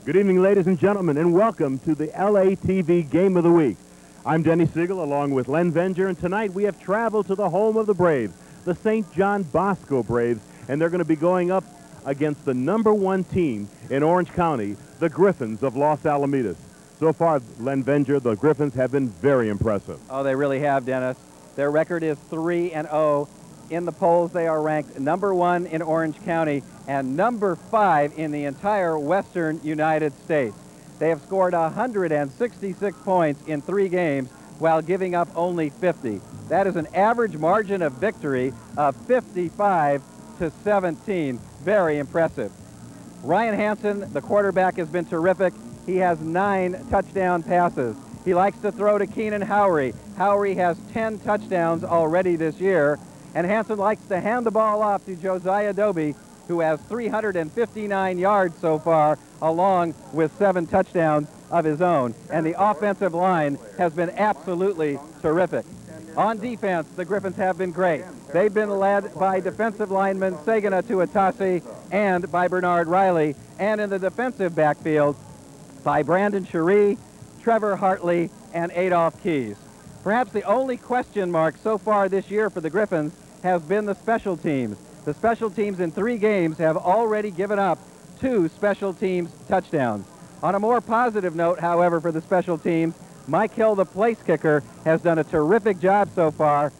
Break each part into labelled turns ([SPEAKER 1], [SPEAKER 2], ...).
[SPEAKER 1] Good evening, ladies and gentlemen, and welcome to the LATV Game of the Week. I'm Denny Siegel along with Len Venger, and tonight we have traveled to the home of the Braves, the St. John Bosco Braves, and they're going to be going up against the #1 team in Orange County, the Griffins of Los Alamitos. So far, Len Venger, the Griffins have been very impressive.
[SPEAKER 2] Oh, they really have, Dennis. Their record is 3-0. In the polls, they are ranked #1 in Orange County and #5 in the entire western United States. They have scored 166 points in 3 games while giving up only 50. That is an average margin of victory of 55-17. Very impressive. Ryan Hansen, the quarterback, has been terrific. He has 9 touchdown passes. He likes to throw to Keenan Howery. Howery has 10 touchdowns already this year. And Hansen likes to hand the ball off to Josiah Doby, who has 359 yards so far, along with 7 touchdowns of his own. And the offensive line has been absolutely terrific. On defense, the Griffins have been great. They've been led by defensive lineman Sagana Tuatasi and by Bernard Riley, and in the defensive backfield by Brandon Cherie, Trevor Hartley, and Adolph Keys. Perhaps the only question mark so far this year for the Griffins has been the special teams. The special teams in 3 games have already given up 2 special teams touchdowns. On a more positive note, however, for the special teams, Mike Hill, the place kicker, has done a terrific job so far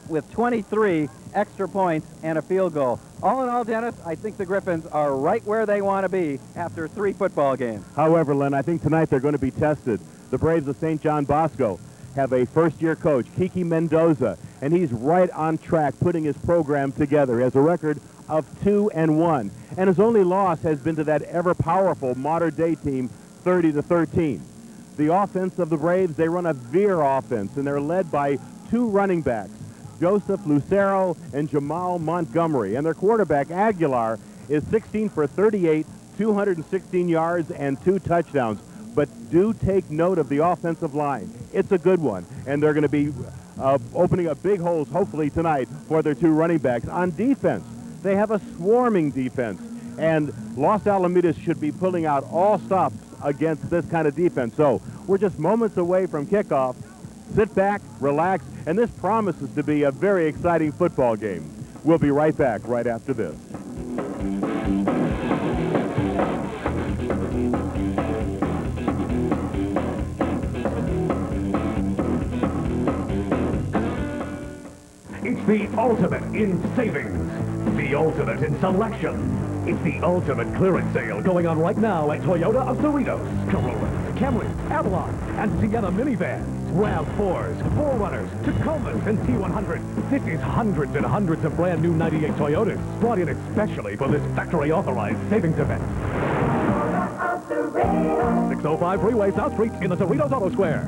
[SPEAKER 2] with 23 extra points and a field goal. All in all, Dennis, I think the Griffins are right where they want to be after 3 football games.
[SPEAKER 1] However, Len, I think tonight they're going to be tested. The Braves of St. John Bosco have a first-year coach, Kiki Mendoza, and he's right on track putting his program together. He has a record of 2-1, and his only loss has been to that ever-powerful modern-day team, 30-13. The offense of the Braves, they run a veer offense, and they're led by 2 running backs, Joseph Lucero and Jamal Montgomery, and their quarterback, Aguilar, is 16 for 38, 216 yards, and 2 touchdowns. But do take note of the offensive line. It's a good one, and they're going to be opening up big holes, hopefully, tonight for their 2 running backs. On defense, they have a swarming defense, and Los Alamitos should be pulling out all stops against this kind of defense. So we're just moments away from kickoff. Sit back, relax, and this promises to be a very exciting football game. We'll be right back right after this.
[SPEAKER 3] It's the ultimate in savings, the ultimate in selection. It's the ultimate clearance sale going on right now at Toyota of Cerritos. Corollas, Camrys, Avalon, and Sienna minivans, RAV4s, 4Runners, Tacomas, and T100s. This is hundreds and hundreds of brand new 98 Toyotas, brought in especially for this factory-authorized savings event. 605 Freeway, South Street in the Cerritos Auto Square.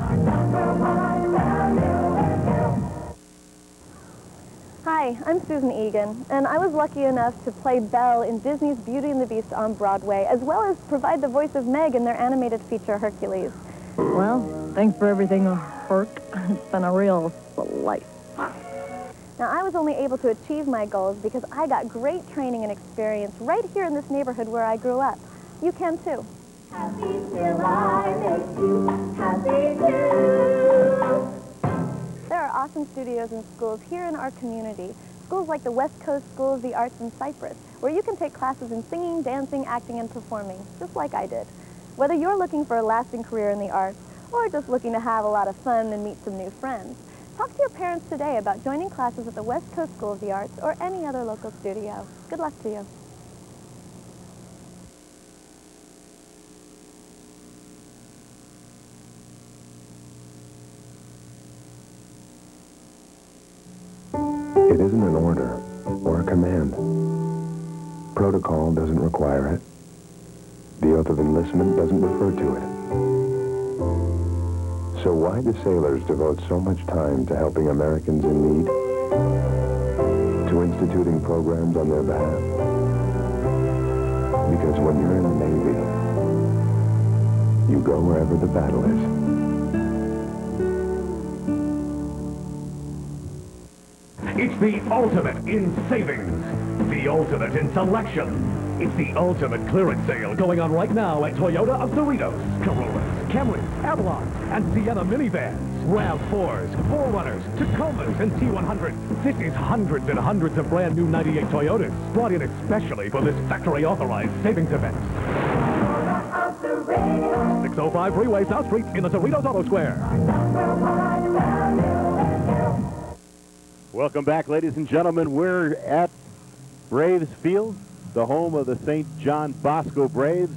[SPEAKER 4] Hi, I'm Susan Egan, and I was lucky enough to play Belle in Disney's Beauty and the Beast on Broadway, as well as provide the voice of Meg in their animated feature, Hercules.
[SPEAKER 5] Well, thanks for everything, Herc. It's been a real delight.
[SPEAKER 4] Now, I was only able to achieve my goals because I got great training and experience right here in this neighborhood where I grew up. You can, too. Happy till I make you happy too. There are awesome studios and schools here in our community. Schools like the West Coast School of the Arts in Cypress, where you can take classes in singing, dancing, acting, and performing, just like I did. Whether you're looking for a lasting career in the arts, or just looking to have a lot of fun and meet some new friends, talk to your parents today about joining classes at the West Coast School of the Arts or any other local studio. Good luck to you.
[SPEAKER 6] It isn't an order or a command. Protocol doesn't require it. The oath of enlistment doesn't refer to it. So why do sailors devote so much time to helping Americans in need? To instituting programs on their behalf? Because when you're in the Navy, you go wherever the battle is.
[SPEAKER 3] It's the ultimate in savings, the ultimate in selection. It's the ultimate clearance sale going on right now at Toyota of Cerritos. Corollas, Camrys, Avalons, and Sienna minivans. RAV4s, 4Runners, Tacomas, and T100s. This is hundreds and hundreds of brand new 98 Toyotas, brought in especially for this factory-authorized savings event. 605 Freeway, South Street, in the Cerritos Auto Square.
[SPEAKER 1] Welcome back, ladies and gentlemen. We're at Braves Field, the home of the St. John Bosco Braves.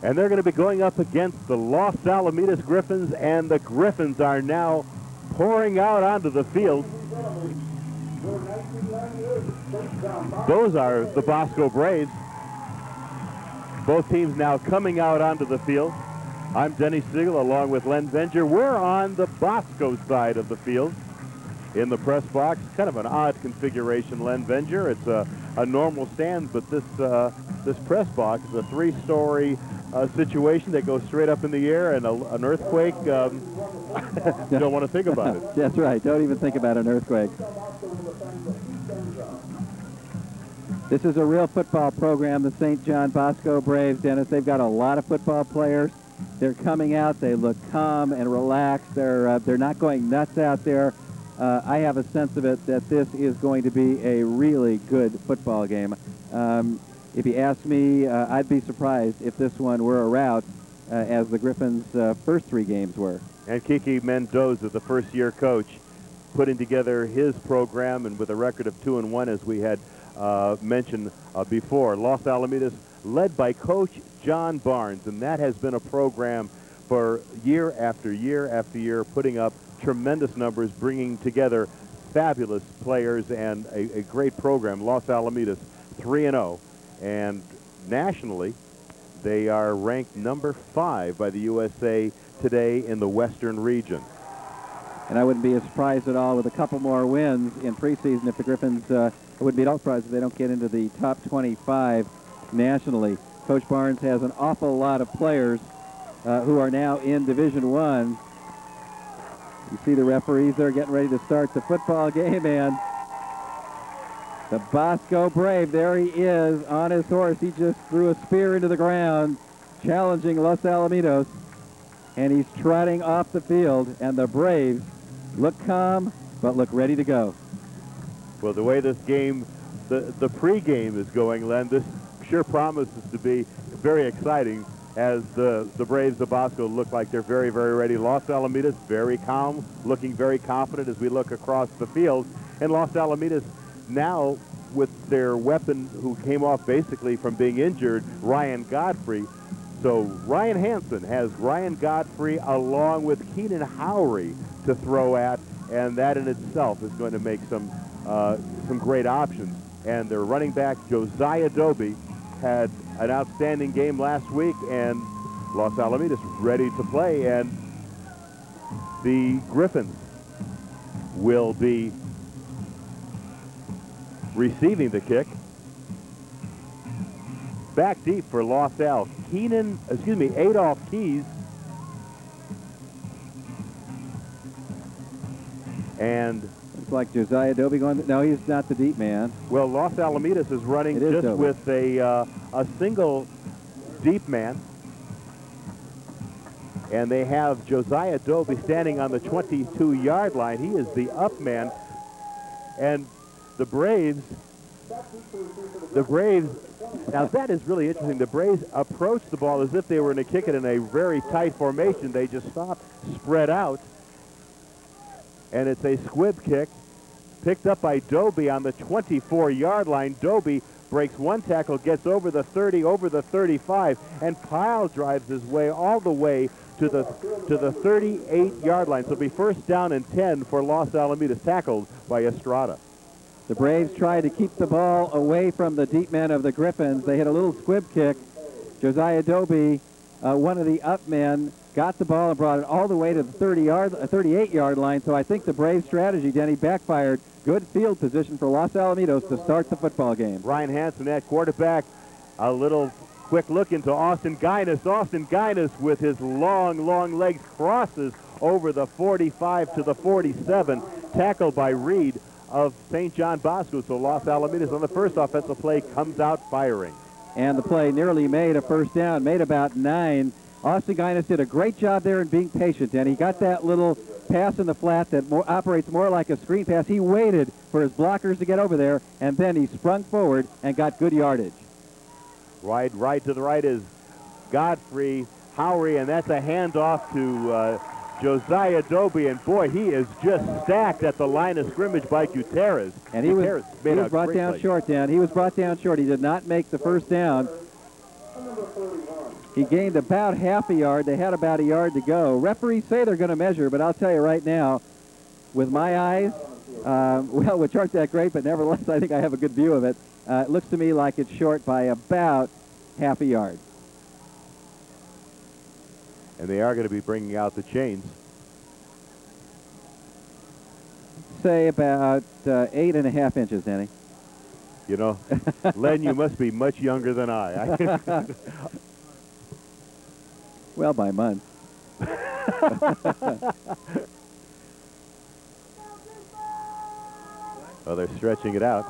[SPEAKER 1] And they're going to be going up against the Los Alamitos Griffins, and the Griffins are now pouring out onto the field. Those are the Bosco Braves. Both teams now coming out onto the field. I'm Denny Siegel along with Len Venger. We're on the Bosco side of the field in the press box. Kind of an odd configuration, Len Venger. It's a normal stand, but this press box is a three-story situation that goes straight up in the air, and an earthquake, you don't want to think about it.
[SPEAKER 2] That's right. Don't even think about an earthquake. This is a real football program, the St. John Bosco Braves, Dennis. They've got a lot of football players. They're coming out. They look calm and relaxed. They're not going nuts out there. I have a sense of it that this is going to be a really good football game. If you ask me, I'd be surprised if this one were a rout, as the Griffins' first three games were. And
[SPEAKER 1] Kiki Mendoza, the first-year coach, putting together his program, and with a record of 2-1, as we had mentioned before. Los Alamitos, led by Coach John Barnes, and that has been a program for year after year after year, putting up tremendous numbers, bringing together fabulous players and a great program. Los Alamitos 3-0. And nationally, they are ranked number 5 by the USA Today in the Western region.
[SPEAKER 2] And I wouldn't be surprised at all with a couple more wins in preseason if the Griffins, I wouldn't be at all surprised if they don't get into the top 25 nationally. Coach Barnes has an awful lot of players who are now in Division I. You see the referees there getting ready to start the football game, and the Bosco Brave, there he is on his horse. He just threw a spear into the ground, challenging Los Alamitos, and he's trotting off the field, and the Braves look calm, but look ready to go.
[SPEAKER 1] Well, the way this game, the pregame is going, Len, this sure promises to be very exciting, as the Braves of Bosco look like they're very, very ready. Los Alamitos, very calm, looking very confident as we look across the field. And Los Alamitos now, with their weapon, who came off basically from being injured, Ryan Godfrey. So Ryan Hansen has Ryan Godfrey along with Keenan Howery to throw at, and that in itself is going to make some great options. And their running back, Josiah Doby, had an outstanding game last week, and Los Alamitos ready to play, and the Griffins will be receiving the kick. Back deep for Los Al. Adolph Keys. And
[SPEAKER 2] it's like Josiah Doby going, no, he's not the deep man.
[SPEAKER 1] Well, Los Alamitos is running just Doby with a single deep man. And they have Josiah Doby standing on the 22-yard line. He is the up man. And the Braves, now that is really interesting. The Braves approached the ball as if they were going to kick it in a very tight formation. They just stopped, spread out, and it's a squib kick picked up by Doby on the 24-yard line. Doby breaks one tackle, gets over the 30, over the 35, and pile drives his way all the way to the 38-yard line. So it'll be first down and 10 for Los Alamitos, tackled by Estrada.
[SPEAKER 2] The Braves tried to keep the ball away from the deep men of the Griffins. They hit a little squib kick. Josiah Doby, one of the up men, got the ball and brought it all the way to the 38-yard line. So I think the Braves strategy, Denny, backfired. Good field position for Los Alamitos to start the football game.
[SPEAKER 1] Ryan Hansen at quarterback. A little quick look into Austin Guinness. Austin Guinness with his long legs crosses over the 45 to the 47. Tackled by Reed of St. John Bosco. So Los Alamitos on the first offensive play comes out firing.
[SPEAKER 2] and the play nearly made a first down, made about 9. Austin Guinness did a great job there in being patient, and he got that little pass in the flat that operates more like a screen pass. He waited for his blockers to get over there, and then he sprung forward and got good yardage.
[SPEAKER 1] Right to the right is Godfrey Howery, and that's a handoff to Josiah Doby, and boy, he is just stacked at the line of scrimmage by Gutierrez.
[SPEAKER 2] And he was brought down short, Dan. He was brought down short. He did not make the first down. He gained about half a yard. They had about a yard to go. Referees say they're going to measure, but I'll tell you right now, with my eyes, well, which aren't that great, but nevertheless, I think I have a good view of it. It looks to me like it's short by about half a yard.
[SPEAKER 1] And they are going to be bringing out the chains.
[SPEAKER 2] Say about 8.5 inches, Danny.
[SPEAKER 1] You know, Len, you must be much younger than I.
[SPEAKER 2] Well, by months.
[SPEAKER 1] Oh, they're stretching it out.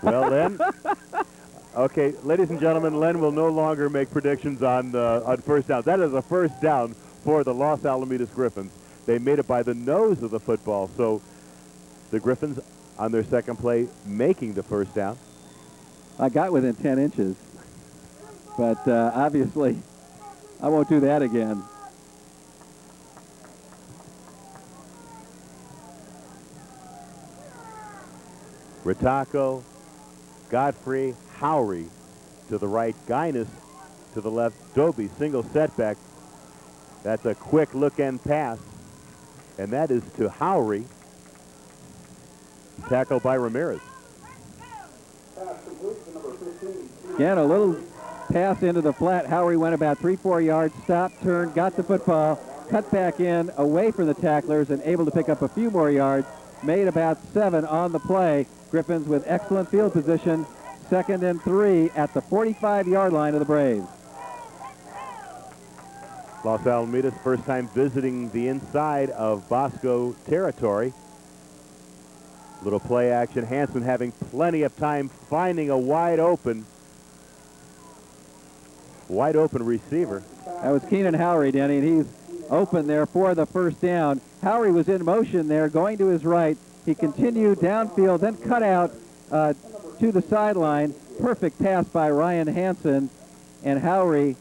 [SPEAKER 1] Well, Len. Okay, ladies and gentlemen, Len will no longer make predictions on first down. That is a first down for the Los Alamitos Griffins. They made it by the nose of the football, so the Griffins on their second play making the first down.
[SPEAKER 2] I got within 10 inches, but obviously I won't do that again.
[SPEAKER 1] Ritacco, Godfrey, Howery to the right, Guinness to the left, Doby, single setback. That's a quick look-end pass, and that is to Howery, tackled by Ramirez.
[SPEAKER 2] Again, a little pass into the flat. Howery went about 3-4 yards, stopped, turned, got the football, cut back in, away from the tacklers, and able to pick up a few more yards. Made about 7 on the play. Griffins with excellent field position. 2nd and 3 at the 45-yard line of the Braves.
[SPEAKER 1] Los Alamitos first time visiting the inside of Bosco territory. Little play action. Hanson having plenty of time finding a wide open receiver.
[SPEAKER 2] That was Keenan Howery, Denny, and he's open there for the first down. Howery was in motion there, going to his right. He continued downfield, then cut out to the sideline. Perfect pass by Ryan Hanson, and Howery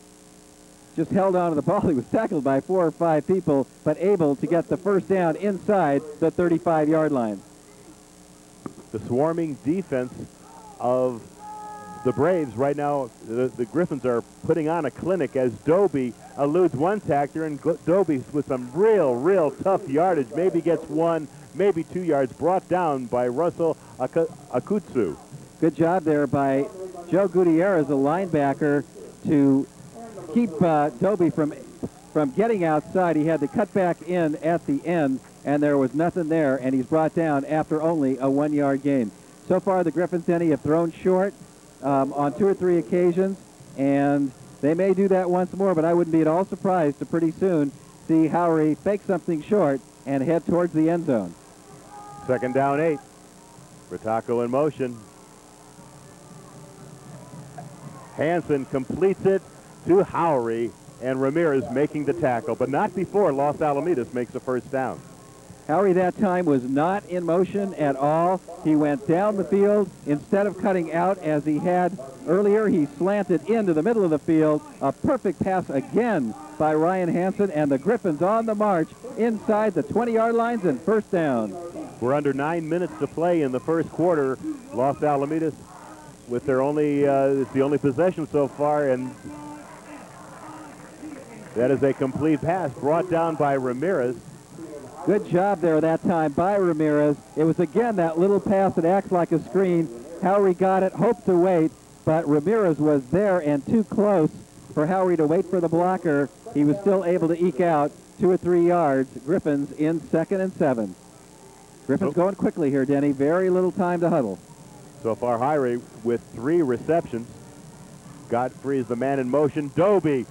[SPEAKER 2] just held on to the ball. He was tackled by 4 or 5 people, but able to get the first down inside the 35-yard line.
[SPEAKER 1] The swarming defense of the Braves right now, the Griffins are putting on a clinic as Doby eludes one tackler, and Doby with some real tough yardage, maybe gets 1, maybe 2 yards, brought down by Russell Akutsu.
[SPEAKER 2] Good job there by Joe Gutierrez, the linebacker, to keep Doby from getting outside. He had to cut back in at the end, and there was nothing there, and he's brought down after only a 1-yard gain. So far, the Griffins, Denny, have thrown short on 2 or 3 occasions, and they may do that once more, but I wouldn't be at all surprised to pretty soon see Howery fake something short and head towards the end zone.
[SPEAKER 1] 2nd down 8. Ritacco in motion. Hanson completes it to Howery, and Ramirez making the tackle, but not before Los Alamitos makes the first down.
[SPEAKER 2] Howery that time was not in motion at all. He went down the field. Instead of cutting out as he had earlier, he slanted into the middle of the field. A perfect pass again by Ryan Hanson, and the Griffins on the march inside the 20-yard lines and first down.
[SPEAKER 1] We're under 9 minutes to play in the first quarter. Los Alamitos with their it's the only possession so far, and that is a complete pass brought down by Ramirez.
[SPEAKER 2] Good job there that time by Ramirez. It was again that little pass that acts like a screen. Howery got it, hoped to wait, but Ramirez was there and too close for Howery to wait for the blocker. He was still able to eke out 2 or 3 yards. Griffins in 2nd and 7. Griffins going quickly here, Denny. Very little time to huddle.
[SPEAKER 1] So far, Howery with 3 receptions. Godfrey is the man in motion. Doby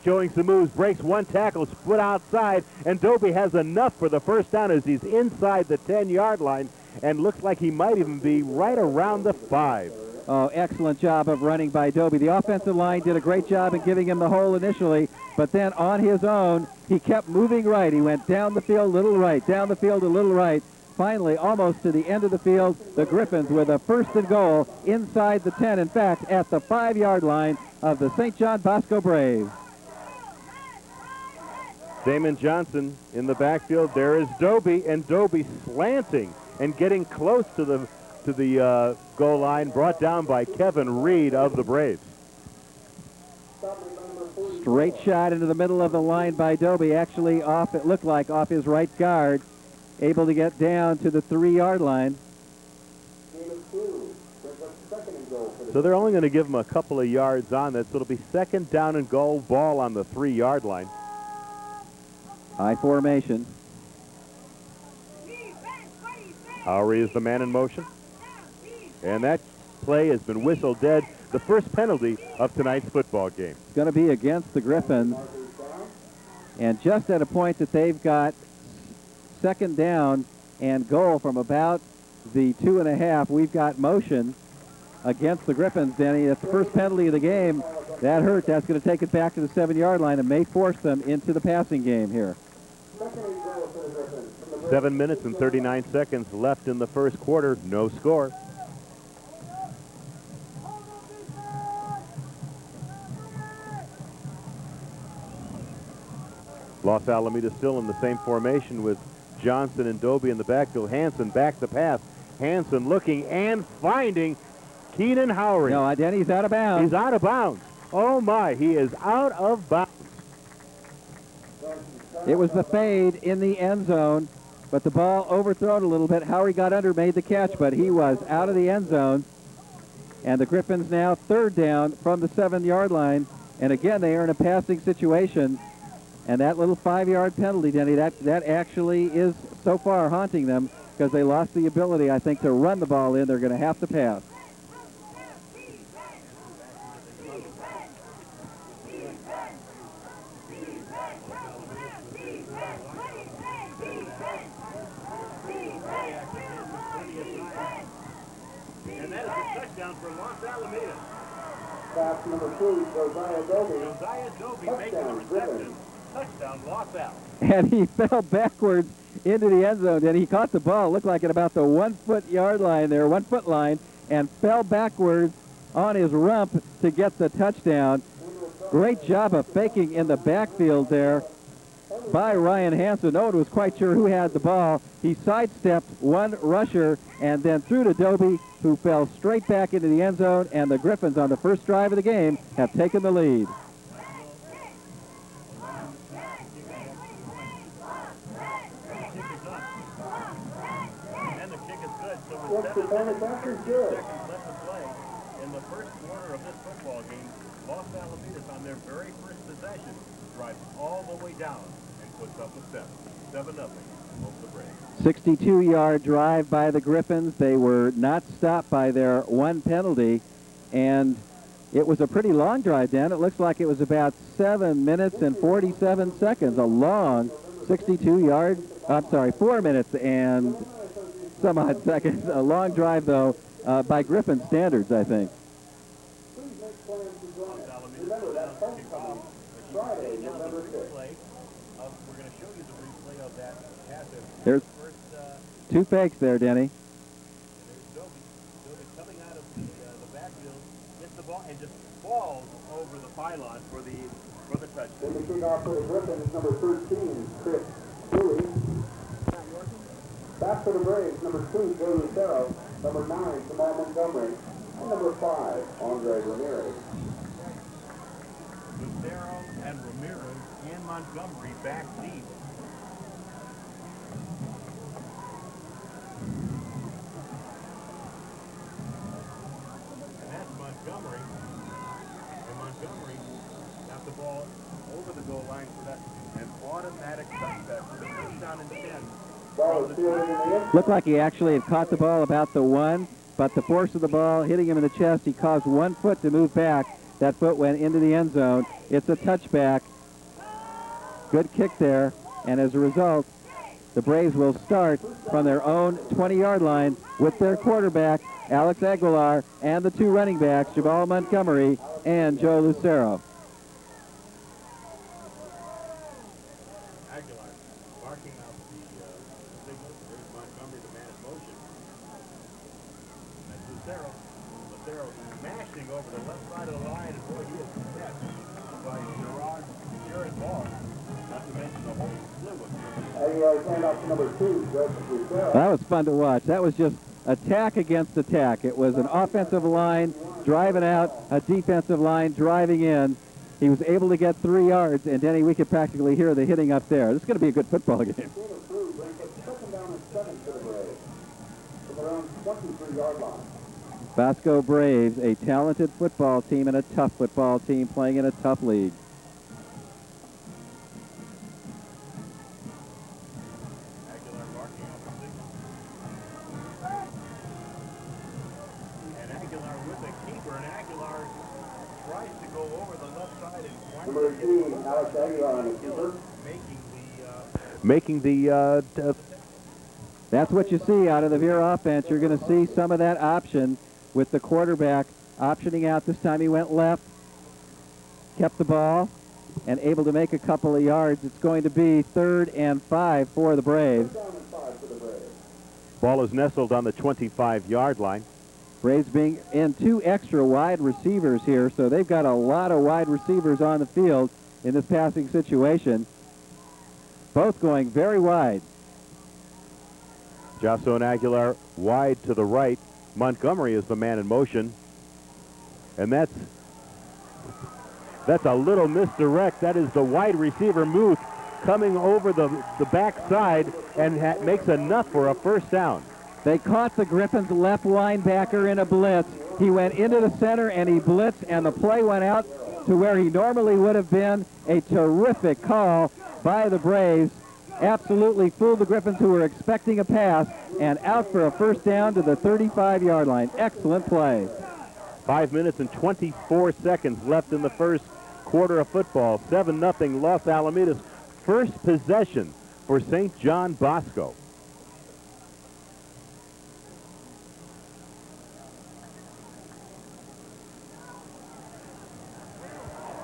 [SPEAKER 1] showing some moves, breaks 1 tackle, split outside, and Doby has enough for the first down as he's inside the 10-yard line. and looks like he might even be right around the 5.
[SPEAKER 2] Oh, excellent job of running by Dobie. The offensive line did a great job in giving him the hole initially, but then on his own, he kept moving right. He went down the field a little right, down the field a little right. Finally, almost to the end of the field, the Griffins with a 1st and goal inside the 10. In fact, at the 5-yard line of the St. John Bosco Braves.
[SPEAKER 1] Damon Johnson in the backfield. There is Dobie, and Dobie slanting and getting close to the goal line, brought down by Kevin Reed of the Braves.
[SPEAKER 2] Straight shot into the middle of the line by Dobie, actually off, it looked like, off his right guard, able to get down to the 3-yard line.
[SPEAKER 1] So they're only going to give him a couple of yards on that, so it'll be 2nd down and goal, ball on the 3-yard line.
[SPEAKER 2] High formation.
[SPEAKER 1] Howery is the man in motion. And that play has been whistled dead. The first penalty of tonight's football game.
[SPEAKER 2] It's going to be against the Griffins. And just at a point that they've got 2nd down and goal from about the 2.5, we've got motion against the Griffins, Denny. That's the first penalty of the game. That hurt. That's going to take it back to the 7-yard line and may force them into the passing game here.
[SPEAKER 1] 7 minutes and 39 seconds left in the first quarter. No score. Los Alamitos still in the same formation with Johnson and Dobie in the backfield. Hanson back the pass. Hanson looking and finding Keenan Howery.
[SPEAKER 2] No, Denny's out of bounds.
[SPEAKER 1] He's out of bounds. Oh my, he is out of bounds.
[SPEAKER 2] It was the fade in the end zone, but the ball overthrown a little bit. Howery got under, made the catch, but he was out of the end zone. And the Griffins now 3rd down from the 7-yard line. And again, they are in a passing situation. And that little 5-yard penalty, Denny, that actually is so far haunting them because they lost the ability, I think, to run the ball in. They're going to have to pass.
[SPEAKER 1] And that is a touchdown for Los Alamitos.
[SPEAKER 7] Pass number 2, Josiah Dobie.
[SPEAKER 1] Josiah Dobie making the reception. Touchdown, Los Al.
[SPEAKER 2] And he fell backwards into the end zone. And he caught the ball, looked like at about the 1-foot line there, 1-foot line, and fell backwards on his rump to get the touchdown. Great job of faking in the backfield there by Ryan Hansen. No one was quite sure who had the ball. He sidestepped one rusher and then threw to Dobie, who fell straight back into the end zone, and the Griffins on the first drive of the game have taken the lead.
[SPEAKER 1] And the kick is good. So with 7 minutes and 13 seconds left to play in the first quarter of this football game, Los Alamitos on their very first possession drives all the way down and puts up a 7-0 over the Braves.
[SPEAKER 2] 62-yard drive by the Griffins. They were not stopped by their one penalty, and it was a pretty long drive, Dan. It looks like it was about 7 minutes and 47 seconds, a long 62-yard, I'm sorry, 4 minutes and some odd seconds. A long drive, though, by Griffin standards, I think.
[SPEAKER 7] Remember that phone call Friday, November 6th.
[SPEAKER 1] We're going to show you the replay of that pass.
[SPEAKER 2] There's two fakes there, Denny.
[SPEAKER 1] There's Dobie coming out of the backfield, gets the ball, and just falls over the pylon for the touchdown.
[SPEAKER 7] Then the kickoff for the Griffins, number 13, Chris Dewey. Back for the Braves, number 2, Joe Lucero, number 9, Jamal Montgomery, and number 5, Andre Ramirez.
[SPEAKER 1] Lucero and Ramirez and Montgomery back deep. And that's Montgomery. And Montgomery got the ball over the goal line for that an automatic touchback for the first down and 10.
[SPEAKER 7] Ball is fielded in the end.
[SPEAKER 2] Looked like he actually had caught the ball about the 1, but the force of the ball hitting him in the chest, he caused 1 foot to move back. That foot went into the end zone. It's a touchback. Good kick there, and as a result, The Braves will start from their own 20-yard line with their quarterback, Alex Aguilar, and the two running backs, Jabal Montgomery and Joe Lucero.
[SPEAKER 1] Aguilar barking out the signal. There's Montgomery, the man in motion. That's Lucero. Lucero smashing over the left side of the line, and boy, he is set by Jared Ball. Not to mention the whole slew of
[SPEAKER 7] handoff to number 2, Joseph Lucero.
[SPEAKER 2] That was fun to watch. That was just attack against attack. It was an offensive line driving out, a defensive line driving in. He was able to get 3 yards, and Denny, we could practically hear the hitting up there. This is going to be a good football game.
[SPEAKER 7] Second down and 7 for the Braves from their own 23-yard line.
[SPEAKER 2] Bosco Braves, a talented football team and a tough football team playing in a tough league.
[SPEAKER 1] Aguilar barking out the signal. And Aguilar with a keeper, and Aguilar tries to go over the left side and
[SPEAKER 7] Number 18, Alex Aguilar on the keeper.
[SPEAKER 1] making the
[SPEAKER 2] That's what you see out of the Veer offense. You're going to see some of that option with the quarterback optioning out. This time he went left, kept the ball, and able to make a couple of yards. It's going to be 3rd and 5 for the Braves.
[SPEAKER 1] ball is nestled on the 25-yard line.
[SPEAKER 2] Braves being in 2 extra wide receivers here, so they've got a lot of wide receivers on the field in this passing situation. Both going very wide.
[SPEAKER 1] Jocelyn Aguilar wide to the right. Montgomery is the man in motion. And that's a little misdirect. That is the wide receiver Muth coming over the backside and makes enough for a first down.
[SPEAKER 2] They caught the Griffins left linebacker in a blitz. He went into the center and he blitzed, and the play went out to where he normally would have been. A terrific call by the Braves. Absolutely fooled the Griffins, who were expecting a pass, and out for a first down to the 35-yard line. Excellent play.
[SPEAKER 1] 5 minutes and 24 seconds left in the first quarter of football. 7-0 Los Alamitos. First possession for St. John Bosco.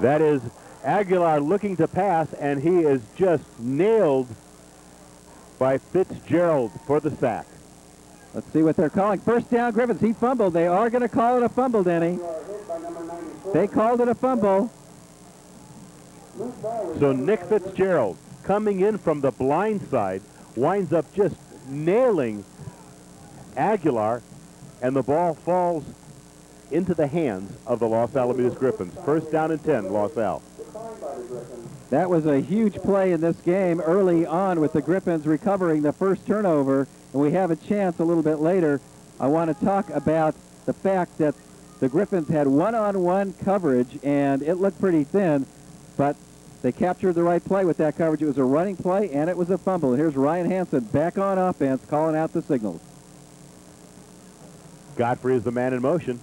[SPEAKER 1] That is Aguilar looking to pass, and he is just nailed by Fitzgerald for the sack.
[SPEAKER 2] Let's see what they're calling. First down, Griffins. He fumbled. They are going to call it a fumble, Denny. They called it a fumble.
[SPEAKER 1] So Nick Fitzgerald, coming in from the blind side, winds up just nailing Aguilar, and the ball falls into the hands of the Los Alamitos Griffins. First down and 10, Los Al.
[SPEAKER 2] That was a huge play in this game early on with the Griffins recovering the first turnover, and we have a chance a little bit later. I want to talk about the fact that the Griffins had one-on-one coverage, and it looked pretty thin, but they captured the right play with that coverage. It was a running play, and it was a fumble. Here's Ryan Hansen back on offense, calling out the signals.
[SPEAKER 1] Godfrey is the man in motion,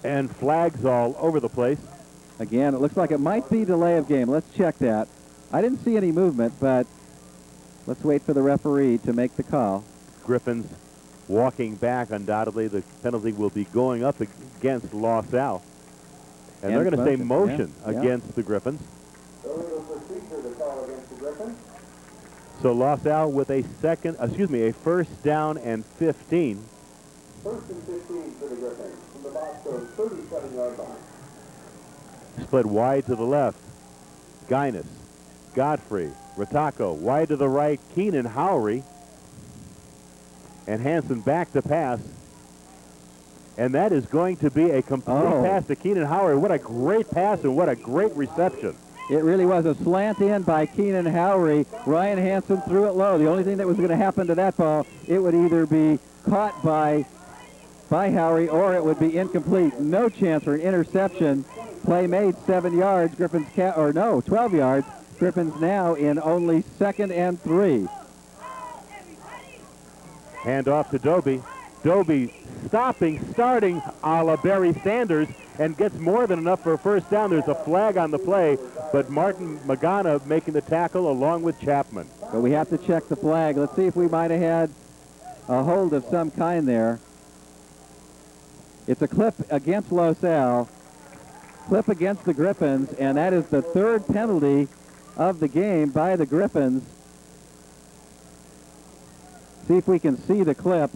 [SPEAKER 1] and flags all over the place.
[SPEAKER 2] Again, it looks like it might be delay of game. Let's check that. I didn't see any movement, but let's wait for the referee to make the call.
[SPEAKER 1] Griffins walking back. Undoubtedly, the penalty will be going up against Los Al. And they're going to say motion against the Griffins. So Los Al with a first down and 15.
[SPEAKER 7] First and 15 for the Griffins from the Bosco 37-yard line.
[SPEAKER 1] Split wide to the left. Guinness, Godfrey, Rataco, wide to the right. Keenan Howery. And Hansen back to pass. And that is going to be a complete pass to Keenan Howery. What a great pass and what a great reception.
[SPEAKER 2] It really was a slant in by Keenan Howery. Ryan Hansen threw it low. The only thing that was going to happen to that ball, it would either be caught by Howery or it would be incomplete. No chance for an interception. Play made, 7 yards. Griffins 12 yards. Griffins now in only 2nd and 3.
[SPEAKER 1] Hand off to Doby. Doby starting a la Barry Sanders, and gets more than enough for a first down. There's a flag on the play, but Martin Magana making the tackle along with Chapman.
[SPEAKER 2] but we have to check the flag. Let's see if we might have had a hold of some kind there. It's a clip against Los Al, clip against the Griffins, and that is the third penalty of the game by the Griffins. See if we can see the clip.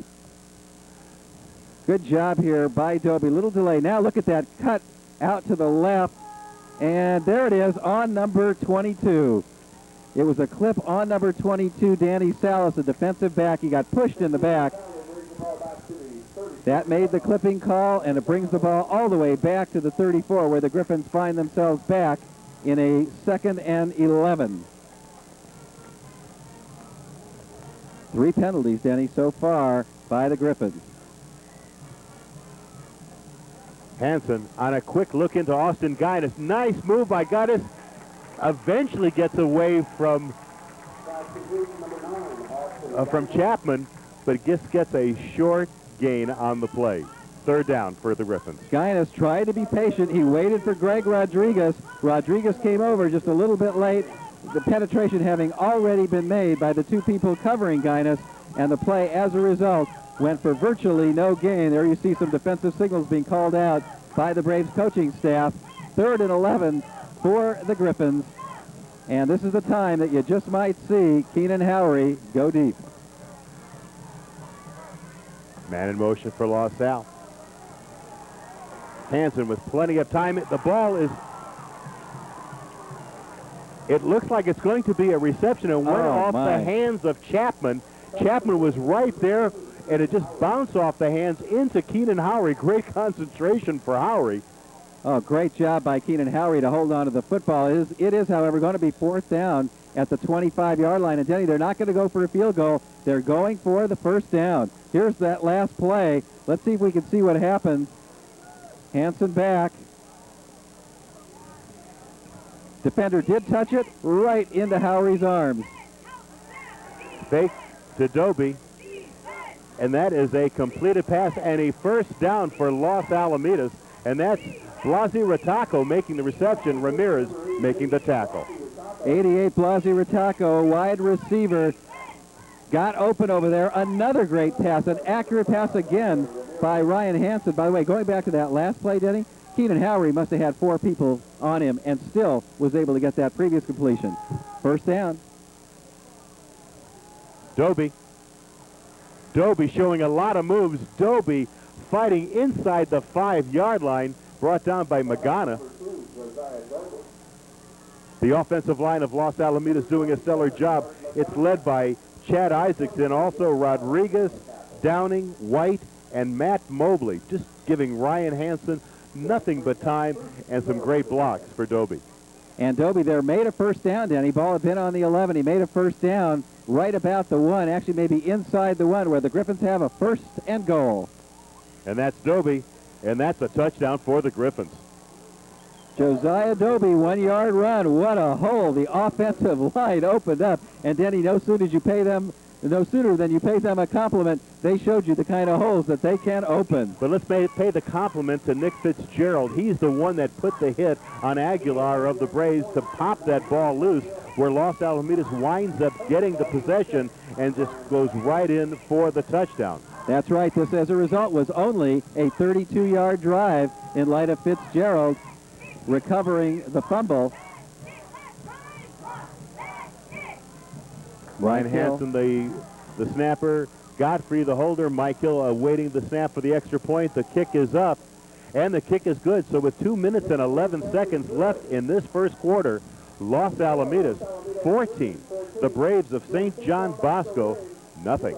[SPEAKER 2] Good job here by Dobie. Little delay. Now look at that cut out to the left, and there it is on number 22. It was a clip on number 22, Danny Salas, a defensive back. He got pushed in the back. That made the clipping call, and it brings the ball all the way back to the 34, where the Griffins find themselves back in a 2nd and 11. 3 penalties, Denny, so far by the Griffins.
[SPEAKER 1] Hansen on a quick look into Austin Guinness. Nice move by Guinness. Eventually gets away from Chapman, but just gets a short gain on the play. 3rd down for the Griffins.
[SPEAKER 2] Guinness tried to be patient. He waited for Greg Rodriguez. Rodriguez came over just a little bit late. The penetration having already been made by the 2 people covering Guinness, and the play as a result went for virtually no gain. There you see some defensive signals being called out by the Braves coaching staff. 3rd and 11 for the Griffins, and this is the time that you just might see Keenan Howery go deep.
[SPEAKER 1] Man in motion for Los Al. Hansen with plenty of time. The ball is, it looks like it's going to be a reception, and went off the hands of Chapman. Chapman was right there, and it just bounced off the hands into Keenan Howery. Great concentration for Howery.
[SPEAKER 2] Oh, great job by Keenan Howery to hold on to the football. It is, however, going to be 4th down at the 25-yard line. And, Denny, they're not going to go for a field goal. They're going for the 1st down. Here's that last play. Let's see if we can see what happens. Hansen back. Defender did touch it right into Howery's arms.
[SPEAKER 1] Fake to Dobie. And that is a completed pass and a 1st down for Los Alamitos. And that's Blasi Rataco making the reception, Ramirez making the tackle.
[SPEAKER 2] 88 Blasi Rataco, wide receiver, got open over there. Another great pass, an accurate pass again by Ryan Hansen. By the way, going back to that last play, Denny, Keenan Howery must have had 4 people on him and still was able to get that previous completion. 1st down.
[SPEAKER 1] Dobie showing a lot of moves. Dobie fighting inside the 5-yard line, brought down by Magana. The offensive line of Los Alamitos doing a stellar job. It's led by Chad Isaacson, also Rodriguez, Downing, White, and Matt Mobley, just giving Ryan Hansen nothing but time and some great blocks for Dobie.
[SPEAKER 2] And Dobie there made a 1st down, Danny. Ball had been on the 11. He made a 1st down right about the 1, actually maybe inside the 1, where the Griffins have a 1st and goal.
[SPEAKER 1] And that's Dobie, and that's a touchdown for the Griffins.
[SPEAKER 2] Josiah Dobie, 1-yard run. What a hole. The offensive line opened up. And Denny, no sooner than you pay them a compliment, they showed you the kind of holes that they can open.
[SPEAKER 1] But let's pay the compliment to Nick Fitzgerald. He's the one that put the hit on Aguilar of the Braves to pop that ball loose, where Los Alamitos winds up getting the possession and just goes right in for the touchdown.
[SPEAKER 2] That's right. This, as a result, was only a 32-yard drive in light of Fitzgerald recovering the fumble.
[SPEAKER 1] Ryan Hansen, the snapper. Godfrey, the holder. Mike Hill awaiting the snap for the extra point. The kick is up, and the kick is good. So with 2 minutes and 11 seconds left in this 1st quarter, Los Alamitos 14. The Braves of St. John Bosco, nothing.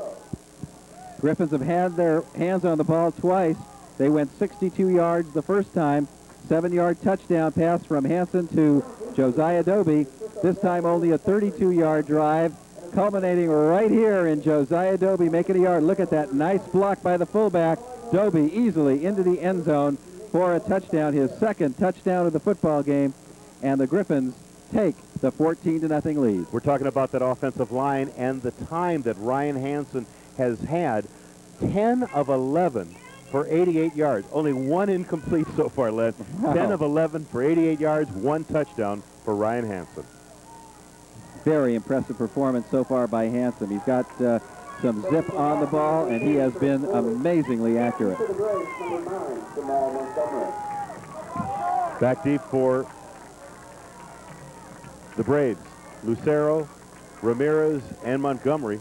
[SPEAKER 2] Griffins have had their hands on the ball twice. They went 62 yards the first time. 7-yard touchdown pass from Hansen to Josiah Dobie. This time only a 32-yard drive, culminating right here in Josiah Dobie making a yard. Look at that nice block by the fullback. Dobie easily into the end zone for a touchdown, his 2nd touchdown of the football game, and the Griffins take the 14-0 lead.
[SPEAKER 1] We're talking about that offensive line and the time that Ryan Hansen has had. 10 of 11 for 88 yards. Only 1 incomplete so far, Len. Wow. 10 of 11 for 88 yards, 1 touchdown for Ryan Hansen.
[SPEAKER 2] very impressive performance so far by Hansen. He's got some zip on the ball, and he has been amazingly accurate.
[SPEAKER 1] Back deep for the Braves. Lucero, Ramirez, and Montgomery.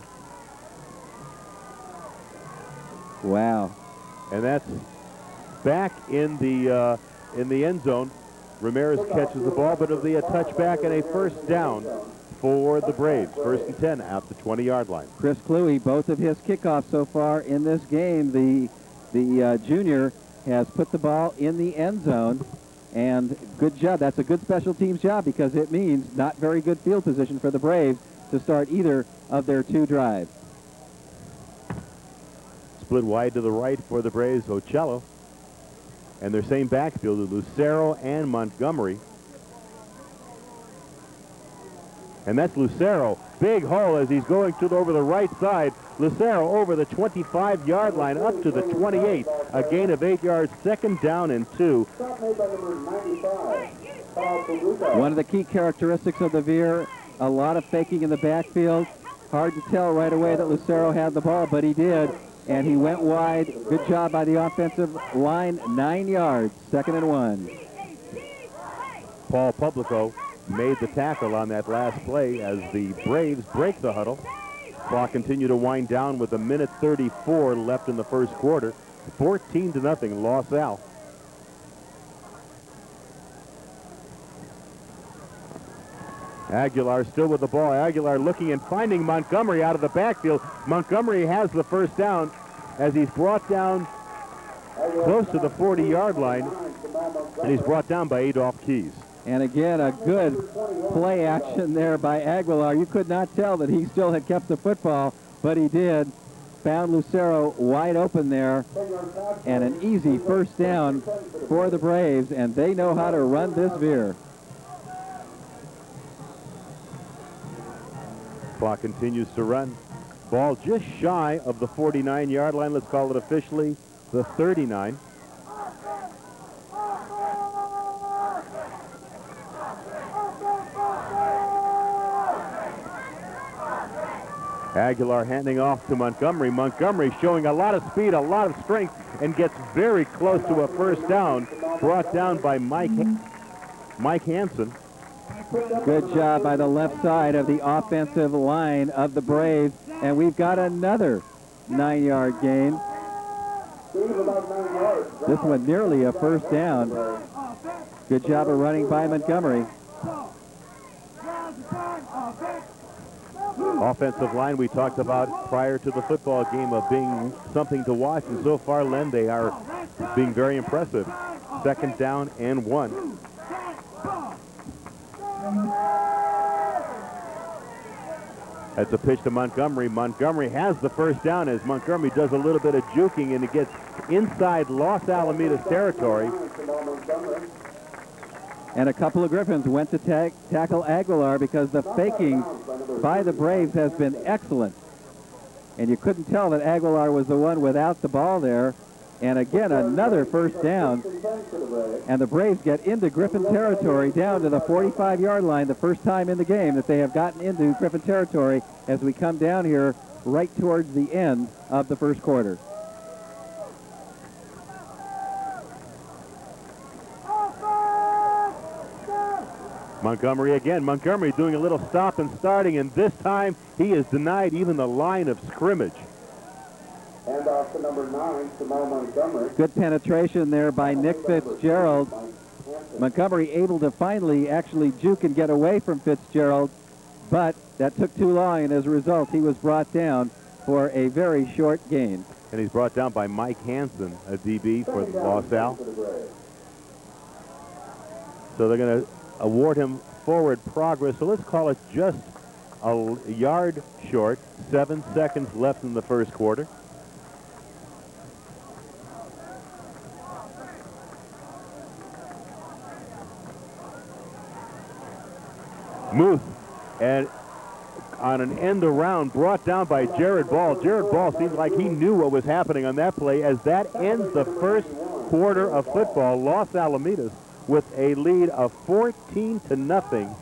[SPEAKER 2] Wow.
[SPEAKER 1] And that's back in the end zone. Ramirez catches the ball, but it'll be a touchback and a first down for the Braves. First and 10 at the 20-yard line.
[SPEAKER 2] Chris Cluey, both of his kickoffs so far in this game, the junior has put the ball in the end zone, and good job. That's a good special teams job because it means not very good field position for the Braves to start either of their two drives.
[SPEAKER 1] Split wide to the right for the Braves, Ocello. And their same backfield is Lucero and Montgomery. And that's Lucero. Big hole as he's going over the right side. Lucero over the 25-yard line up to the 28. A gain of 8 yards, second down and 2.
[SPEAKER 2] One of the key characteristics of the Veer, a lot of faking in the backfield. Hard to tell right away that Lucero had the ball, but he did. And he went wide. Good job by the offensive line. 9 yards, second and 1.
[SPEAKER 1] Paul Publico made the tackle on that last play as the Braves break the huddle. Clock continued to wind down with 1:34 left in the first quarter. 14-0 Los Al. Aguilar still with the ball. Aguilar looking and finding Montgomery out of the backfield. Montgomery has the first down as he's brought down close to the 40-yard line, and he's brought down by Adolph Keys.
[SPEAKER 2] And again, a good play action there by Aguilar. You could not tell that he still had kept the football, but he did. Found Lucero wide open there, and an easy first down for the Braves, and they know how to run this Veer.
[SPEAKER 1] Clock continues to run. Ball just shy of the 49-yard line. Let's call it officially the 39. Aguilar handing off to Montgomery. Montgomery showing a lot of speed, a lot of strength, and gets very close to a first down. Brought down by Mike Hansen.
[SPEAKER 2] Good job by the left side of the offensive line of the Braves. And we've got another 9-yard gain. This one nearly a first down. Good job of running by Montgomery.
[SPEAKER 1] Offensive line we talked about prior to the football game of being something to watch, and so far, Len, they are being very impressive. Second down and 1. That's a pitch to Montgomery. Montgomery has the first down as Montgomery does a little bit of juking, and it gets inside Los Alamitos territory.
[SPEAKER 2] And a couple of Griffins went to tackle Aguilar because the faking by the Braves has been excellent. And you couldn't tell that Aguilar was the one without the ball there. And again, another first down. And the Braves get into Griffin territory down to the 45-yard line, the first time in the game that they have gotten into Griffin territory as we come down here right towards the end of the first quarter.
[SPEAKER 1] Montgomery again. Montgomery doing a little stop and starting, and this time he is denied even the line of scrimmage.
[SPEAKER 7] And off to number 9, Jamal Montgomery.
[SPEAKER 2] Good penetration there by Nick Fitzgerald. Montgomery able to finally actually juke and get away from Fitzgerald, but that took too long, and as a result, he was brought down for a very short gain.
[SPEAKER 1] And he's brought down by Mike Hansen, a DB for Los Al. So they're going to award him forward progress. So let's call it just a yard short. 7 seconds left in the first quarter. Muth, and on an end around, brought down by Jared Ball. Jared Ball seems like he knew what was happening on that play as that ends the first quarter of football. Los Alamitos with a lead of 14-0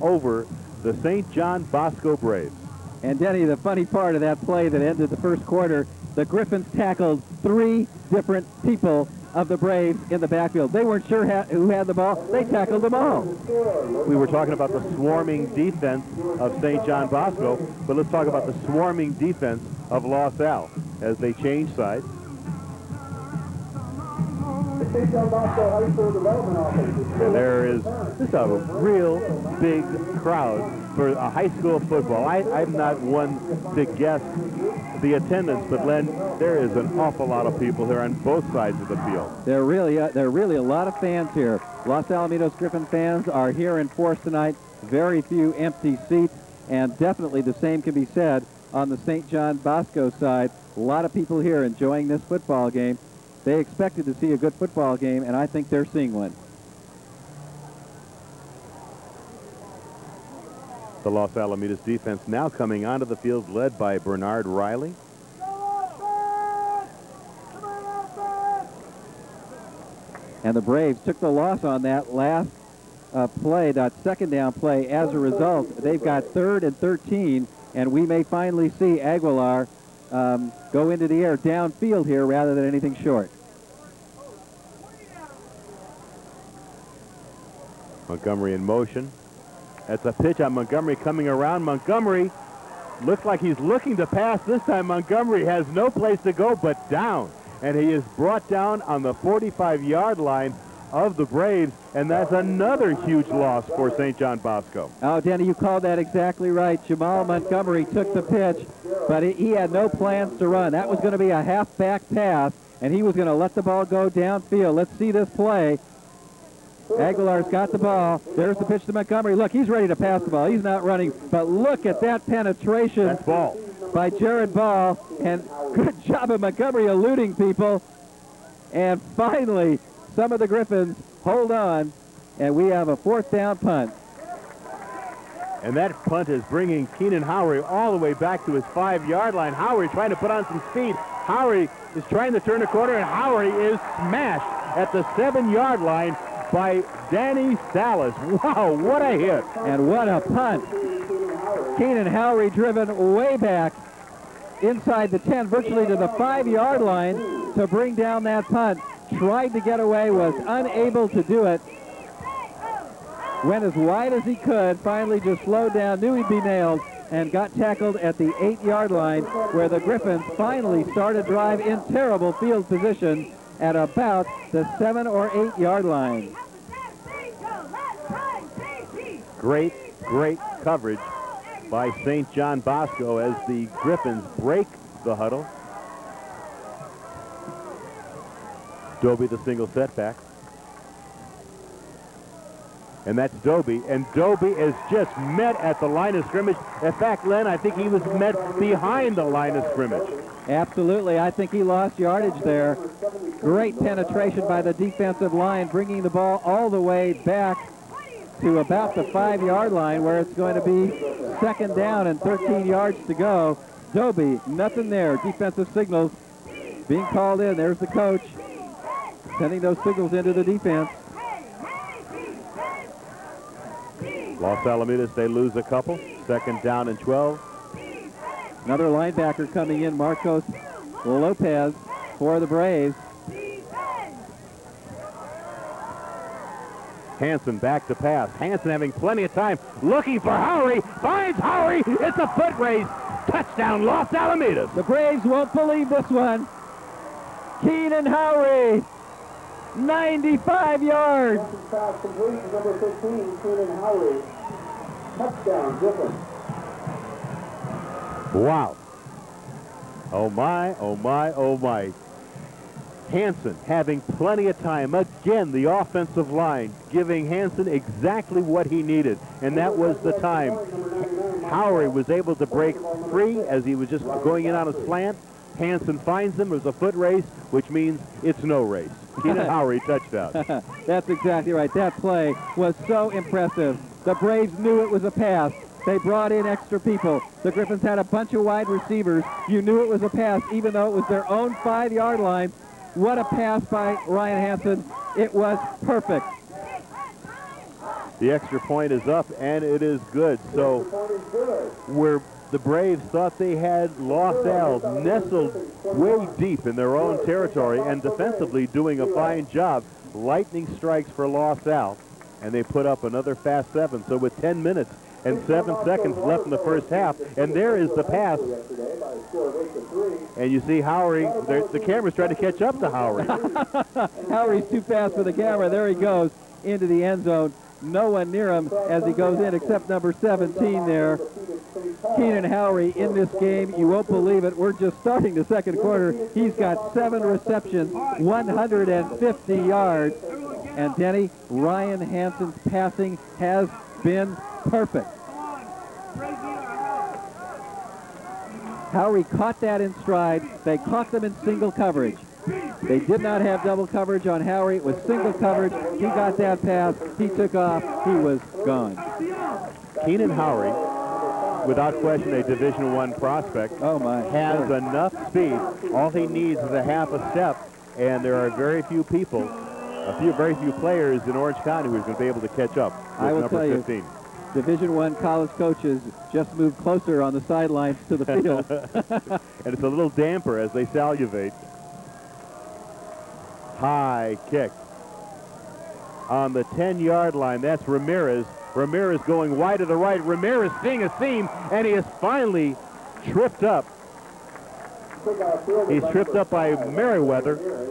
[SPEAKER 1] over the St. John Bosco Braves.
[SPEAKER 2] And Denny, the funny part of that play that ended the first quarter, the Griffins tackled 3 different people of the Braves in the backfield. They weren't sure who had the ball. They tackled them all.
[SPEAKER 1] We were talking about the swarming defense of St. John Bosco, but let's talk about the swarming defense of Los Al as they change sides. And there is just a real big crowd for a high school football. I'm not one to guess the attendance, but Len, there is an awful lot of people here on both sides of the field.
[SPEAKER 2] There are really a lot of fans here. Los Alamitos Griffin fans are here in force tonight. Very few empty seats, and definitely the same can be said on the St. John Bosco side. A lot of people here enjoying this football game. They expected to see a good football game, and I think they're seeing one.
[SPEAKER 1] The Los Alamitos defense now coming onto the field, led by Bernard Riley.
[SPEAKER 2] And the Braves took the loss on that last play, that second down play. As a result, they've got 3rd and 13, and we may finally see Aguilar go into the air downfield here rather than anything short.
[SPEAKER 1] Montgomery in motion. That's a pitch on Montgomery coming around. Montgomery looks like he's looking to pass. This time Montgomery has no place to go but down. And he is brought down on the 45-yard line of the Braves, and that's another huge loss for St. John Bosco.
[SPEAKER 2] Oh, Danny, you called that exactly right. Jamal Montgomery took the pitch, but he had no plans to run. That was going to be a half-back pass, and he was going to let the ball go downfield. Let's see this play. Aguilar's got the ball. There's the pitch to Montgomery. Look, he's ready to pass the ball. He's not running, but look at that penetration.
[SPEAKER 1] That's Ball.
[SPEAKER 2] By Jared Ball, and good job of Montgomery eluding people. And finally, some of the Griffins hold on, and we have a 4th down punt.
[SPEAKER 1] And that punt is bringing Keenan Howery all the way back to his 5-yard line. Howery trying to put on some speed. Howery is trying to turn the corner, and Howery is smashed at the 7-yard line by Danny Salas. Wow, what a hit.
[SPEAKER 2] And what a punt. Keenan Howery driven way back inside the 10, virtually to the 5-yard line to bring down that punt. Tried to get away, was unable to do it. Went as wide as he could, finally just slowed down, knew he'd be nailed, and got tackled at the 8-yard line, where the Griffins finally started drive in terrible field position at about the 7 or 8-yard line.
[SPEAKER 1] Great coverage by St. John Bosco as the Griffins break the huddle. Doby the single setback. And that's Doby. And Doby is just met at the line of scrimmage. In fact, Len, I think he was met behind the line of scrimmage.
[SPEAKER 2] Absolutely. I think he lost yardage there. Great penetration by the defensive line, bringing the ball all the way back to about the 5-yard line, where it's going to be 2nd down and 13 yards to go. Doby, nothing there. Defensive signals being called in. There's the coach sending those signals into the defense.
[SPEAKER 1] Los Alamitos, they lose a couple. 2nd down and 12.
[SPEAKER 2] Another linebacker coming in, Marcos Lopez for the Braves.
[SPEAKER 1] Hanson back to pass. Hanson having plenty of time, looking for Howery, finds Howery. It's a foot race. Touchdown, Los Alamitos.
[SPEAKER 2] The Braves won't believe this one. Keenan Howery, 95 yards.
[SPEAKER 7] Pass complete to number 15, Keenan Howery. Touchdown, Griffin.
[SPEAKER 1] Wow. Oh my, oh my, oh my. Hanson having plenty of time. Again, the offensive line giving Hanson exactly what he needed, and that was the time. Howery was able to break free as he was just going in on a slant. Hanson finds him. It was a foot race, which means it's no race. Keenan Howery, touchdown.
[SPEAKER 2] That's exactly right. That play was so impressive. The Braves knew it was a pass. They brought in extra people. The Griffins had a bunch of wide receivers. You knew it was a pass, even though it was their own 5-yard line. What a pass by Ryan Hanson. It was perfect.
[SPEAKER 1] The extra point is up, and it is good. So where the Braves thought they had Los Al nestled way deep in their own territory and defensively doing a fine job, lightning strikes for Los Al, and they put up another fast 7. So with 10 minutes and 7 seconds left in the first half, and there is the pass. And you see Howery, the camera's trying to catch up to Howery.
[SPEAKER 2] Howery's too fast for the camera. There he goes into the end zone. No one near him as he goes in except number 17 there. Keenan Howery in this game. You won't believe it. We're just starting the second quarter. He's got 7 receptions, 150 yards. And Denny, Ryan Hansen's passing has been perfect. Howery caught that in stride. They caught them in single coverage. They did not have double coverage on Howery. It was single coverage. He got that pass. He took off. He was gone.
[SPEAKER 1] Keenan Howery, without question a Division I prospect, has enough speed. All he needs is a half a step, and there are very few people, very few players in Orange County who are going to be able to catch up with
[SPEAKER 2] I will
[SPEAKER 1] number
[SPEAKER 2] tell
[SPEAKER 1] 15.
[SPEAKER 2] You, Division I college coaches just moved closer on the sidelines to the field.
[SPEAKER 1] And it's a little damper as they salivate. High kick on the 10-yard line. That's Ramirez. Ramirez going wide to the right. Ramirez seeing a seam, and he is finally tripped up. He's tripped up by Merriweather.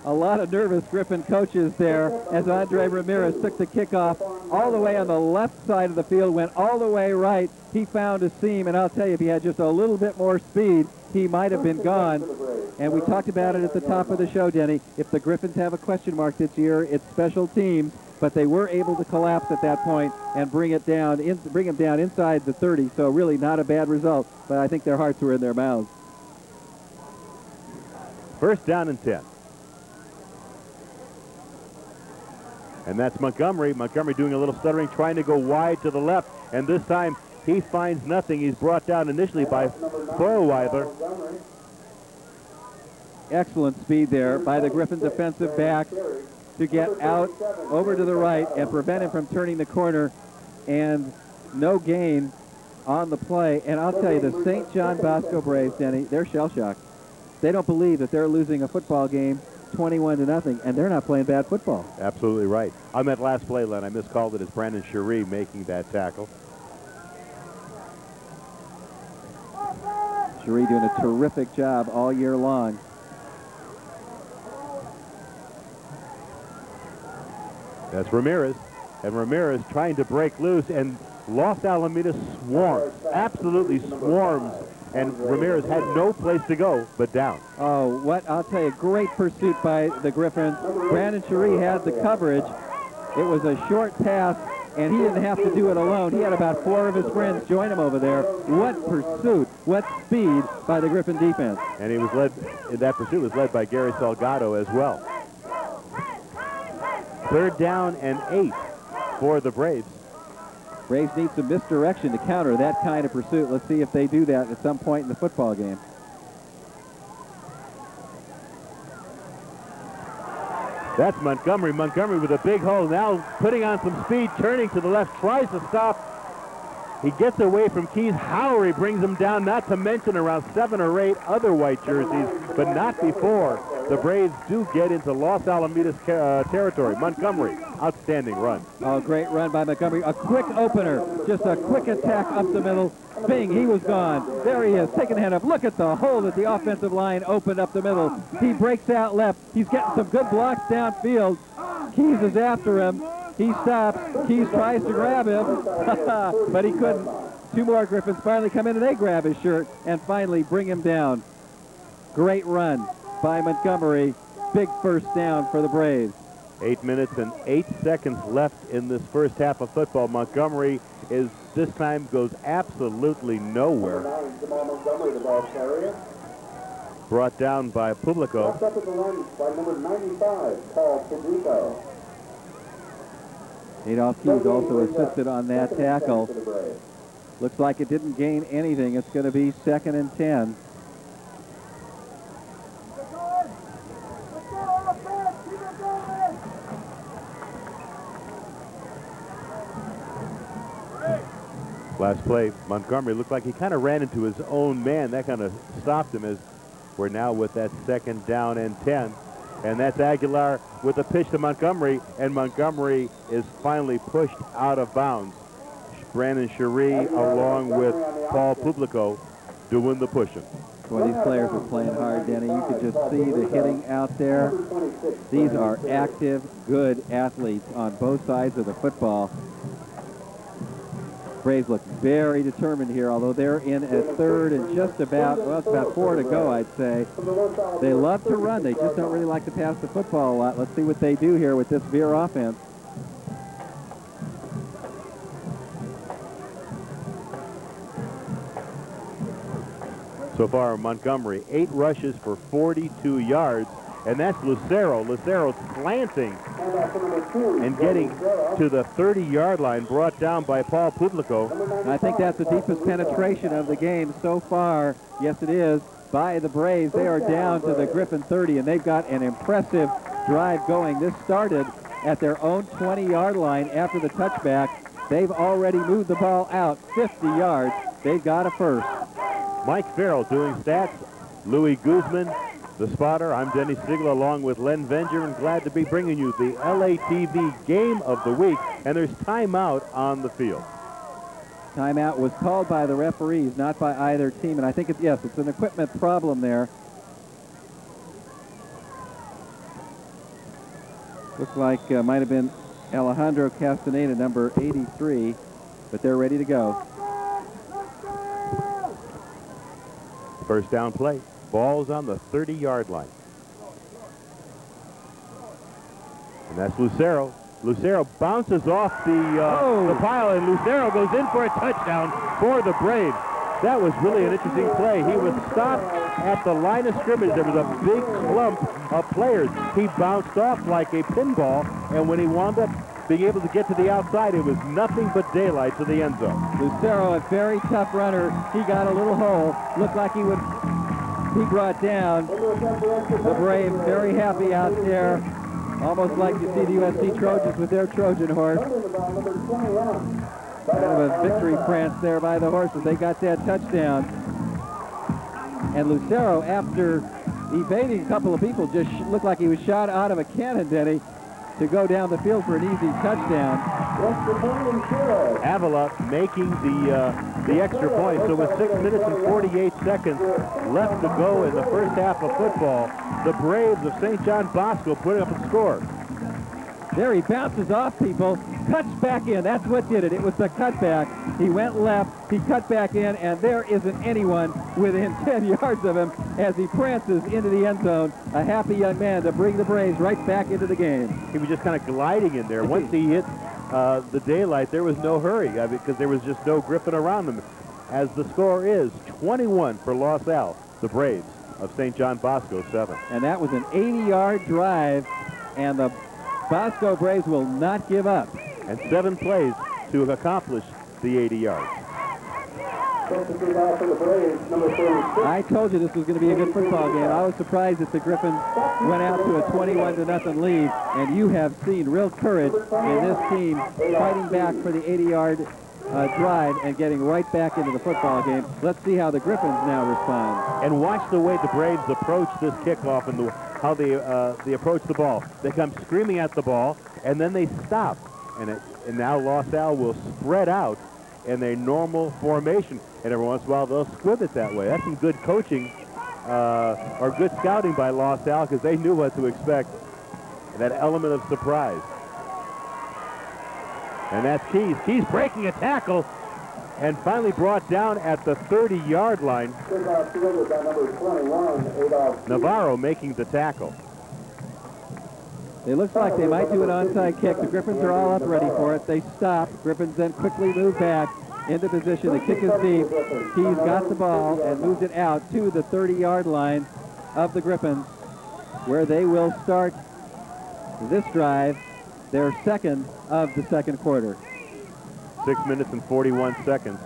[SPEAKER 2] A lot of nervous Griffin coaches there as Andre Ramirez took the kickoff all the way on the left side of the field, went all the way right. He found a seam, and I'll tell you, if he had just a little bit more speed, he might have been gone. And we talked about it at the top of the show, Denny. If the Griffins have a question mark this year, it's special teams, but they were able to collapse at that point and bring him down inside the 30, so really not a bad result, but I think their hearts were in their mouths.
[SPEAKER 1] First down and 10. And that's Montgomery. Montgomery doing a little stuttering, trying to go wide to the left, and this time he finds nothing. He's brought down initially by Thorweiler.
[SPEAKER 2] Excellent speed there by the Griffin defensive back to get out over to the right and prevent him from turning the corner, and no gain on the play. And I'll tell you, the St. John Bosco Braves, Denny, they're shell-shocked. They don't believe that they're losing a football game 21-0, and they're not playing bad football.
[SPEAKER 1] Absolutely right. On that last play, Len, I miscalled it as Brandon Cherie making that tackle.
[SPEAKER 2] Cherie doing a terrific job all year long.
[SPEAKER 1] That's Ramirez. And Ramirez trying to break loose, and Los Alamitos swarms, absolutely swarms. And Ramirez had no place to go but down.
[SPEAKER 2] Oh, what, I'll tell you, great pursuit by the Griffins. Brandon Cherie had the coverage. It was a short pass, and he didn't have to do it alone. He had about 4 of his friends join him over there. What pursuit, what speed by the Griffin defense.
[SPEAKER 1] And he was led, that pursuit was led by Gary Salgado as well. Third down and 8 for the Braves.
[SPEAKER 2] Braves need some misdirection to counter that kind of pursuit. Let's see if they do that at some point in the football game.
[SPEAKER 1] That's Montgomery. Montgomery with a big hole. Now putting on some speed, turning to the left, tries to stop. He gets away from Keys. Howery brings him down, not to mention around 7 or 8 other white jerseys, but not before the Braves do get into Los Alamitos territory. Montgomery, outstanding run.
[SPEAKER 2] Oh, great run by Montgomery. A quick opener, just a quick attack up the middle. Bing, he was gone. There he is, taking a hand up. Look at the hole that the offensive line opened up the middle. He breaks out left. He's getting some good blocks downfield. Keys is after him. He stops. Keys tries to grab him, but he couldn't. 2 more Griffins finally come in, and they grab his shirt and finally bring him down. Great run by Montgomery. Big first down for the Braves.
[SPEAKER 1] 8 minutes and 8 seconds left in this first half of football. Montgomery is, this time, goes absolutely nowhere. Brought down by Publico.
[SPEAKER 7] Up at the line by number 95, Paul Publico.
[SPEAKER 2] Adolph Keys also assisted on that tackle. Looks like it didn't gain anything. It's going to be 2nd and 10.
[SPEAKER 1] Last play, Montgomery looked like he kind of ran into his own man. That kind of stopped him as we're now with that 2nd down and 10. And that's Aguilar with a pitch to Montgomery, and Montgomery is finally pushed out of bounds. Brandon Cherie along with Paul Publico doing the pushing.
[SPEAKER 2] Boy, these players are playing hard, Denny. You could just see the hitting out there. These are active, good athletes on both sides of the football. Braves look very determined here, although they're in at 3rd and just about, well, it's about 4 to go, I'd say. They love to run. They just don't really like to pass the football a lot. Let's see what they do here with this Veer offense.
[SPEAKER 1] So far, Montgomery, 8 rushes for 42 yards, and that's Lucero. Lucero slanting and getting to the 30-yard line, brought down by Paul Publico.
[SPEAKER 2] I think that's the deepest penetration of the game so far. Yes, it is, by the Braves. They are down to the Griffin 30, and they've got an impressive drive going. This started at their own 20-yard line after the touchback. They've already moved the ball out 50 yards. They've got a first.
[SPEAKER 1] Mike Farrell doing stats. Louis Guzman, the spotter. I'm Denny Stigler along with Len Venger, and glad to be bringing you the LATV Game of the Week. And there's timeout on the field.
[SPEAKER 2] Timeout was called by the referees, not by either team. And I think, yes, it's an equipment problem there. Looks like might have been Alejandro Castaneda, number 83, but they're ready to go.
[SPEAKER 1] First down play. Ball's on the 30-yard line. And that's Lucero. Lucero bounces off the pile, and Lucero goes in for a touchdown for the Braves. That was really an interesting play. He was stopped at the line of scrimmage. There was a big clump of players. He bounced off like a pinball, and when he wound up being able to get to the outside, it was nothing but daylight to the end zone.
[SPEAKER 2] Lucero, a very tough runner. He got a little hole. Looked like he would be brought down. The Braves very happy out there. Almost like you see the USC Trojans with their Trojan horse. Kind of a victory prance there by the horses. They got that touchdown. And Lucero, after evading a couple of people, just looked like he was shot out of a cannon, Denny, to go down the field for an easy touchdown.
[SPEAKER 1] Avila making the extra point. So with 6 minutes and 48 seconds left to go in the first half of football, the Braves of St. John Bosco put up a score.
[SPEAKER 2] There he bounces off people, cuts back in. That's what did it. It was the cutback. He went left, he cut back in, and there isn't anyone within 10 yards of him as he prances into the end zone. A happy young man to bring the Braves right back into the game.
[SPEAKER 1] He was just kind of gliding in there. Once he hit the daylight, there was no hurry because there was just no Griffin around him. As the score is 21 for Los Al, the Braves of St. John Bosco 7.
[SPEAKER 2] And that was an 80-yard drive, and the Bosco Braves will not give up.
[SPEAKER 1] And 7 plays to accomplish the 80 yards.
[SPEAKER 2] I told you this was going to be a good football game. I was surprised that the Griffins went out to a 21-0 lead, and you have seen real courage in this team fighting back for the 80-yard drive and getting right back into the football game. Let's see how the Griffins now respond.
[SPEAKER 1] And watch the way the Braves approach this kickoff and how they approach the ball. They come screaming at the ball, and then they stop. And now Los Al will spread out in their normal formation. And every once in a while, they'll squib it that way. That's some good coaching or good scouting by Los Al, because they knew what to expect. That element of surprise. And that's Keys. Keys breaking a tackle and finally brought down at the 30-yard line. Navarro making the tackle.
[SPEAKER 2] It looks like they might do an onside kick. The Griffins are all up ready for it. They stop. Griffins then quickly move back into position. The kick is deep. Keys got the ball and moved it out to the 30-yard line of the Griffins, where they will start this drive, their second of the second quarter.
[SPEAKER 1] 6 minutes and 41 seconds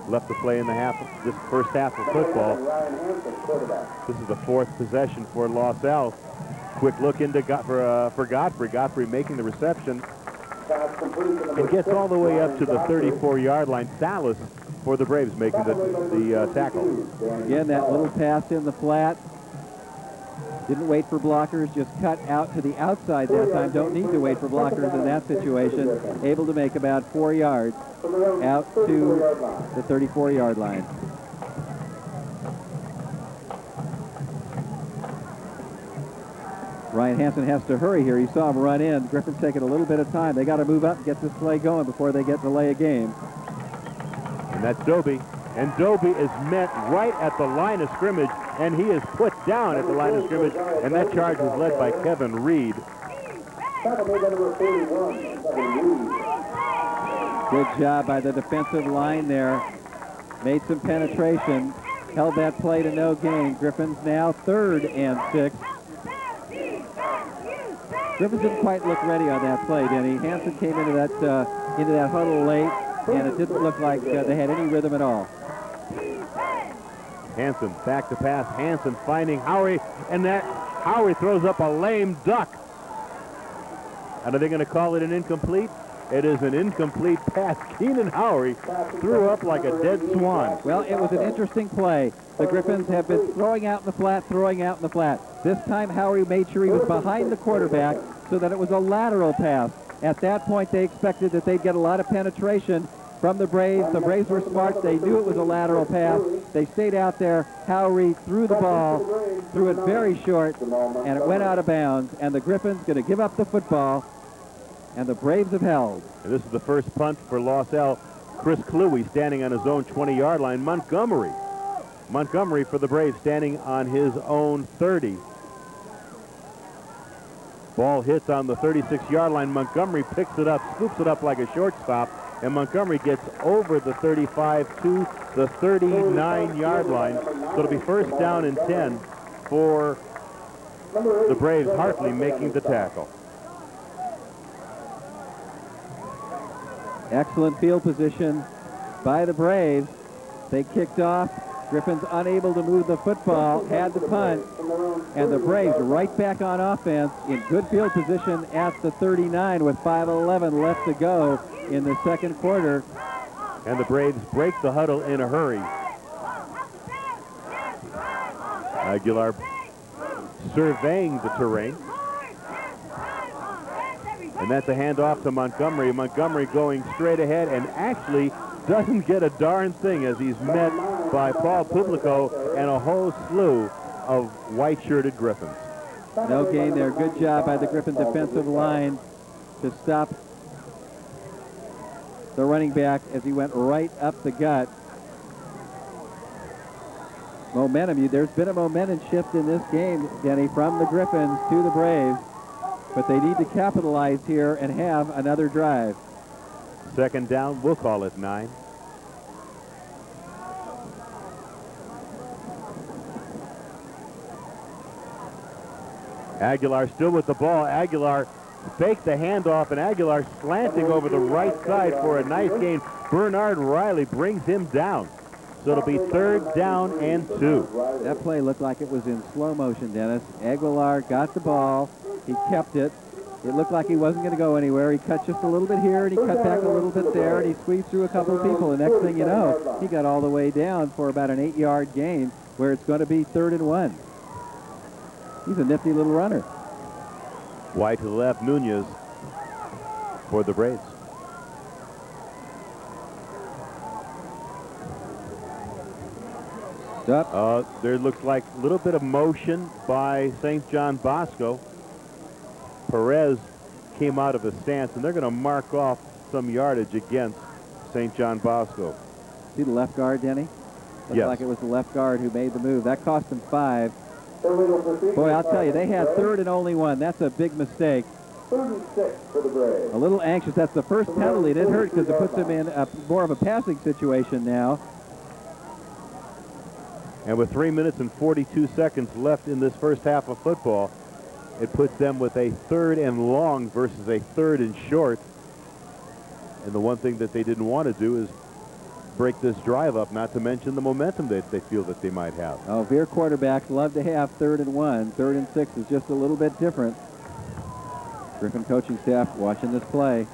[SPEAKER 1] left to play in this first half of football. This is the 4th possession for Los Al. Quick look into for Godfrey. Godfrey making the reception and gets all the way up to the 34-yard line. Salas for the Braves making the tackle.
[SPEAKER 2] Again, that little pass in the flat. Didn't wait for blockers, just cut out to the outside that time. Don't need to wait for blockers in that situation. Able to make about 4 yards out to the 34-yard line. Ryan Hansen has to hurry here. You saw him run in. Griffin's taking a little bit of time. They got to move up and get this play going before they get to lay a game.
[SPEAKER 1] And that's Doby. And Doby is met right at the line of scrimmage, and he is put down at the line of scrimmage, and that charge was led by Kevin Reed.
[SPEAKER 2] Good job by the defensive line there. Made some penetration. Held that play to no gain. Griffin's now 3rd and 6. Griffins didn't quite look ready on that play, Denny. Hansen came into that huddle late, and it didn't look like they had any rhythm at all.
[SPEAKER 1] Hansen back to pass. Hansen finding Howery, and that Howery throws up a lame duck. And are they going to call it an incomplete? It is an incomplete pass. Keenan Howery threw up like a dead swan.
[SPEAKER 2] Well, it was an interesting play. The Griffins have been throwing out in the flat, throwing out in the flat. This time, Howery made sure he was behind the quarterback so that it was a lateral pass. At that point, they expected that they'd get a lot of penetration from the Braves. The Braves were smart. They knew it was a lateral pass. They stayed out there. Howery threw the ball, threw it very short, and it went out of bounds. And the Griffins going to give up the football, and the Braves have held.
[SPEAKER 1] And this is the first punt for Los Al. Chris Cluey standing on his own 20-yard line. Montgomery for the Braves standing on his own 30. Ball hits on the 36-yard line. Montgomery picks it up, scoops it up like a shortstop, and Montgomery gets over the 35 to the 39-yard line. So it'll be first down and 10 for the Braves. Hartley making the tackle.
[SPEAKER 2] Excellent field position by the Braves. They kicked off. Griffins unable to move the football, had the punt, and the Braves right back on offense in good field position at the 39 with 5:11 left to go in the second quarter.
[SPEAKER 1] And the Braves break the huddle in a hurry. Aguilar surveying the terrain. And that's a handoff to Montgomery. Montgomery going straight ahead and actually doesn't get a darn thing as he's met by Paul Publico and a whole slew of white-shirted Griffins.
[SPEAKER 2] No gain there. Good job by the Griffin defensive line to stop the running back as he went right up the gut. Momentum. There's been a momentum shift in this game, Denny, from the Griffins to the Braves. But they need to capitalize here and have another drive.
[SPEAKER 1] Second down, we'll call it 9. Aguilar still with the ball. Aguilar faked the handoff, and Aguilar slanting over the right side for a nice gain. Bernard Riley brings him down. So it'll be third down and 2.
[SPEAKER 2] That play looked like it was in slow motion, Dennis. Aguilar got the ball. He kept it. It looked like he wasn't going to go anywhere. He cut just a little bit here, and he cut back a little bit there, and he squeezed through a couple of people. The next thing you know, he got all the way down for about an 8-yard gain, where it's going to be 3rd and 1. He's a nifty little runner.
[SPEAKER 1] Wide to the left, Nunez for the Braves. There looks like a little bit of motion by St. John Bosco. Perez came out of a stance, and they're going to mark off some yardage against St. John Bosco.
[SPEAKER 2] See the left guard, Denny? Looks
[SPEAKER 1] yes.
[SPEAKER 2] like it was the left guard who made the move. That cost them 5. Boy, I'll tell you, they had 3rd and only 1. That's a big mistake.
[SPEAKER 7] 36 for the Braves.
[SPEAKER 2] A little anxious. That's the first penalty. It didn't hurt because it puts them in more of a passing situation now.
[SPEAKER 1] And with 3 minutes and 42 seconds left in this first half of football, it puts them with a 3rd and long versus a 3rd and short. And the one thing that they didn't want to do is break this drive up, not to mention the momentum that they feel that they might have.
[SPEAKER 2] Oh, Veer quarterbacks love to have 3rd and 1. 3rd and 6 is just a little bit different. Griffin coaching staff watching this play.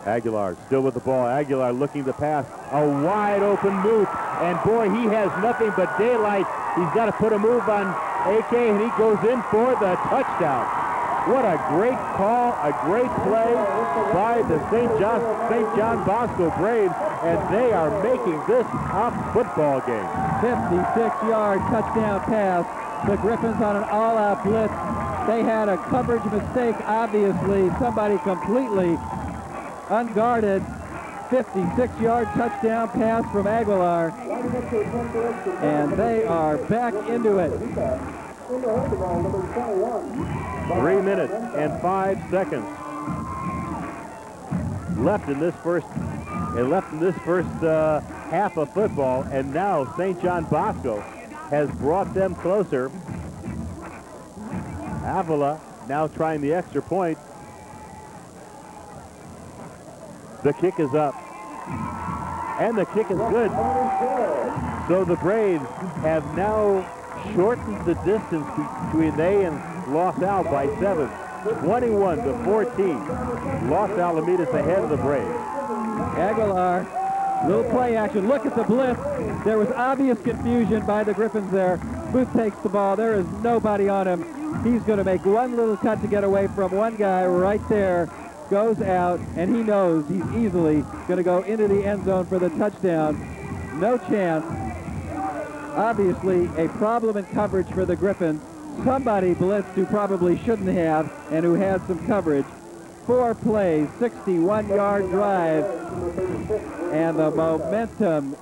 [SPEAKER 1] Aguilar still with the ball. Aguilar looking to pass. A wide open move. And boy, he has nothing but daylight. He's got to put a move on AK, and he goes in for the touchdown. What a great call, a great play by the St. John Bosco Braves, and they are making this a football game.
[SPEAKER 2] 56-yard touchdown pass. The Griffins on an all-out blitz. They had a coverage mistake, obviously. Somebody completely unguarded. 56-yard touchdown pass from Aguilar. And they are back into it.
[SPEAKER 1] 3 minutes and 5 seconds left in this first half of football, and now St. John Bosco has brought them closer. Avila now trying the extra point. The kick is up, and the kick is good. So the Braves have now shortened the distance between they and Los Al by 7, 21-14. Los Alamitos ahead of the Braves.
[SPEAKER 2] Aguilar, little play action. Look at the blitz. There was obvious confusion by the Griffins there. Booth takes the ball. There is nobody on him. He's going to make one little cut to get away from one guy right there. Goes out, and he knows he's easily going to go into the end zone for the touchdown. No chance. Obviously, a problem in coverage for the Griffins. Somebody blitzed who probably shouldn't have, and who had some coverage. 4 plays, 61-yard drive, and the momentum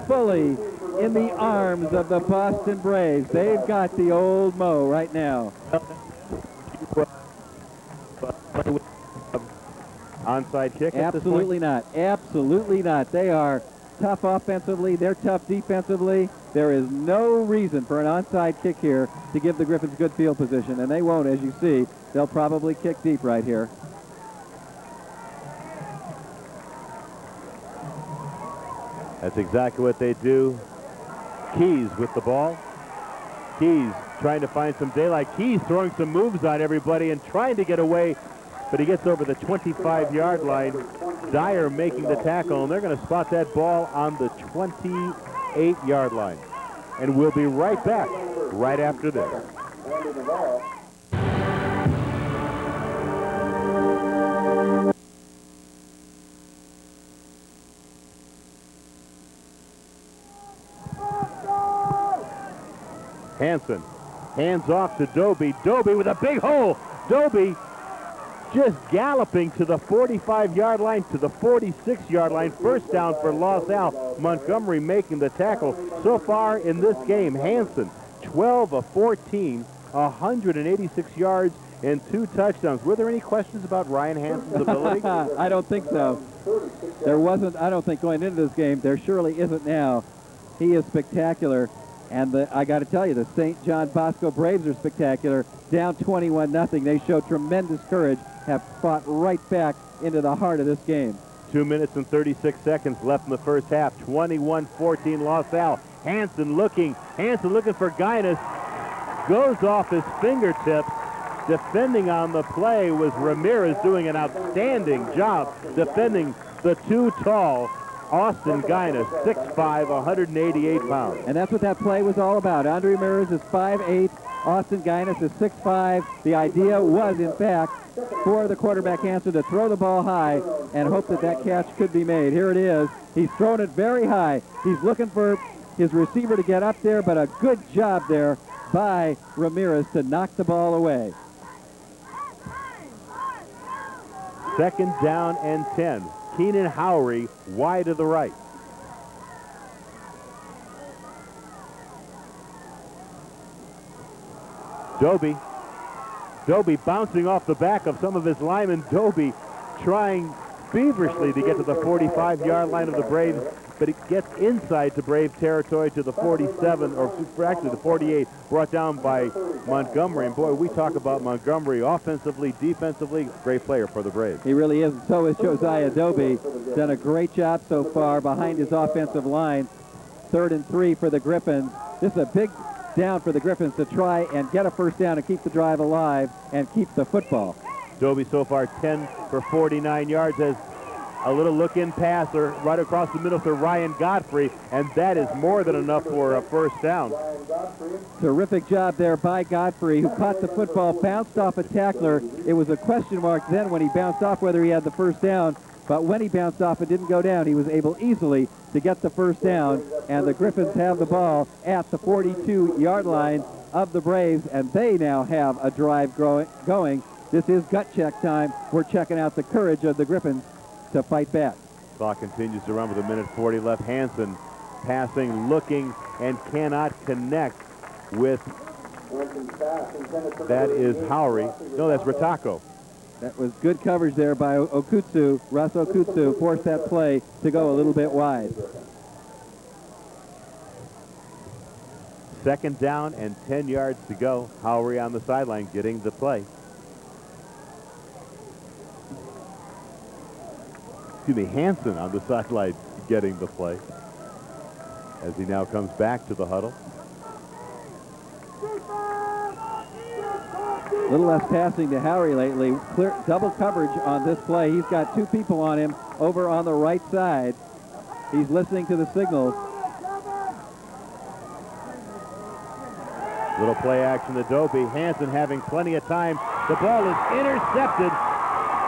[SPEAKER 2] fully in the arms of the Boston Braves. They've got the old Mo right now.
[SPEAKER 1] Onside kick?
[SPEAKER 2] Absolutely not. Absolutely not. They are tough offensively. They're tough defensively. There is no reason for an onside kick here to give the Griffins good field position, and they won't, as you see. They'll probably kick deep right here.
[SPEAKER 1] That's exactly what they do. Keys with the ball. Keys trying to find some daylight. Keys throwing some moves on everybody and trying to get away, but he gets over the 25-yard line. Dyer making the tackle, and they're going to spot that ball on the 28-yard line. And we'll be right back right after this. Hanson hands off to Doby. Doby with a big hole. Doby just galloping to the 45-yard line, to the 46-yard line. First down for Los Al. Montgomery making the tackle. So far in this game, Hanson, 12 of 14, 186 yards and 2 touchdowns. Were there any questions about Ryan Hanson's ability?
[SPEAKER 2] I don't think so. There wasn't, I don't think, going into this game. There surely isn't now. He is spectacular. And I got to tell you, the St. John Bosco Braves are spectacular. Down 21-0. They show tremendous courage, have fought right back into the heart of this game.
[SPEAKER 1] 2 minutes and 36 seconds left in the first half. 21-14 Los Al. Hanson looking for Guinness. Goes off his fingertips. Defending on the play was Ramirez, doing an outstanding job defending the too tall Austin Guinness, 6'5", 188 pounds.
[SPEAKER 2] And that's what that play was all about. Andre Ramirez is 5'8", Austin Guinness is 6'5". The idea was, in fact, for the quarterback Hanson to throw the ball high and hope that that catch could be made. Here it is. He's thrown it very high. He's looking for his receiver to get up there, but a good job there by Ramirez to knock the ball away.
[SPEAKER 1] 2nd down and 10. Keenan Howery wide to the right. Doby bouncing off the back of some of his linemen. Doby trying feverishly to get to the 45-yard line of the Braves, but it gets inside to Brave territory to the 47, or actually the 48, brought down by Montgomery. And boy, we talk about Montgomery offensively, defensively, great player for the Braves.
[SPEAKER 2] He really is. So is Josiah Doby. Done a great job so far behind his offensive line. 3rd and 3 for the Griffins. This is a big down for the Griffins to try and get a first down and keep the drive alive and keep the football.
[SPEAKER 1] Dobie so far 10 for 49 yards as a little look-in pass right across the middle to Ryan Godfrey, and that is more than enough for a first down.
[SPEAKER 2] Terrific job there by Godfrey, who caught the football, bounced off a tackler. It was a question mark then when he bounced off whether he had the first down, but when he bounced off and didn't go down, he was able easily to get the first down, and the Griffins have the ball at the 42-yard line of the Braves, and they now have a drive going. This is gut check time. We're checking out the courage of the Griffins to fight back.
[SPEAKER 1] Clock continues to run with 1:40 left. Hansen passing, looking, and cannot connect with, that is Howery. No, that's Ritako.
[SPEAKER 2] That was good coverage there by Okutsu. Russ Okutsu forced that play to go a little bit wide.
[SPEAKER 1] Second down and 10 yards to go. Howery on the sideline getting the play. Excuse me, Hansen on the sideline getting the play as he now comes back to the huddle.
[SPEAKER 2] A little less passing to Howery lately. Clear double coverage on this play. He's got two people on him over on the right side. He's listening to the signals.
[SPEAKER 1] Little play action to Dobie. Hansen having plenty of time. The ball is intercepted.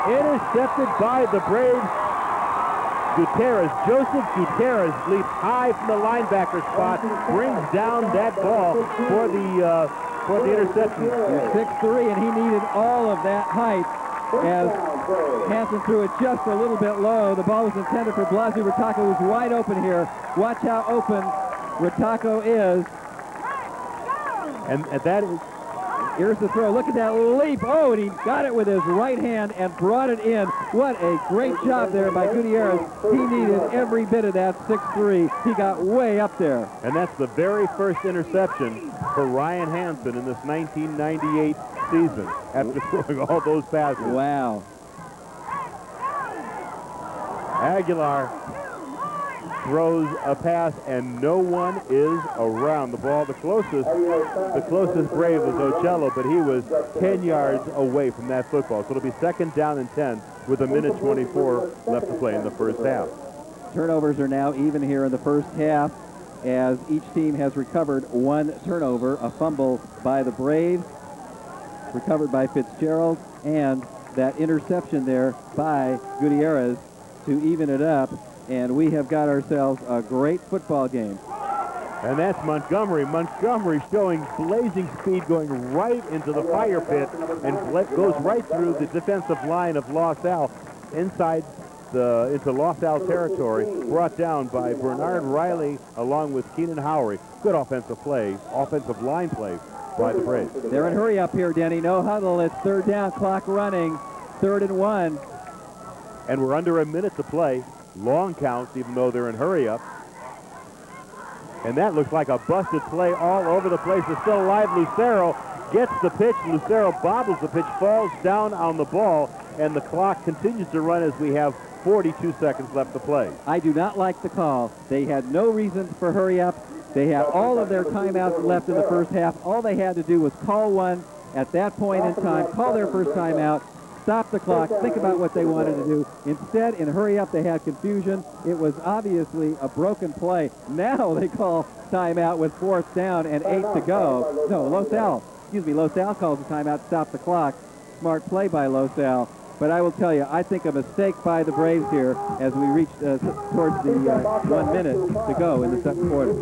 [SPEAKER 1] Intercepted by the Braves. Gutierrez, Joseph Gutierrez leaps high from the linebacker spot, brings down that ball for the interception.
[SPEAKER 2] He's 6'3", and he needed all of that height as Hansen threw it just a little bit low. The ball was intended for Blasu Ritako, who's wide open here. Watch how open Ritako is.
[SPEAKER 1] And that is...
[SPEAKER 2] Here's the throw. Look at that leap. Oh, and he got it with his right hand and brought it in. What a great job there by Gutierrez. He needed every bit of that 6'3". He got way up there.
[SPEAKER 1] And that's the very first interception for Ryan Hansen in this 1998 season after throwing all those passes.
[SPEAKER 2] Wow.
[SPEAKER 1] Aguilar throws a pass and no one is around the ball. The closest Brave was Ocello, but he was 10 yards away from that football. So it'll be second down and 10 with 1:24 left to play in the first half.
[SPEAKER 2] Turnovers are now even here in the first half as each team has recovered one turnover, a fumble by the Braves, recovered by Fitzgerald, and that interception there by Gutierrez to even it up. And we have got ourselves a great football game.
[SPEAKER 1] And that's Montgomery. Montgomery showing blazing speed, going right into the fire pit and goes right through the defensive line of Los Al into Los Al territory, brought down by Bernard Riley along with Keenan Howery. Good offensive line play by the Braves.
[SPEAKER 2] They're in hurry up here, Denny. No huddle. It's third down, clock running, 3rd and 1.
[SPEAKER 1] And we're under a minute to play. Long counts, even though they're in hurry up. And that looks like a busted play all over the place. It's still alive. Lucero gets the pitch. Lucero bobbles the pitch, falls down on the ball, and the clock continues to run as we have 42 seconds left to play.
[SPEAKER 2] I do not like the call. They had no reason for hurry up. They had all of their timeouts left in the first half. All they had to do was call one at that point in time, call their first timeout, stop the clock, think about what they wanted to do. Instead, in hurry up, they had confusion. It was obviously a broken play. Now they call timeout with 4th down and 8 to go. No, Los Al calls a timeout, stop the clock. Smart play by Los Al. But I will tell you, I think a mistake by the Braves here as we reach towards the 1 minute to go in the second quarter.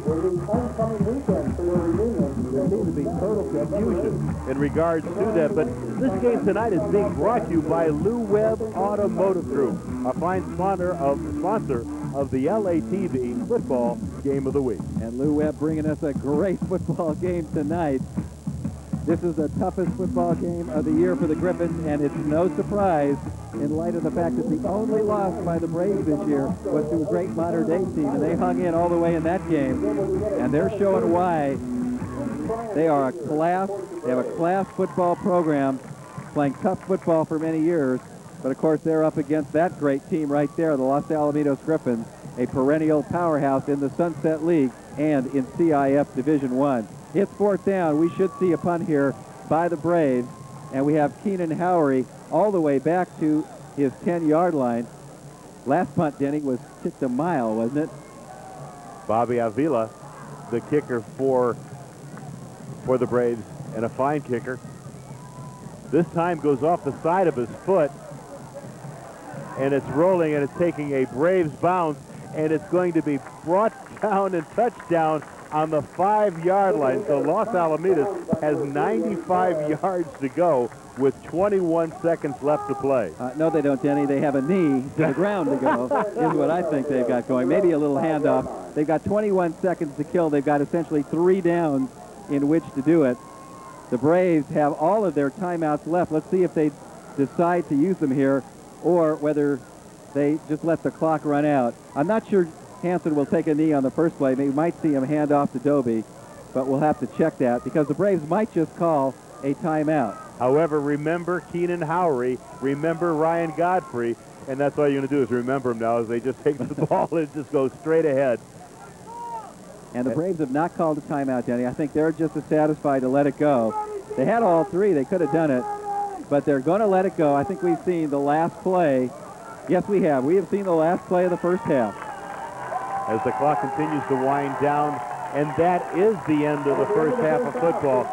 [SPEAKER 1] There seems to be total confusion in regards to that, but this game tonight is being brought to you by Lou Webb Automotive Group, a fine sponsor of the LATV football game of the week.
[SPEAKER 2] And Lou Webb bringing us a great football game tonight. This is the toughest football game of the year for the Griffins, and it's no surprise in light of the fact that the only loss by the Braves this year was to a great modern-day team, and they hung in all the way in that game. And they're showing why they are they have a class football program, playing tough football for many years. But of course, they're up against that great team right there, the Los Alamitos Griffins, a perennial powerhouse in the Sunset League and in CIF Division I. It's fourth down. We should see a punt here by the Braves. And we have Keenan Howery all the way back to his 10-yard line. Last punt, Denny, was kicked a mile, wasn't it?
[SPEAKER 1] Bobby Avila, the kicker for the Braves, and a fine kicker. This time goes off the side of his foot, and it's rolling, and it's taking a Braves bounce, and it's going to be brought down and touchdown on the 5-yard line. So Los Alamitos has 95 yards to go with 21 seconds left to play.
[SPEAKER 2] No, they don't, Denny. They have a knee to the ground to go, is what I think they've got going. Maybe a little handoff. They've got 21 seconds to kill. They've got essentially 3 downs in which to do it. The Braves have all of their timeouts left. Let's see if they decide to use them here or whether they just let the clock run out. I'm not sure Hansen will take a knee on the first play. We might see him hand off to Doby, but we'll have to check that because the Braves might just call a timeout.
[SPEAKER 1] However, remember Keenan Howery, remember Ryan Godfrey, and that's all you're going to do is remember them now as they just take the ball and it just goes straight ahead.
[SPEAKER 2] And the Braves have not called a timeout, Denny. I think they're just as satisfied to let it go. They had all 3. They could have done it, but they're going to let it go. I think we've seen the last play. Yes, we have. We have seen the last play of the first half.
[SPEAKER 1] As the clock continues to wind down, and that is the end of the first half of football.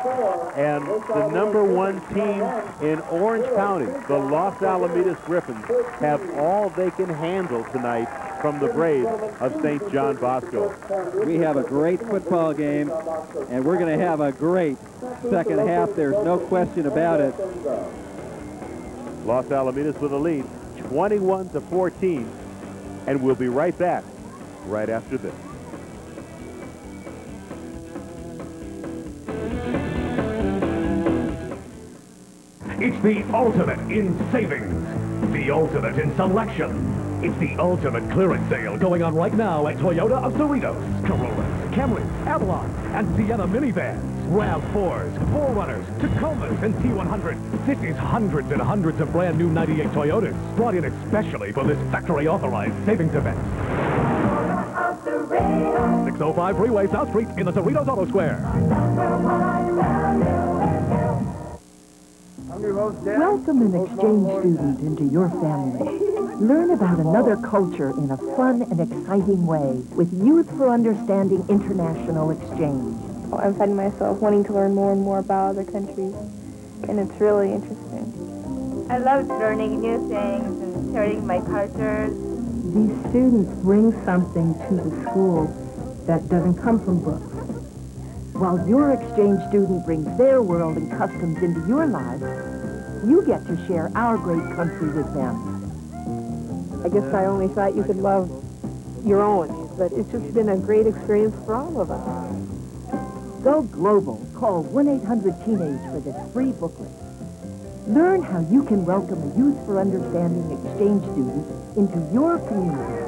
[SPEAKER 1] And the #1 team in Orange County, the Los Alamitos Griffins, have all they can handle tonight from the Braves of St. John Bosco.
[SPEAKER 2] We have a great football game, and we're going to have a great second half. There's no question about it.
[SPEAKER 1] Los Alamitos with a lead, 21-14, and we'll be right back right after this.
[SPEAKER 3] It's the ultimate in savings, the ultimate in selection. It's the ultimate clearance sale going on right now at Toyota of Cerritos. Corollas, Camrys, Avalon, and Sienna minivans, RAV4s, 4Runners, Tacomas, and T100s. This is hundreds and hundreds of brand new 98 Toyotas brought in especially for this factory-authorized savings event. 605 Freeway, South Street in the Cerritos Auto Square.
[SPEAKER 8] Welcome an exchange student into your family. Learn about another culture in a fun and exciting way with Youth for Understanding International Exchange.
[SPEAKER 9] I'm finding myself wanting to learn more and more about other countries, and it's really interesting.
[SPEAKER 10] I love learning new things and sharing my cultures.
[SPEAKER 11] These students bring something to the school that doesn't come from books.
[SPEAKER 8] While your exchange student brings their world and customs into your lives, you get to share our great country with them.
[SPEAKER 9] I guess I only thought you could love your own, but it's just been a great experience for all of us.
[SPEAKER 8] Go global. Call 1-800-TEENAGE for this free booklet. Learn how you can welcome a Youth for Understanding exchange student into your community.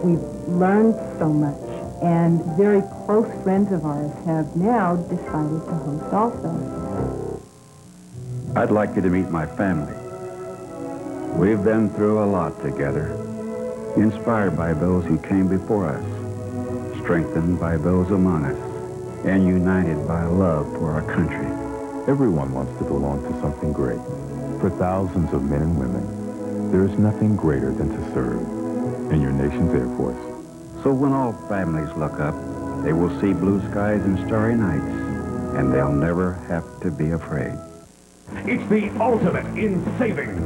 [SPEAKER 11] We've learned so much, and very close friends of ours have now decided to host also.
[SPEAKER 12] I'd like you to meet my family. We've been through a lot together, inspired by those who came before us, strengthened by those among us, and united by love for our country.
[SPEAKER 6] Everyone wants to belong to something great. For thousands of men and women, there is nothing greater than to serve in your nation's Air Force.
[SPEAKER 12] So when all families look up, they will see blue skies and starry nights, and they'll never have to be afraid.
[SPEAKER 3] It's the ultimate in savings,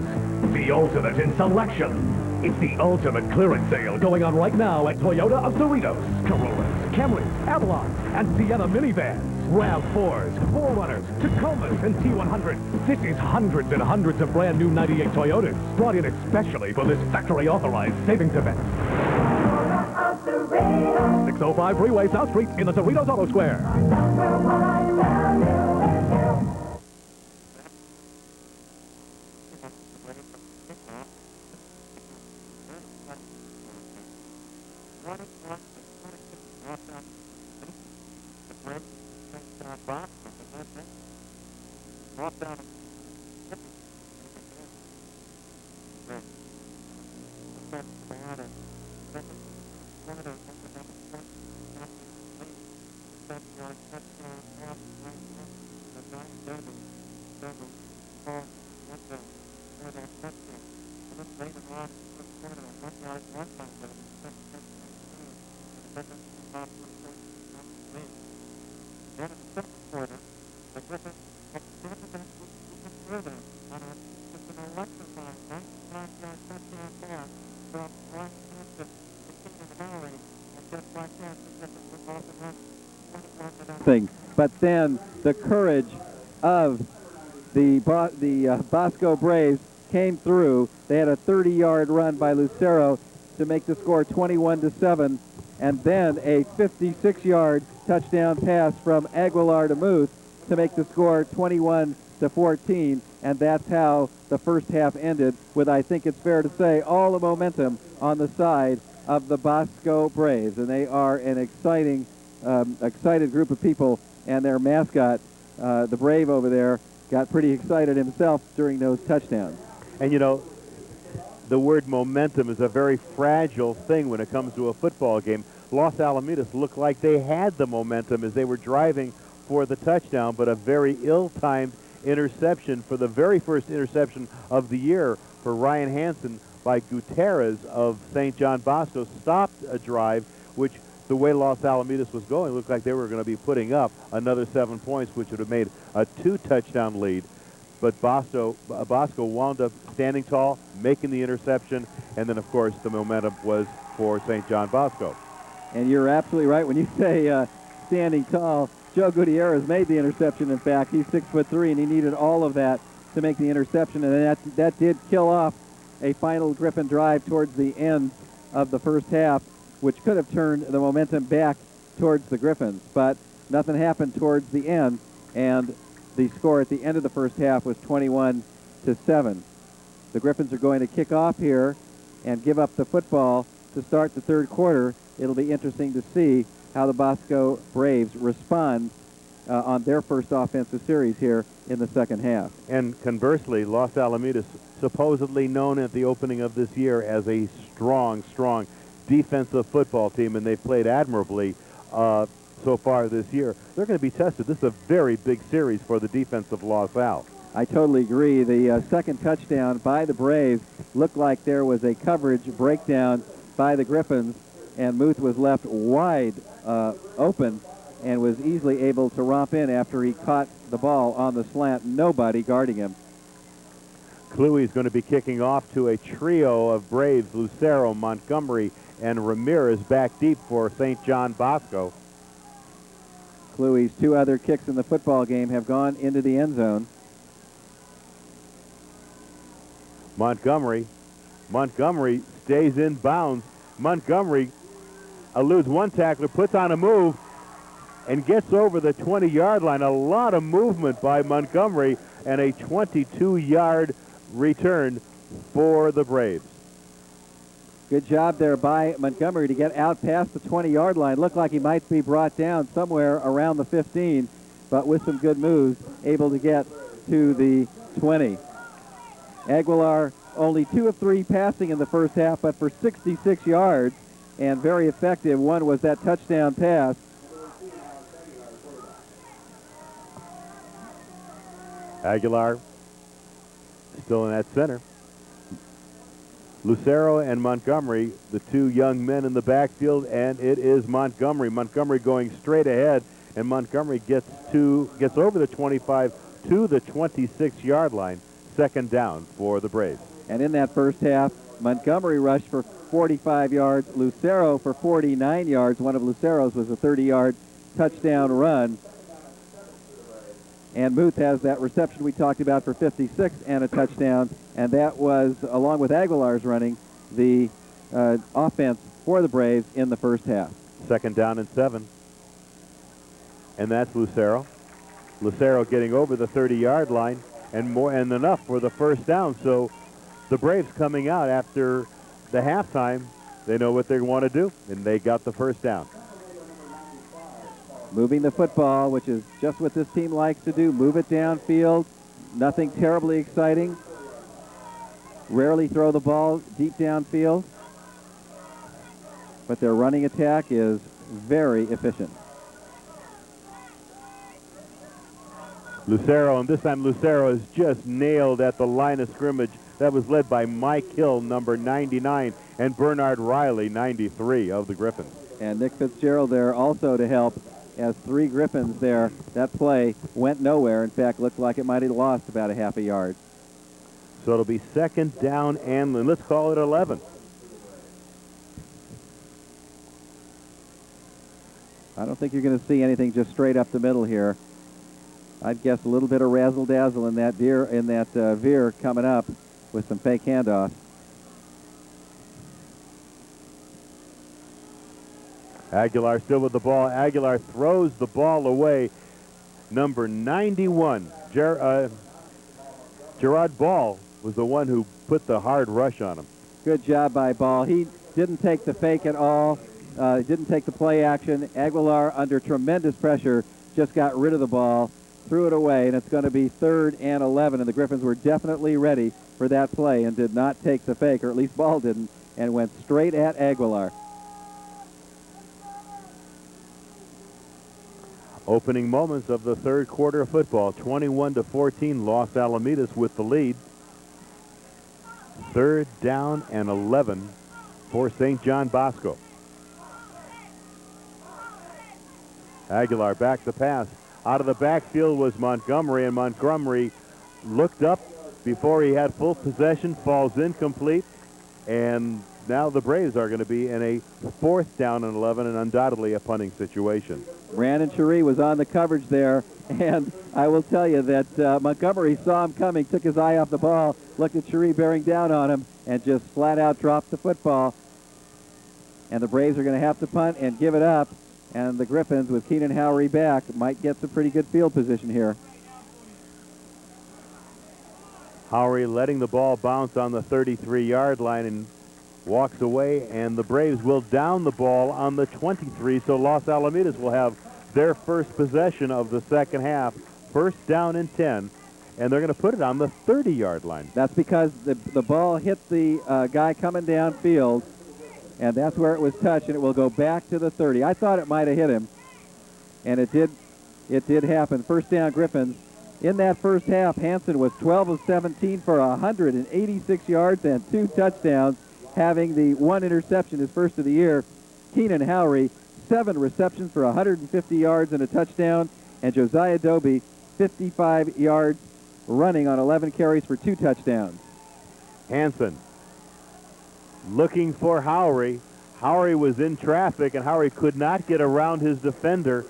[SPEAKER 3] the ultimate in selection. It's the ultimate clearance sale going on right now at Toyota of Cerritos. Corollas, Camrys, Avalon, and Sienna minivans, RAV4s, 4Runners, Tacomas, and T100s. This is hundreds and hundreds of brand new 98 Toyotas brought in especially for this factory-authorized savings event. 605 Freeway, South Street in the Cerritos Auto Square.
[SPEAKER 1] Thank you.
[SPEAKER 2] But then the courage of the Bosco Braves came through. They had a 30-yard run by Lucero to make the score 21-7, and then a 56-yard touchdown pass from Aguilar to Muth to make the score 21-14, and that's how the first half ended, with, I think it's fair to say, all the momentum on the side of the Bosco Braves, and they are an excited group of people, and their mascot, the Brave over there, got pretty excited himself during those touchdowns.
[SPEAKER 1] And you know, the word momentum is a very fragile thing when it comes to a football game. Los Alamitos looked like they had the momentum as they were driving for the touchdown, but a very ill-timed interception, for the very first interception of the year for Ryan Hansen by Gutierrez of St. John Bosco, stopped a drive which, the way Los Alamitos was going, looked like they were going to be putting up another 7 points, which would have made a 2-touchdown lead. But Bosco wound up standing tall, making the interception, and then, of course, the momentum was for St. John Bosco.
[SPEAKER 2] And you're absolutely right when you say standing tall. Joe Gutierrez made the interception. In fact, he's 6'3", and he needed all of that to make the interception, and that did kill off a final Griffin drive towards the end of the first half, which could have turned the momentum back towards the Griffins. But nothing happened towards the end, and the score at the end of the first half was 21-7. The Griffins are going to kick off here and give up the football to start the third quarter. It'll be interesting to see how the Bosco Braves respond on their first offensive series here in the second half.
[SPEAKER 1] And conversely, Los Alamitos, supposedly known at the opening of this year as a strong defensive football team, and they've played admirably so far this year. They're going to be tested. This is a very big series for the defense of Los Al.
[SPEAKER 2] I totally agree. The second touchdown by the Braves looked like there was a coverage breakdown by the Griffins, and Muth was left wide open and was easily able to romp in after he caught the ball on the slant. Nobody guarding him.
[SPEAKER 1] Cluey is going to be kicking off to a trio of Braves: Lucero, Montgomery, and Ramirez back deep for St. John Bosco.
[SPEAKER 2] Cluey's 2 other kicks in the football game have gone into the end zone.
[SPEAKER 1] Montgomery stays in bounds. Montgomery eludes one tackler, puts on a move, and gets over the 20-yard line. A lot of movement by Montgomery, and a 22-yard return for the Braves.
[SPEAKER 2] Good job there by Montgomery to get out past the 20-yard line. Looked like he might be brought down somewhere around the 15, but with some good moves, able to get to the 20. Aguilar only 2 of 3 passing in the first half, but for 66 yards, and very effective. One was that touchdown pass.
[SPEAKER 1] Aguilar still in that center. Lucero and Montgomery, the 2 young men in the backfield, and it is Montgomery. Montgomery going straight ahead, and Montgomery gets over the 25 to the 26-yard line. Second down for the Braves.
[SPEAKER 2] And in that first half, Montgomery rushed for 45 yards, Lucero for 49 yards. One of Lucero's was a 30-yard touchdown run. And Muth has that reception we talked about for 56 and a touchdown, and that was, along with Aguilar's running, the offense for the Braves in the first half.
[SPEAKER 1] Second down and 7. And that's Lucero. Lucero getting over the 30-yard line and more and enough for the first down. So the Braves coming out after the halftime, they know what they want to do, and they got the first down.
[SPEAKER 2] Moving the football, which is just what this team likes to do. Move it downfield. Nothing terribly exciting. Rarely throw the ball deep downfield. But their running attack is very efficient.
[SPEAKER 1] Lucero, and this time Lucero is just nailed at the line of scrimmage. That was led by Mike Hill, number 99, and Bernard Riley, 93, of the Griffins.
[SPEAKER 2] And Nick Fitzgerald there also to help as 3 Griffins there. That play went nowhere. In fact, looked like it might have lost about a half a yard.
[SPEAKER 1] So it'll be second down and let's call it 11.
[SPEAKER 2] I don't think you're going to see anything just straight up the middle here. I'd guess a little bit of razzle-dazzle in that veer coming up with some fake handoffs.
[SPEAKER 1] Aguilar still with the ball. Aguilar throws the ball away. Number 91, Gerard Ball, was the one who put the hard rush on him.
[SPEAKER 2] Good job by Ball. He didn't take the fake at all. Didn't take the play action. Aguilar, under tremendous pressure, just got rid of the ball, threw it away, and it's going to be 3rd and 11. And the Griffins were definitely ready for that play and did not take the fake, or at least Ball didn't, and went straight at Aguilar.
[SPEAKER 1] Opening moments of the third quarter of football, 21-14, Los Alamitos with the lead. 3rd down and 11 for St. John Bosco. Aguilar back the pass. Out of the backfield was Montgomery, and Montgomery looked up before he had full possession, falls incomplete, and now the Braves are going to be in a 4th down and 11 and undoubtedly a punting situation.
[SPEAKER 2] Brandon Cherie was on the coverage there, and I will tell you that Montgomery saw him coming, took his eye off the ball, looked at Cherie bearing down on him, and just flat out dropped the football. And the Braves are going to have to punt and give it up, and the Griffins, with Keenan Howery back, might get some pretty good field position here.
[SPEAKER 1] Howery letting the ball bounce on the 33-yard line and walks away, and the Braves will down the ball on the 23, so Los Alamitos will have their first possession of the second half. 1st down and 10, and they're going to put it on the 30-yard line.
[SPEAKER 2] That's because the ball hit the guy coming downfield, and that's where it was touched, and it will go back to the 30. I thought it might have hit him, and it did happen. 1st down Griffins. In that first half, Hansen was 12 of 17 for 186 yards and 2 touchdowns, having the 1 interception, his first of the year. Keenan Howery, 7 receptions for 150 yards and a touchdown, and Josiah Doby, 55 yards running on 11 carries for 2 touchdowns.
[SPEAKER 1] Hansen looking for Howery. Howery was in traffic, and Howery could not get around his defender,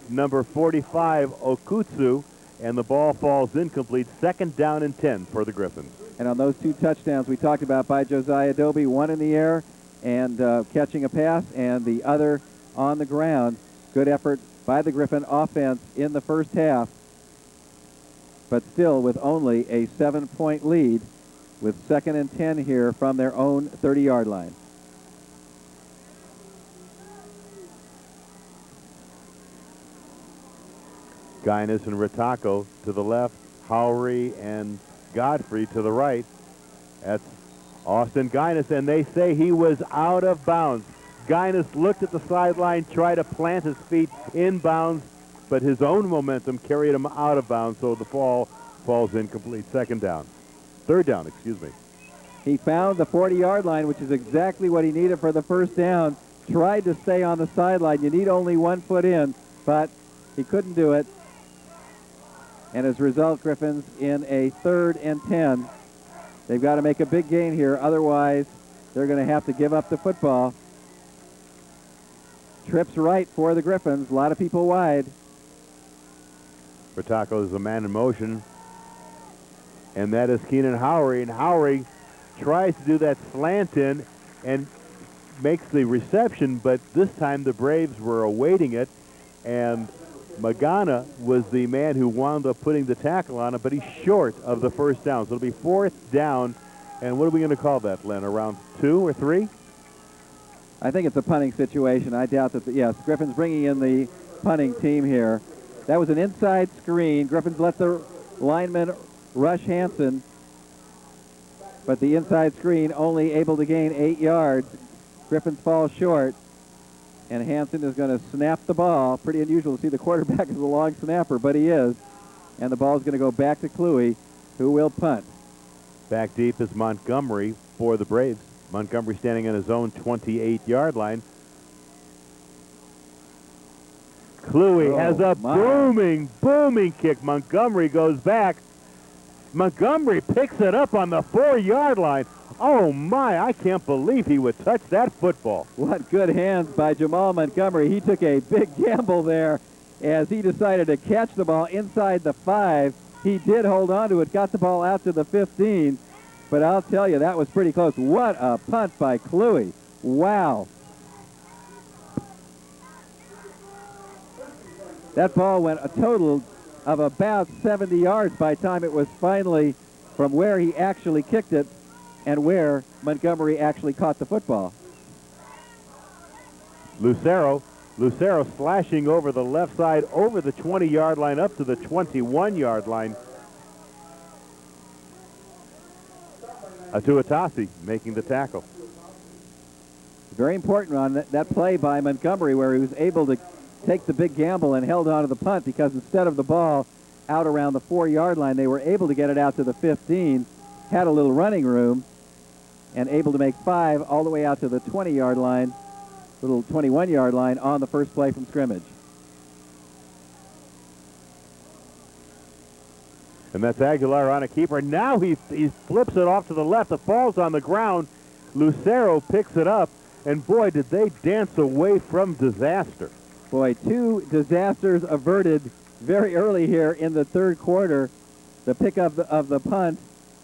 [SPEAKER 1] number 45, Okutsu, and the ball falls incomplete. 2nd down and 10 for the Griffins.
[SPEAKER 2] And on those 2 touchdowns we talked about by Josiah Doby, one in the air and catching a pass, and the other on the ground. Good effort by the Griffin offense in the first half, but still with only a 7-point lead, with 2nd and 10 here from their own 30-yard line.
[SPEAKER 1] Guinness and Ritako to the left, Howery and Godfrey to the right. That's Austin Guinness, and they say he was out of bounds. Guinness looked at the sideline, tried to plant his feet inbounds, but his own momentum carried him out of bounds, so the ball falls incomplete. 3rd down, excuse me.
[SPEAKER 2] He found the 40-yard line, which is exactly what he needed for the 1st down. Tried to stay on the sideline. You need only 1 foot in, but he couldn't do it. And as a result, Griffins in a 3rd and 10. They've got to make a big gain here, otherwise they're going to have to give up the football. Trips right for the Griffins, a lot of people wide.
[SPEAKER 1] Ritako is the man in motion, and that is Keenan Howery, and Howery tries to do that slant in and makes the reception, but this time the Braves were awaiting it, and Magana was the man who wound up putting the tackle on him, but he's short of the 1st down. So it'll be 4th down, and what are we going to call that, Len? Around 2 or 3?
[SPEAKER 2] I think it's a punting situation. I doubt that, yes, Griffin's bringing in the punting team here. That was an inside screen. Griffins let the lineman rush Hansen, but the inside screen only able to gain 8 yards. Griffins fall short, and Hansen is going to snap the ball. Pretty unusual to see the quarterback as a long snapper, but he is. and the ball is going to go back to Cluey, who will punt.
[SPEAKER 1] Back deep is Montgomery for the Braves. Montgomery standing on his own 28-yard line. Cluey has a booming kick. Montgomery goes back. Montgomery picks it up on the 4-yard line. Oh, my, I can't believe he would touch that football.
[SPEAKER 2] What good hands by Jamal Montgomery. He took a big gamble there as he decided to catch the ball inside the 5. He did hold on to it, got the ball out to the 15, but I'll tell you, that was pretty close. What a punt by Cluey. Wow. That ball went a total of about 70 yards by the time it was finally from where he actually kicked it and where Montgomery actually caught the football.
[SPEAKER 1] Lucero slashing over the left side, over the 20-yard line, up to the 21-yard line. Atuatasi making the tackle.
[SPEAKER 2] Very important on that play by Montgomery where he was able to take the big gamble and held on to the punt, because instead of the ball out around the 4-yard line, they were able to get it out to the 15, had a little running room, and able to make 5 all the way out to the 20-yard line, little 21-yard line on the first play from scrimmage.
[SPEAKER 1] And that's Aguilar on a keeper. Now he flips it off to the left. The ball's on the ground. Lucero picks it up, and boy, did they dance away from disaster.
[SPEAKER 2] Boy, 2 disasters averted very early here in the third quarter. The pick of the punt,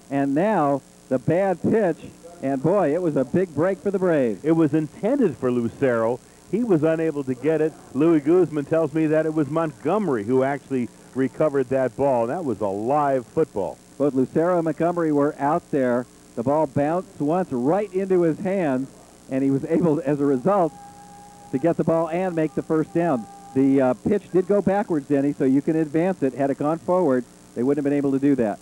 [SPEAKER 2] and now the bad pitch. And boy, it was a big break for the Braves.
[SPEAKER 1] It was intended for Lucero. He was unable to get it. Louis Guzman tells me that it was Montgomery who actually recovered that ball. That was a live football.
[SPEAKER 2] Both Lucero and Montgomery were out there. The ball bounced once right into his hands, and he was able, as a result, to get the ball and make the first down. The pitch did go backwards, Denny, so you can advance it. Had it gone forward, they wouldn't have been able to do that.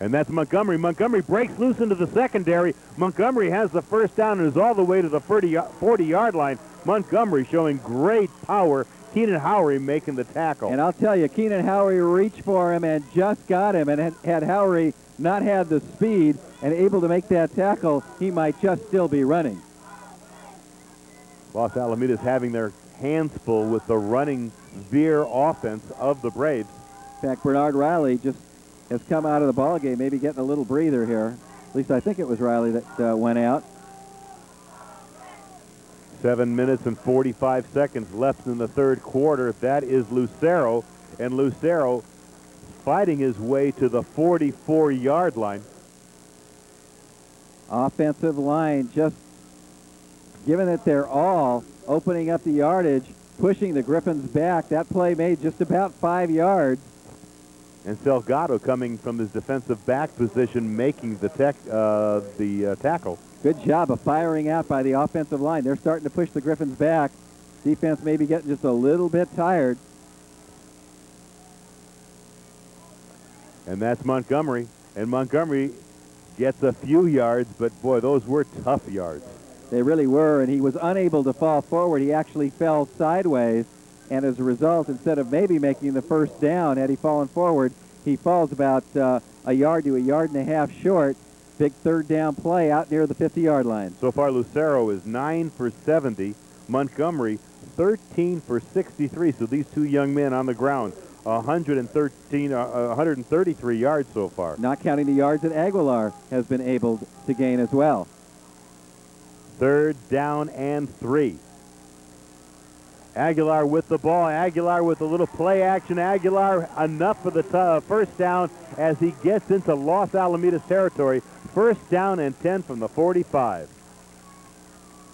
[SPEAKER 1] And that's Montgomery. Montgomery breaks loose into the secondary. Montgomery has the first down and is all the way to the 40-yard line. Montgomery showing great power. Keenan Howery making the tackle.
[SPEAKER 2] And I'll tell you, Keenan Howery reached for him and just got him. And had Howery not had the speed and able to make that tackle, he might just still be running.
[SPEAKER 1] Los Alamitos having their hands full with the running veer offense of the Braves.
[SPEAKER 2] In fact, Bernard Riley just has come out of the ball game, maybe getting a little breather here. At least I think it was Riley that went out.
[SPEAKER 1] 7 minutes and 45 seconds left in the third quarter. That is Lucero, and Lucero fighting his way to the 44-yard line.
[SPEAKER 2] Offensive line just giving it their all, opening up the yardage, pushing the Griffins back. That play made just about 5 yards.
[SPEAKER 1] And Salgado coming from his defensive back position, making the tackle.
[SPEAKER 2] Good job of firing out by the offensive line. They're starting to push the Griffins back. Defense maybe getting just a little bit tired.
[SPEAKER 1] And that's Montgomery. And Montgomery gets a few yards, but boy, those were tough yards.
[SPEAKER 2] They really were, and he was unable to fall forward. He actually fell sideways, and as a result, instead of maybe making the first down, had he fallen forward, he falls about a yard to a yard and a half short. Big third down play out near the 50-yard line.
[SPEAKER 1] So far, Lucero is 9 for 70. Montgomery, 13 for 63. So these two young men on the ground, 133 yards so far.
[SPEAKER 2] Not counting the yards that Aguilar has been able to gain as well.
[SPEAKER 1] Third down and 3. Aguilar with the ball. Aguilar with a little play action. Aguilar enough for the first down as he gets into Los Alamitos territory. First down and 10 from the 45.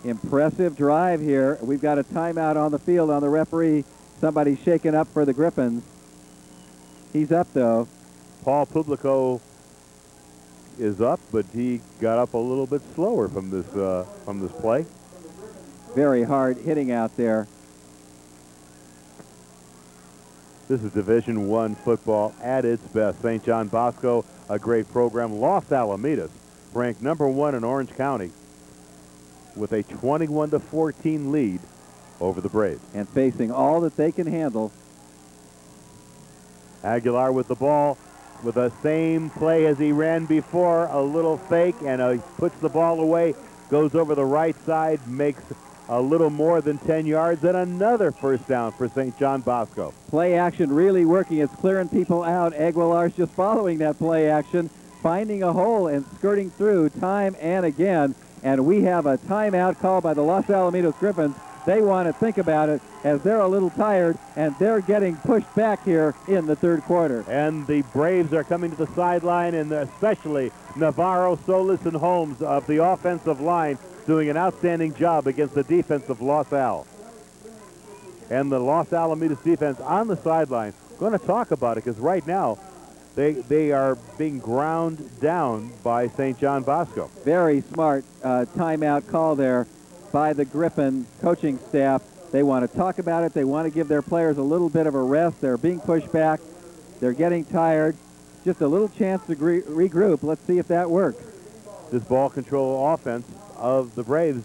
[SPEAKER 2] Impressive drive here. We've got a timeout on the field on the referee. Somebody's shaken up for the Griffins. He's up, though.
[SPEAKER 1] Paul Publico is up, but he got up a little bit slower from this play.
[SPEAKER 2] Very hard hitting out there.
[SPEAKER 1] This is Division I football at its best. St. John Bosco, a great program. Los Alamitos, ranked #1 in Orange County, with a 21-14 lead over the Braves.
[SPEAKER 2] And facing all that they can handle.
[SPEAKER 1] Aguilar with the ball, with the same play as he ran before, a little fake, and he puts the ball away, goes over the right side, makes a little more than 10 yards, and another first down for St. John Bosco.
[SPEAKER 2] Play action really working. It's clearing people out. Aguilar's just following that play action, finding a hole and skirting through time and again. And we have a timeout called by the Los Alamitos Griffins. They want to think about it as they're a little tired, and they're getting pushed back here in the third quarter.
[SPEAKER 1] And the Braves are coming to the sideline, and especially Navarro, Solis, and Holmes of the offensive line doing an outstanding job against the defense of Los Al. And the Los Alamitos defense on the sideline, going to talk about it because right now they are being ground down by St. John Bosco.
[SPEAKER 2] Very smart timeout call there by the Griffin coaching staff. They want to talk about it. They want to give their players a little bit of a rest. They're being pushed back. They're getting tired. Just a little chance to regroup. Let's see if that works.
[SPEAKER 1] This ball control offense of the Braves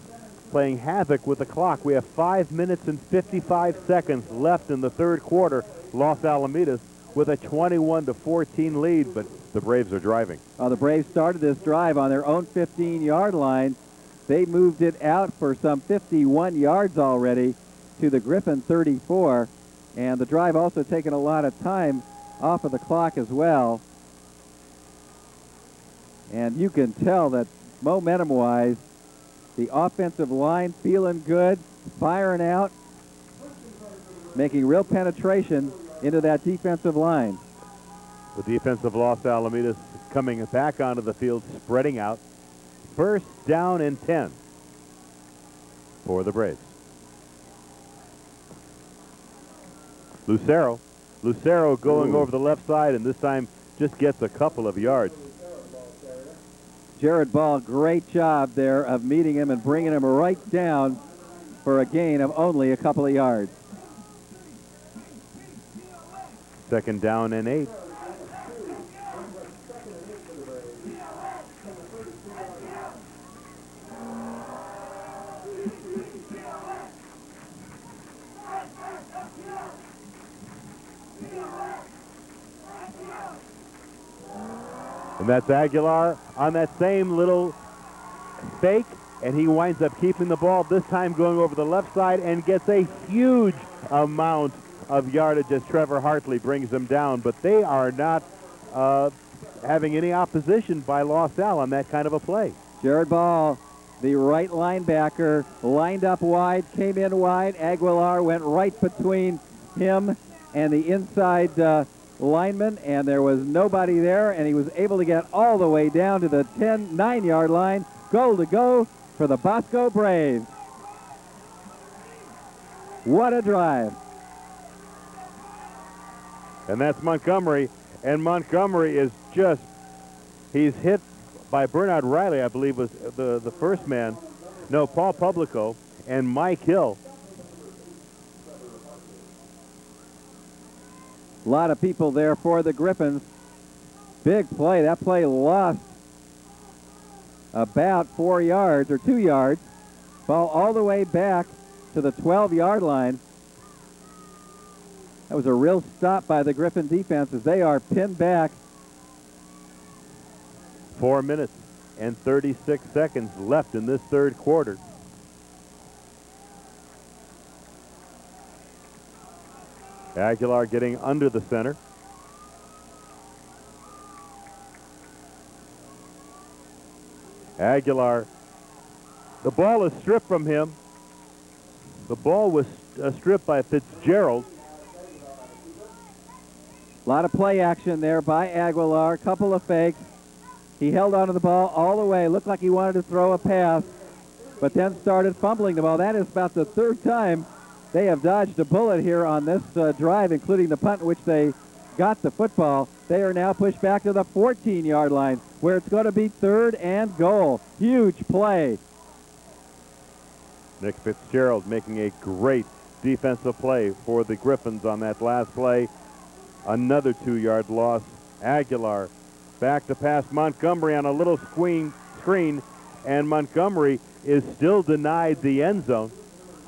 [SPEAKER 1] playing havoc with the clock. We have 5 minutes and 55 seconds left in the third quarter. Los Alamitos with a 21-14 lead, but the Braves are driving.
[SPEAKER 2] The Braves started this drive on their own 15-yard line. They moved it out for some 51 yards already to the Griffin 34, and the drive also taken a lot of time off of the clock as well. And you can tell that momentum-wise, the offensive line feeling good, firing out, making real penetration into that defensive line.
[SPEAKER 1] The defense of Los Alamitos coming back onto the field, spreading out. First down and 10 for the Braves. Lucero going over the left side, and this time just gets a couple of yards.
[SPEAKER 2] Jared Ball, great job there of meeting him and bringing him right down for a gain of only a couple of yards.
[SPEAKER 1] Second down and 8. And that's Aguilar on that same little fake, and he winds up keeping the ball, this time going over the left side, and gets a huge amount of yardage as Trevor Hartley brings them down. But they are not having any opposition by Los Al on that kind of a play.
[SPEAKER 2] Jared Ball, the right linebacker, lined up wide, came in wide. Aguilar went right between him and the inside lineman, and there was nobody there, and he was able to get all the way down to the 9-yard line. Goal to go for the Bosco Braves. What a drive.
[SPEAKER 1] And that's Montgomery, and Montgomery is just, he's hit by Bernard Riley, I believe was the first man. No, Paul Publico and Mike Hill.
[SPEAKER 2] A lot of people there for the Griffins. Big play. That play lost about 4 yards or 2 yards. Ball all the way back to the 12-yard line. That was a real stop by the Griffin defense as they are pinned back.
[SPEAKER 1] 4 minutes and 36 seconds left in this third quarter. Aguilar getting under the center. Aguilar, the ball is stripped from him. The ball was stripped by Fitzgerald.
[SPEAKER 2] A lot of play action there by Aguilar, a couple of fakes. He held onto the ball all the way. Looked like he wanted to throw a pass, but then started fumbling the ball. That is about the third time they have dodged a bullet here on this drive, including the punt in which they got the football. They are now pushed back to the 14-yard line, where it's going to be 3rd and goal. Huge play.
[SPEAKER 1] Nick Fitzgerald making a great defensive play for the Griffins on that last play. Another 2-yard loss. Aguilar back to pass Montgomery on a little screen, and Montgomery is still denied the end zone.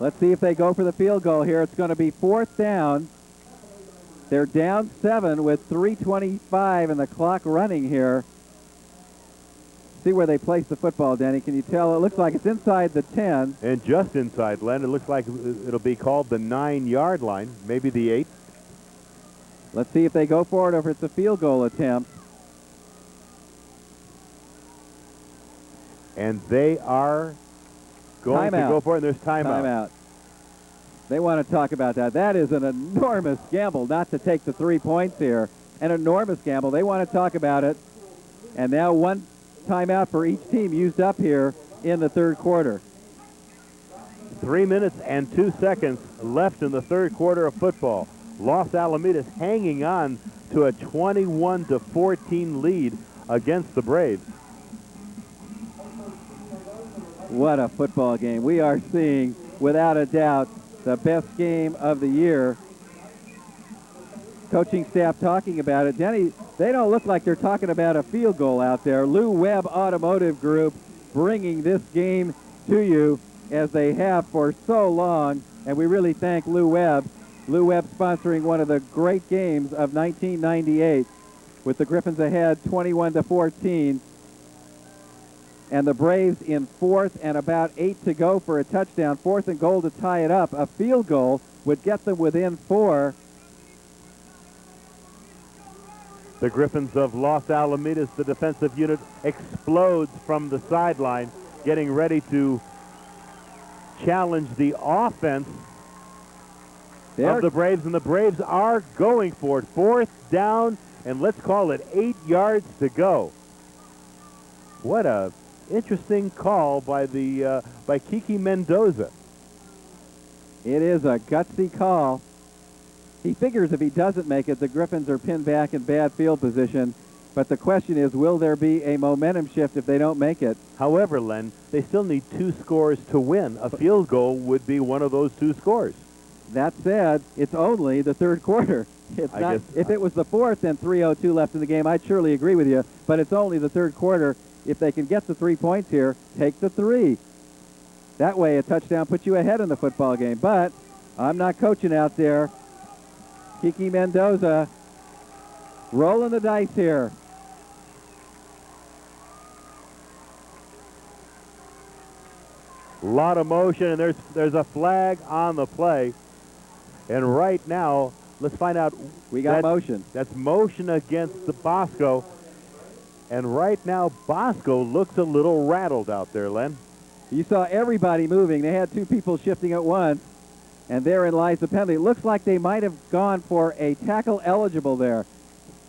[SPEAKER 2] Let's see if they go for the field goal here. It's going to be 4th down They're down 7 with 3:25 and the clock running here. See where they place the football, Danny. Can you tell? It looks like it's inside the 10.
[SPEAKER 1] And just inside, Len. It looks like it'll be called the 9-yard line, maybe the 8.
[SPEAKER 2] Let's see if they go for it or if it's a field goal attempt.
[SPEAKER 1] And they are going to go for it, and there's timeout.
[SPEAKER 2] Timeout. They want to talk about that. That is an enormous gamble not to take the 3 points here. An enormous gamble. They want to talk about it. And now one timeout for each team used up here in the third quarter.
[SPEAKER 1] 3 minutes and 2 seconds left in the third quarter of football. Los Alamitos hanging on to a 21-14 lead against the Braves.
[SPEAKER 2] What a football game. We are seeing, without a doubt, the best game of the year. Coaching staff talking about it. Denny, they don't look like they're talking about a field goal out there. Lou Webb Automotive Group bringing this game to you as they have for so long, and we really thank Lou Webb. Lou Webb sponsoring one of the great games of 1998 with the Griffins ahead 21-14. And the Braves in fourth and about 8 to go for a touchdown. 4th and goal to tie it up. A field goal would get them within 4.
[SPEAKER 1] The Griffins of Los Alamitos, the defensive unit, explodes from the sideline, getting ready to challenge the offense of the Braves, and the Braves are going for it. 4th down, and let's call it 8 yards to go. What a interesting call by Kiki Mendoza.
[SPEAKER 2] It is a gutsy call. He figures if he doesn't make it, the Griffins are pinned back in bad field position. But the question is, will there be a momentum shift if they don't make it?
[SPEAKER 1] However, Len, they still need 2 scores to win. A field goal would be one of those 2 scores.
[SPEAKER 2] That said, it's only the third quarter. It's not, if it was the 4th and 3:02 left in the game, I'd surely agree with you. But it's only the third quarter. If they can get the 3 points here, take the 3. That way a touchdown puts you ahead in the football game. But I'm not coaching out there. Kiki Mendoza rolling the dice here.
[SPEAKER 1] A lot of motion, and there's a flag on the play. And right now, let's find out.
[SPEAKER 2] We got motion.
[SPEAKER 1] That's motion against the Bosco. And right now, Bosco looks a little rattled out there, Len.
[SPEAKER 2] You saw everybody moving. They had 2 people shifting at once. And therein lies the penalty. It looks like they might have gone for a tackle eligible there.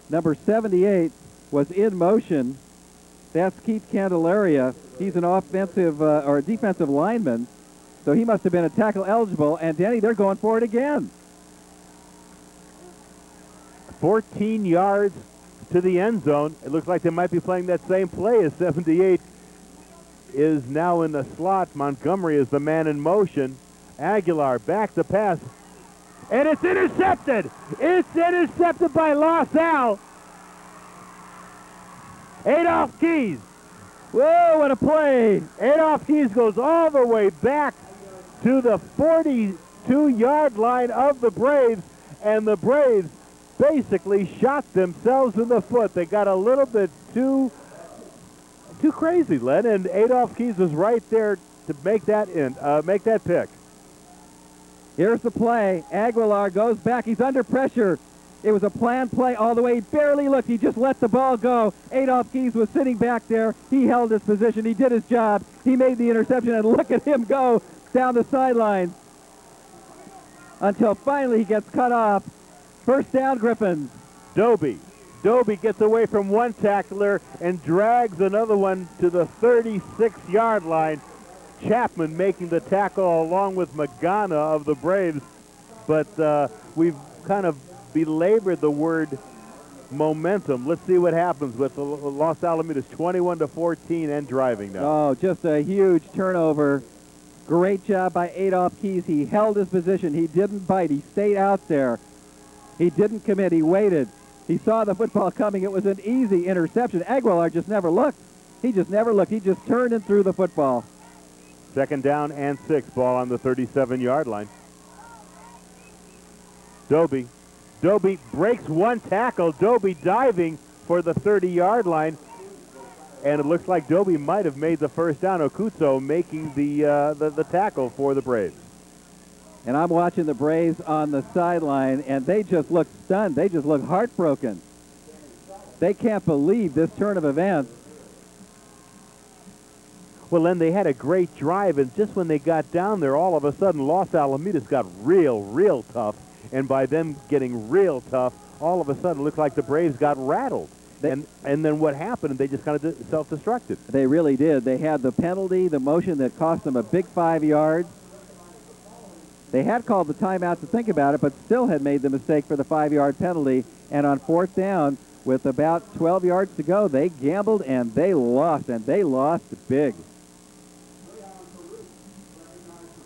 [SPEAKER 2] Number 78 was in motion. That's Keith Candelaria. He's an offensive or defensive lineman. So he must have been a tackle eligible. And Danny, they're going for it again.
[SPEAKER 1] 14 yards to the end zone. It looks like they might be playing that same play as 78 is now in the slot. Montgomery is the man in motion. Aguilar back to pass. And it's intercepted. It's intercepted by Los Al. Adolph Keys.
[SPEAKER 2] Whoa, what a play.
[SPEAKER 1] Adolph Keys goes all the way back to the 42-yard line of the Braves, and the Braves basically shot themselves in the foot. They got a little bit too crazy, Len, and Adolph Keys was right there to make that pick.
[SPEAKER 2] Here's the play. Aguilar goes back. He's under pressure. It was a planned play all the way. He barely looked. He just let the ball go. Adolph Keys was sitting back there. He held his position. He did his job. He made the interception, and look at him go down the sideline until finally he gets cut off. First down, Griffins.
[SPEAKER 1] Doby gets away from one tackler and drags another one to the 36-yard line. Chapman making the tackle along with Magana of the Braves. But we've kind of belabored the word momentum. Let's see what happens with Los Alamitos 21-14 and driving now.
[SPEAKER 2] Oh, just a huge turnover. Great job by Adolph Keys. He held his position. He didn't bite. He stayed out there. He didn't commit. He waited. He saw the football coming. It was an easy interception. Aguilar just never looked. He just never looked. He just turned and threw the football.
[SPEAKER 1] 2nd down and 6, ball on the 37-yard line. Doby Doby breaks one tackle. Doby diving for the 30-yard line. And it looks like Doby might have made the first down. Okutso making the tackle for the Braves.
[SPEAKER 2] And I'm watching the Braves on the sideline, and they just look stunned. They just look heartbroken. They can't believe this turn of events.
[SPEAKER 1] Well, then they had a great drive, and just when they got down there, all of a sudden, Los Alamitos got real tough. And by them getting real tough, all of a sudden, it looked like the Braves got rattled. And then what happened? They just kind of self-destructed.
[SPEAKER 2] They really did. They had the penalty, the motion that cost them a big 5 yards. They had called the timeout to think about it, but still had made the mistake for the 5-yard penalty. And on fourth down, with about 12 yards to go, they gambled and they lost big.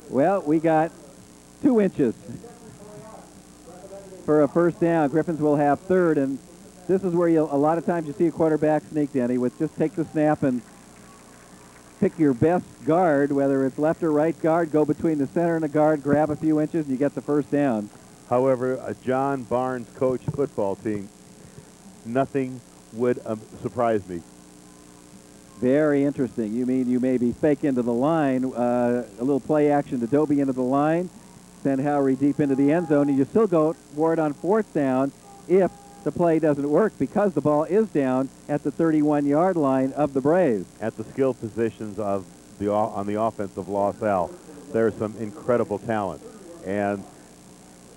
[SPEAKER 2] Well, we got 2 inches for a first down. Griffins will have third, and this is where a lot of times you see a quarterback sneak, Danny, with just take the snap and pick your best guard, whether it's left or right guard, go between the center and the guard, grab a few inches, and you get the first down.
[SPEAKER 1] However, a John Barnes coached football team, nothing would surprise me.
[SPEAKER 2] Very interesting. You mean you maybe fake into the line, a little play action to Doby into the line, send Howery deep into the end zone, and you still go for it on fourth down if the play doesn't work, because the ball is down at the 31-yard line of the Braves.
[SPEAKER 1] At the skill positions of on the offense of Los Al, there's some incredible talent. And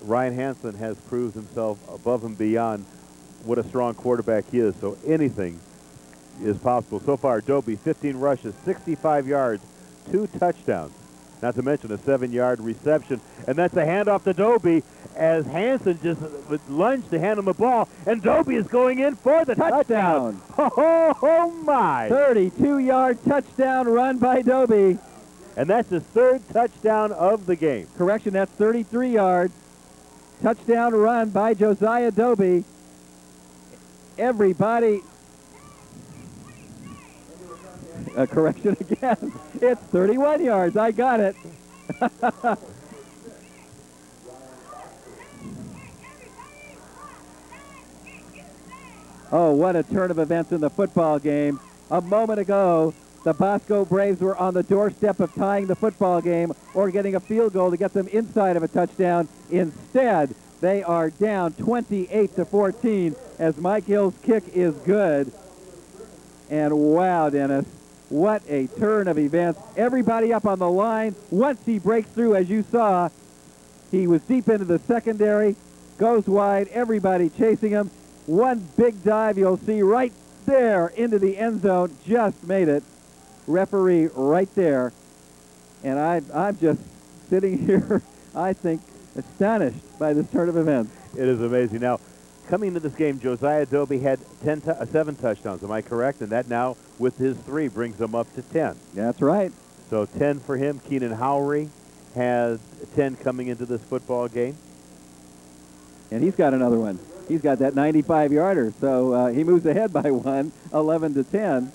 [SPEAKER 1] Ryan Hansen has proved himself above and beyond what a strong quarterback he is, so anything is possible. So far, Doby, 15 rushes, 65 yards, 2 touchdowns, not to mention a 7-yard reception. And that's a handoff to Doby as Hansen just lunged to hand him the ball, and Doby is going in for the touchdown. Oh my!
[SPEAKER 2] 32-yard touchdown run by Doby.
[SPEAKER 1] And that's his 3rd touchdown of the game.
[SPEAKER 2] Correction, that's 33 yards. Touchdown run by Josiah Doby. Everybody... correction again. It's 31 yards. I got it. Oh, what a turn of events in the football game. A moment ago, the Bosco Braves were on the doorstep of tying the football game or getting a field goal to get them inside of a touchdown. Instead, they are down 28-14 as Mike Hill's kick is good. And wow, Dennis, what a turn of events. Everybody up on the line. Once he breaks through, as you saw, he was deep into the secondary, goes wide, everybody chasing him. One big dive you'll see right there into the end zone, just made it. Referee right there. And I'm just sitting here, I think, astonished by this turn of events.
[SPEAKER 1] It is amazing. Now, coming into this game, Josiah Doby had 7 touchdowns. Am I correct? And that now, with his 3, brings him up to 10.
[SPEAKER 2] That's right.
[SPEAKER 1] So 10 for him. Keenan Howery has 10 coming into this football game.
[SPEAKER 2] And he's got another one. He's got that 95-yarder. So he moves ahead by 1, 11-10.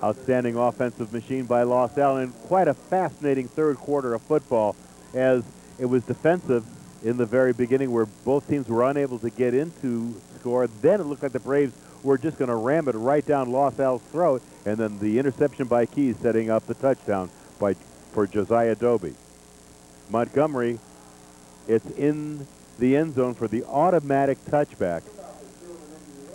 [SPEAKER 1] Outstanding offensive machine by Los Al, and quite a fascinating 3rd quarter of football, as it was defensive in the very beginning where both teams were unable to get into score. Then it looked like the Braves were just going to ram it right down Los Al's throat, and then the interception by Keys setting up the touchdown for Josiah Doby. Montgomery, it's in the end zone for the automatic touchback.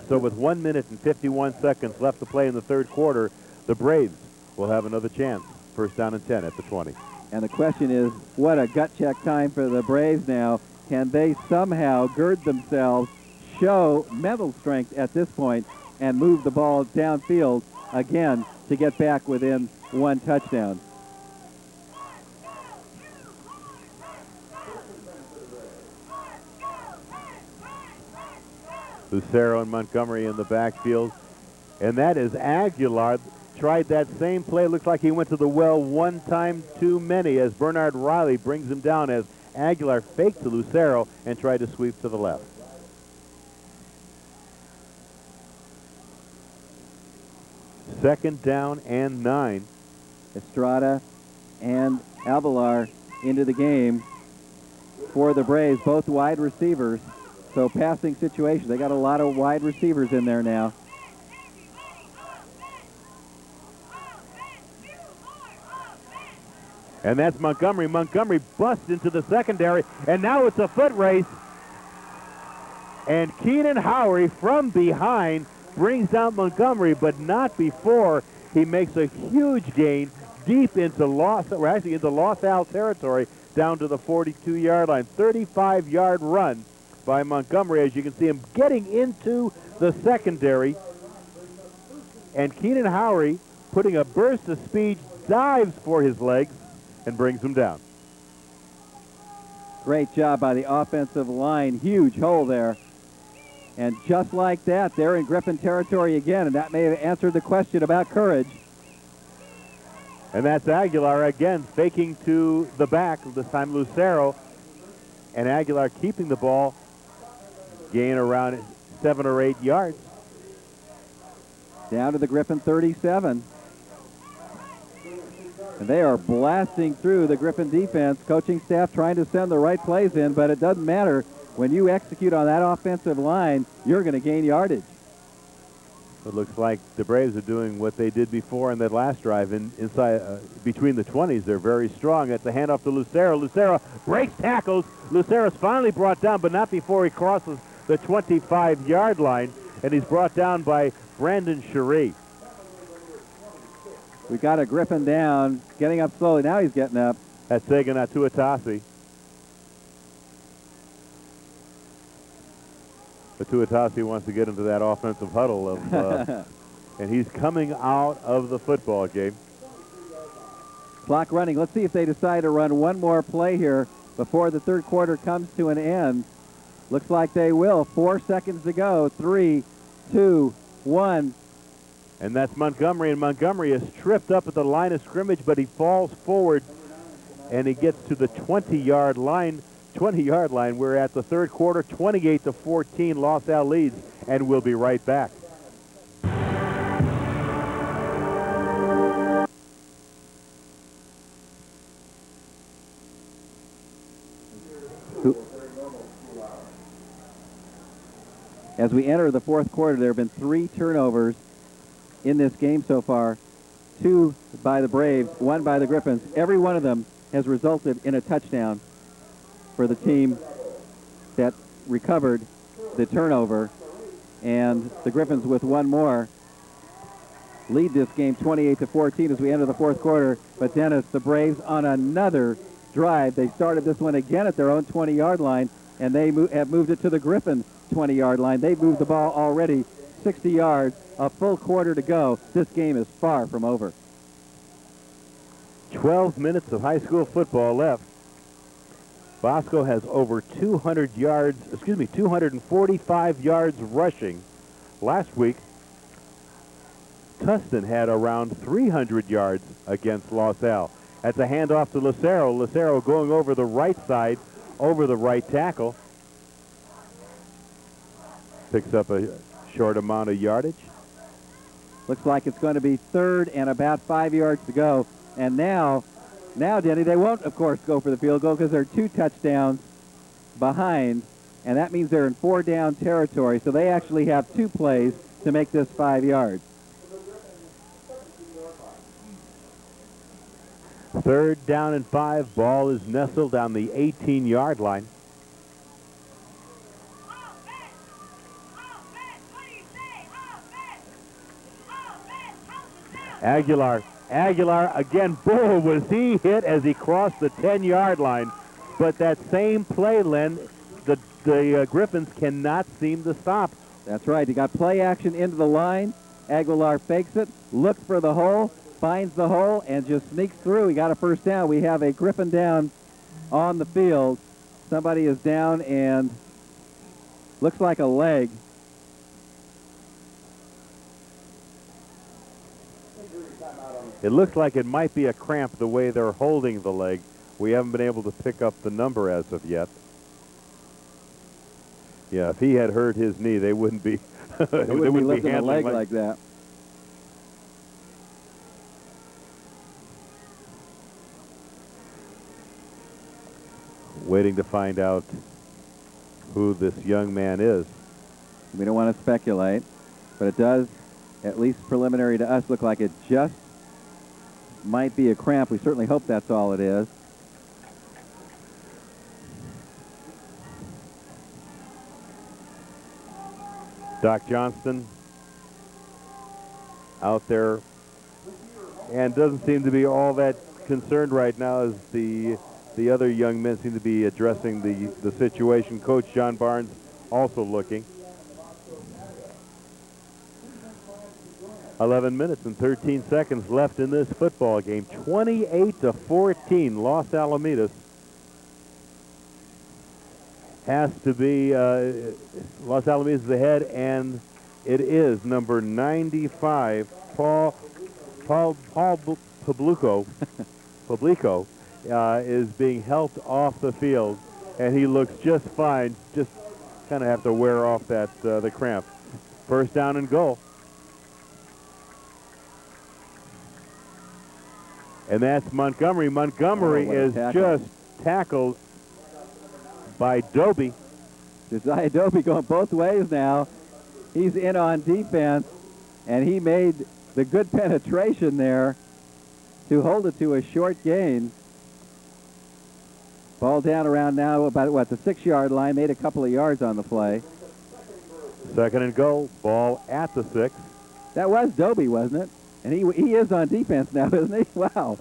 [SPEAKER 1] So with 1 minute and 51 seconds left to play in the 3rd quarter, the Braves will have another chance. First down and 10 at the 20.
[SPEAKER 2] And the question is, what a gut check time for the Braves now. Can they somehow gird themselves, show mental strength at this point, and move the ball downfield again to get back within 1 touchdown?
[SPEAKER 1] Lucero and Montgomery in the backfield. And that is Aguilar. Tried that same play. Looks like he went to the well one time too many as Bernard Riley brings him down as Aguilar faked to Lucero and tried to sweep to the left. Second down and 9.
[SPEAKER 2] Estrada and Aguilar into the game. for the Braves, both wide receivers. So passing situation, they got a lot of wide receivers in there now.
[SPEAKER 1] And that's Montgomery. Montgomery busts into the secondary, and now it's a foot race. And Keenan Howery from behind brings down Montgomery, but not before he makes a huge gain deep into Los Al territory, down to the 42-yard line. 35-yard run by Montgomery, as you can see him getting into the secondary. And Keenan Howery, putting a burst of speed, dives for his legs and brings him down.
[SPEAKER 2] Great job by the offensive line. Huge hole there. And just like that, they're in Griffin territory again, and that may have answered the question about courage.
[SPEAKER 1] And that's Aguilar again faking to the back, this time Lucero. And Aguilar keeping the ball, gain around 7 or 8 yards.
[SPEAKER 2] Down to the Griffin 37. And they are blasting through the Griffin defense. Coaching staff trying to send the right plays in, but it doesn't matter. When you execute on that offensive line, you're going to gain yardage.
[SPEAKER 1] It looks like the Braves are doing what they did before in that last drive. Inside, between the 20s, they're very strong. It's a handoff to Lucero. Lucero breaks tackles. Lucero's finally brought down, but not before he crosses the 25-yard line, and he's brought down by Brandon Cherie.
[SPEAKER 2] We got a Griffin down, getting up slowly. Now he's getting up.
[SPEAKER 1] That's Sagan Atuatasi. Atuatasi wants to get into that offensive huddle of, and he's coming out of the football game.
[SPEAKER 2] Clock running. Let's see if they decide to run one more play here before the third quarter comes to an end. Looks like they will. 4 seconds to go. 3, 2, 1.
[SPEAKER 1] And that's Montgomery, and Montgomery is tripped up at the line of scrimmage, but he falls forward, and he gets to the 20-yard line. We're at the third quarter, 28-14. Los Al leads, and we'll be right back.
[SPEAKER 2] As we enter the fourth quarter, there have been 3 turnovers in this game so far. 2 by the Braves, 1 by the Griffins. Every one of them has resulted in a touchdown for the team that recovered the turnover. And the Griffins, with 1 more, lead this game 28-14 as we enter the fourth quarter. But Dennis, the Braves on another drive. They started this one again at their own 20-yard line, and they have moved it to the Griffin 20-yard line. They've moved the ball already 60 yards, a full quarter to go. This game is far from over.
[SPEAKER 1] 12 minutes of high school football left. Bosco has over 245 yards rushing. Last week, Tustin had around 300 yards against Los Al. That's a handoff to Lucero. Lucero going over the right side, over the right tackle. Picks up a short amount of yardage.
[SPEAKER 2] Looks like it's going to be third and about 5 yards to go. And now, Denny, they won't, of course, go for the field goal because they're 2 touchdowns behind, and that means they're in 4-down territory. So they actually have 2 plays to make this 5 yards.
[SPEAKER 1] Third down and 5. Ball is nestled on the 18-yard line. Aguilar again, boy, was he hit as he crossed the 10-yard line. But that same play, Len, the Griffins cannot seem to stop.
[SPEAKER 2] That's right. He got play action into the line. Aguilar fakes it, looks for the hole, finds the hole, and just sneaks through. He got a first down. We have a Griffin down on the field. Somebody is down and looks like a leg.
[SPEAKER 1] It looks like it might be a cramp the way they're holding the leg. We haven't been able to pick up the number as of yet. Yeah, if he had hurt his knee, they wouldn't be
[SPEAKER 2] they wouldn't be lifting a leg
[SPEAKER 1] handling
[SPEAKER 2] like that.
[SPEAKER 1] waiting to find out who this young man is.
[SPEAKER 2] We don't want to speculate, but it does, at least preliminary to us, look like it just might be a cramp. We certainly hope that's all it is.
[SPEAKER 1] Doc Johnston out there and doesn't seem to be all that concerned right now as the other young men seem to be addressing the situation. Coach John Barnes also looking. 11 minutes and 13 seconds left in this football game. 28-14, Los Alamitos. Has to be Los Alamitos is ahead, and it is number 95, Paul Publico is being helped off the field, and he looks just fine. Just kind of have to wear off that the cramp. First down and goal. And that's Montgomery. Montgomery is just tackled by Doby.
[SPEAKER 2] Josiah Doby going both ways now. He's in on defense, and he made the good penetration there to hold it to a short gain. Ball down around now about, what, the 6-yard line. Made a couple of yards on the play.
[SPEAKER 1] Second and goal. Ball at the 6.
[SPEAKER 2] That was Doby, wasn't it? And he is on defense now, isn't he? Wow.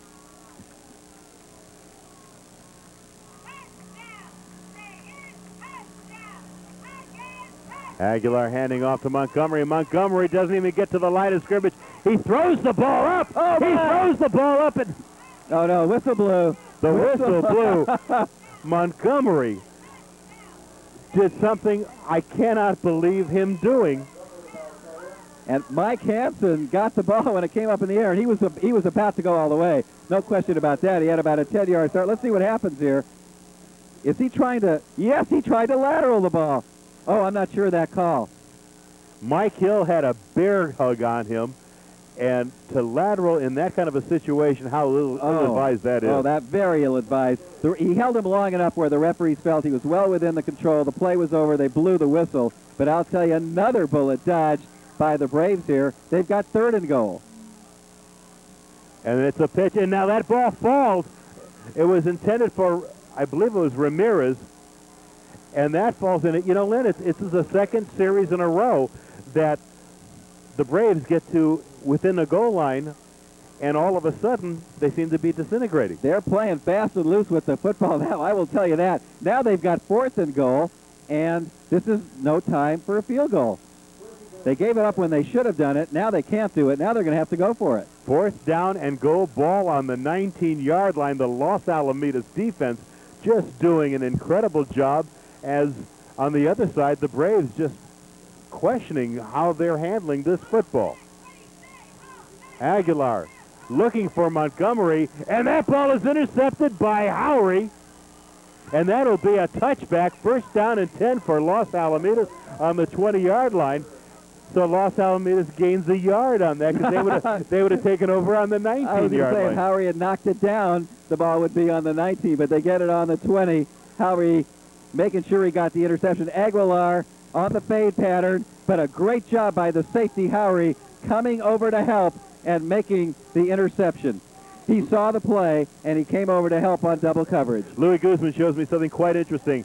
[SPEAKER 1] Aguilar handing off to Montgomery. Montgomery doesn't even get to the line of scrimmage. He throws the ball up.
[SPEAKER 2] Oh,
[SPEAKER 1] he throws the ball up. And
[SPEAKER 2] oh, no, whistle blew.
[SPEAKER 1] The whistle blew. Montgomery did something I cannot believe him doing.
[SPEAKER 2] And Mike Hansen got the ball when it came up in the air, and he was about to go all the way. No question about that. He had about a 10-yard start. Let's see what happens here. Is he trying to? Yes, he tried to lateral the ball. Oh, I'm not sure of that call.
[SPEAKER 1] Mike Hill had a bear hug on him, and to lateral in that kind of a situation, how ill-advised that is.
[SPEAKER 2] Oh, that very ill-advised. He held him long enough where the referees felt he was well within the control. The play was over. They blew the whistle. But I'll tell you, another bullet dodged by the Braves here. They've got third and goal.
[SPEAKER 1] And it's a pitch, and now that ball falls. It was intended for, I believe it was Ramirez, and that falls in it. You know, Lynn, this is the second series in a row that the Braves get to within the goal line, and all of a sudden they seem to be disintegrating.
[SPEAKER 2] They're playing fast and loose with the football now, I will tell you that. Now they've got fourth and goal, and this is no time for a field goal. They gave it up when they should have done it. Now they can't do it. Now they're going to have to go for it.
[SPEAKER 1] Fourth down and goal, ball on the 19-yard line. The Los Alamitos defense just doing an incredible job, as on the other side, the Braves just questioning how they're handling this football. Aguilar looking for Montgomery, and that ball is intercepted by Howery, and that'll be a touchback. First down and 10 for Los Alamitos on the 20-yard line. So Los Alamitos gains a yard on that, because they would have taken over on the 19-yard line.
[SPEAKER 2] I was going to say, if Howery had knocked it down, the ball would be on the 19, but they get it on the 20. Howery making sure he got the interception. Aguilar on the fade pattern, but a great job by the safety Howery coming over to help and making the interception. He saw the play, and he came over to help on double coverage.
[SPEAKER 1] Louis Guzman shows me something quite interesting.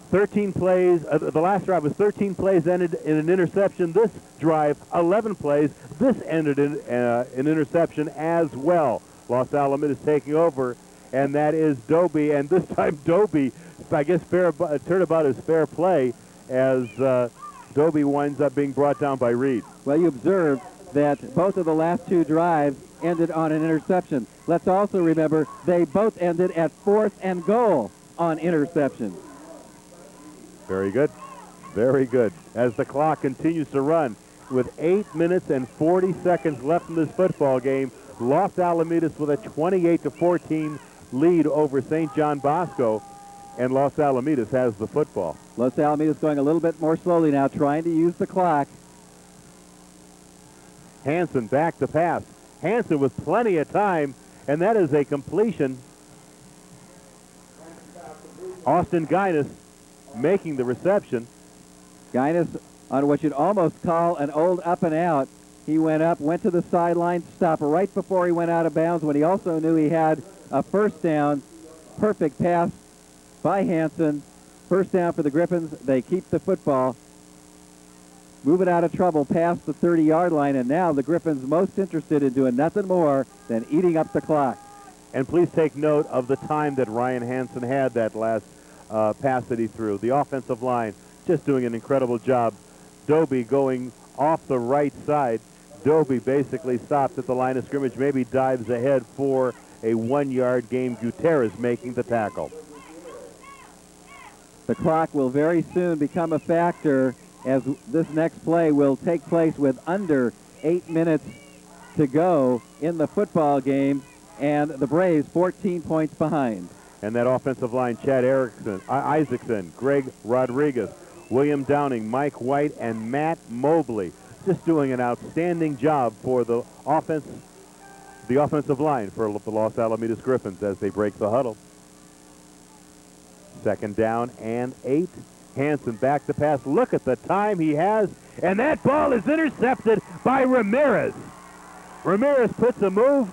[SPEAKER 1] 13 plays, the last drive was 13 plays, ended in an interception. This drive, 11 plays. This ended in an interception as well. Los Alamitos taking over, and that is Doby. And this time Doby, I guess, turnabout is fair play, as Doby winds up being brought down by Reed.
[SPEAKER 2] Well, you observe that both of the last two drives ended on an interception. Let's also remember they both ended at fourth and goal on interceptions.
[SPEAKER 1] Very good. Very good. As the clock continues to run with 8 minutes and 40 seconds left in this football game, Los Alamitos with a 28-14 lead over St. John Bosco, and Los Alamitos has the football.
[SPEAKER 2] Los Alamitos going a little bit more slowly now, trying to use the clock.
[SPEAKER 1] Hansen back to pass. Hansen with plenty of time, and that is a completion Austin Guinness making the reception.
[SPEAKER 2] Guinness on what you'd almost call an old up and out. He went up, went to the sideline, stopped right before he went out of bounds when he also knew he had a first down. Perfect pass by Hansen. First down for the Griffins. They keep the football. Move it out of trouble past the 30-yard line, and now the Griffins most interested in doing nothing more than eating up the clock.
[SPEAKER 1] And please take note of the time that Ryan Hansen had that last pass that he threw. The offensive line just doing an incredible job. Doby going off the right side. Doby basically stops at the line of scrimmage, maybe dives ahead for a 1-yard gain. Gutierrez making the tackle.
[SPEAKER 2] The clock will very soon become a factor as this next play will take place with under 8 minutes to go in the football game, and the Braves 14 points behind.
[SPEAKER 1] And that offensive line, Chad Isaacson, Greg Rodriguez, William Downing, Mike White, and Matt Mobley, just doing an outstanding job for the offensive line for the Los Alamitos Griffins as they break the huddle. Second down and 8. Hansen back to pass. Look at the time he has, and that ball is intercepted by Ramirez. Ramirez puts a move,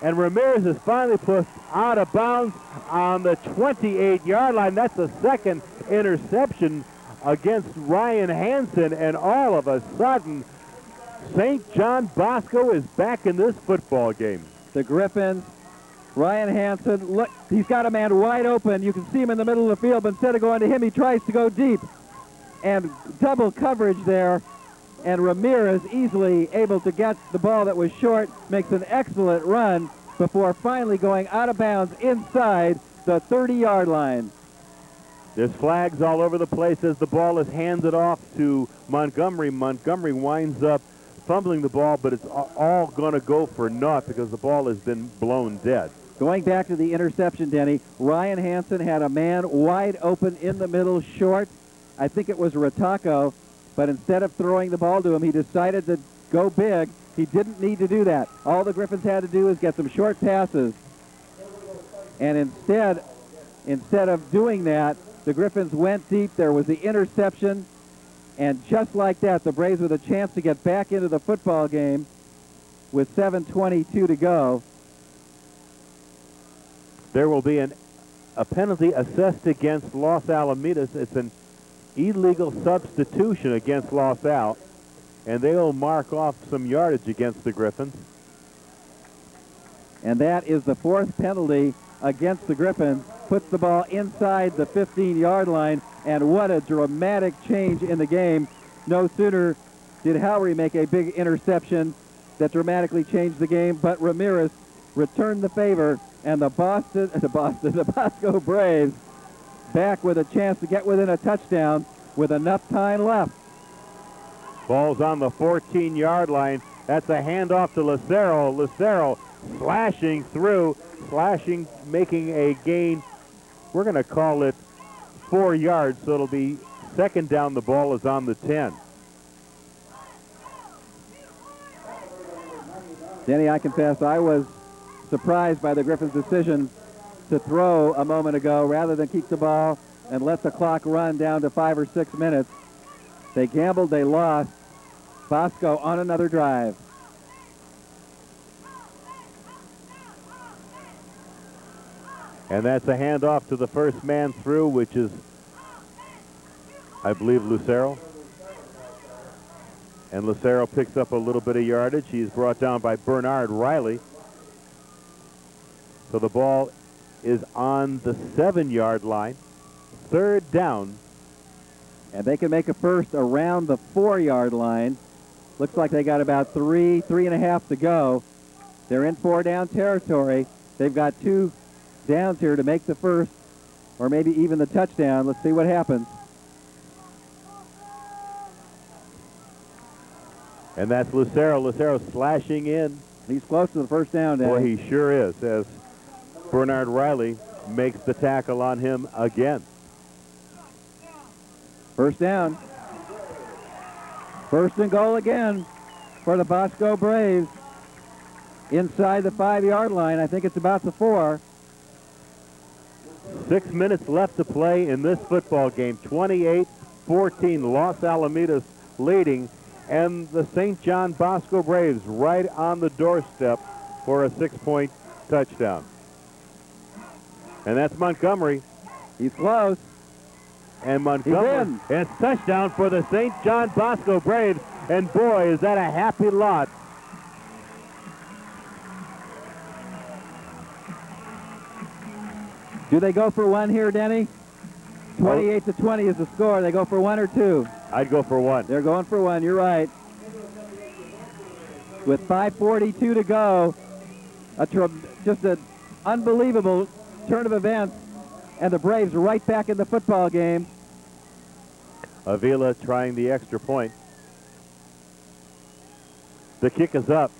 [SPEAKER 1] and Ramirez is finally put out of bounds on the 28-yard line. That's the second interception against Ryan Hansen, and all of a sudden, St. John Bosco is back in this football game.
[SPEAKER 2] The Griffins, Ryan Hansen, look, he's got a man wide open. You can see him in the middle of the field, but instead of going to him, he tries to go deep. And double coverage there, and Ramirez easily able to get the ball that was short, makes an excellent run before finally going out of bounds inside the 30-yard line.
[SPEAKER 1] There's flags all over the place as the ball is handed off to Montgomery. Montgomery winds up fumbling the ball, but it's all going to go for naught because the ball has been blown dead.
[SPEAKER 2] Going back to the interception, Denny, Ryan Hansen had a man wide open in the middle, short. I think it was Rataco, but instead of throwing the ball to him, he decided to go big. He didn't need to do that. All the Griffins had to do is get some short passes. And instead of doing that, the Griffins went deep. There was the interception. And just like that, the Braves with a chance to get back into the football game with 7:22 to go.
[SPEAKER 1] There will be a penalty assessed against Los Alamitos. It's an illegal substitution against Los Al, and they will mark off some yardage against the Griffins.
[SPEAKER 2] And that is the fourth penalty against the Griffins. Puts the ball inside the 15-yard line, and what a dramatic change in the game. No sooner did Howery make a big interception that dramatically changed the game, but Ramirez returned the favor, and the Bosco Braves back with a chance to get within a touchdown with enough time left.
[SPEAKER 1] Ball's on the 14-yard line. That's a handoff to Lucero. Lucero slashing through, making a gain. We're going to call it 4 yards, so it'll be second down. The ball is on the 10.
[SPEAKER 2] Denny, I confess I was surprised by the Griffins' decision to throw a moment ago rather than keep the ball and let the clock run down to 5 or 6 minutes. They gambled, they lost. Bosco on another drive.
[SPEAKER 1] And that's a handoff to the first man through, which is, I believe, Lucero. And Lucero picks up a little bit of yardage. He's brought down by Bernard Riley. So the ball is on the 7-yard line. Third down.
[SPEAKER 2] And they can make a first around the 4-yard line. Looks like they got about 3.5 to go. They're in 4-down territory. They've got 2 downs here to make the first, or maybe even the touchdown. Let's see what happens.
[SPEAKER 1] And that's Lucero. Lucero slashing in.
[SPEAKER 2] He's close to the first down, Danny.
[SPEAKER 1] Boy, he sure is, as Bernard Riley makes the tackle on him again.
[SPEAKER 2] First down. First and goal again for the Bosco Braves. Inside the 5-yard line. I think it's about the 4.
[SPEAKER 1] 6 minutes left to play in this football game. 28-14, Los Alamitos leading, and the St. John Bosco Braves right on the doorstep for a 6-point touchdown. And that's Montgomery.
[SPEAKER 2] He's close.
[SPEAKER 1] And Montgomery, it's touchdown for the St. John Bosco Braves. And boy, is that a happy lot.
[SPEAKER 2] Do they go for one here, Denny? 28-20 is the score. They go for one or two?
[SPEAKER 1] I'd go for one.
[SPEAKER 2] They're going for one. You're right. With 5:42 to go, just an unbelievable turn of events, and the Braves right back in the football game.
[SPEAKER 1] Avila trying the extra point. The kick is up,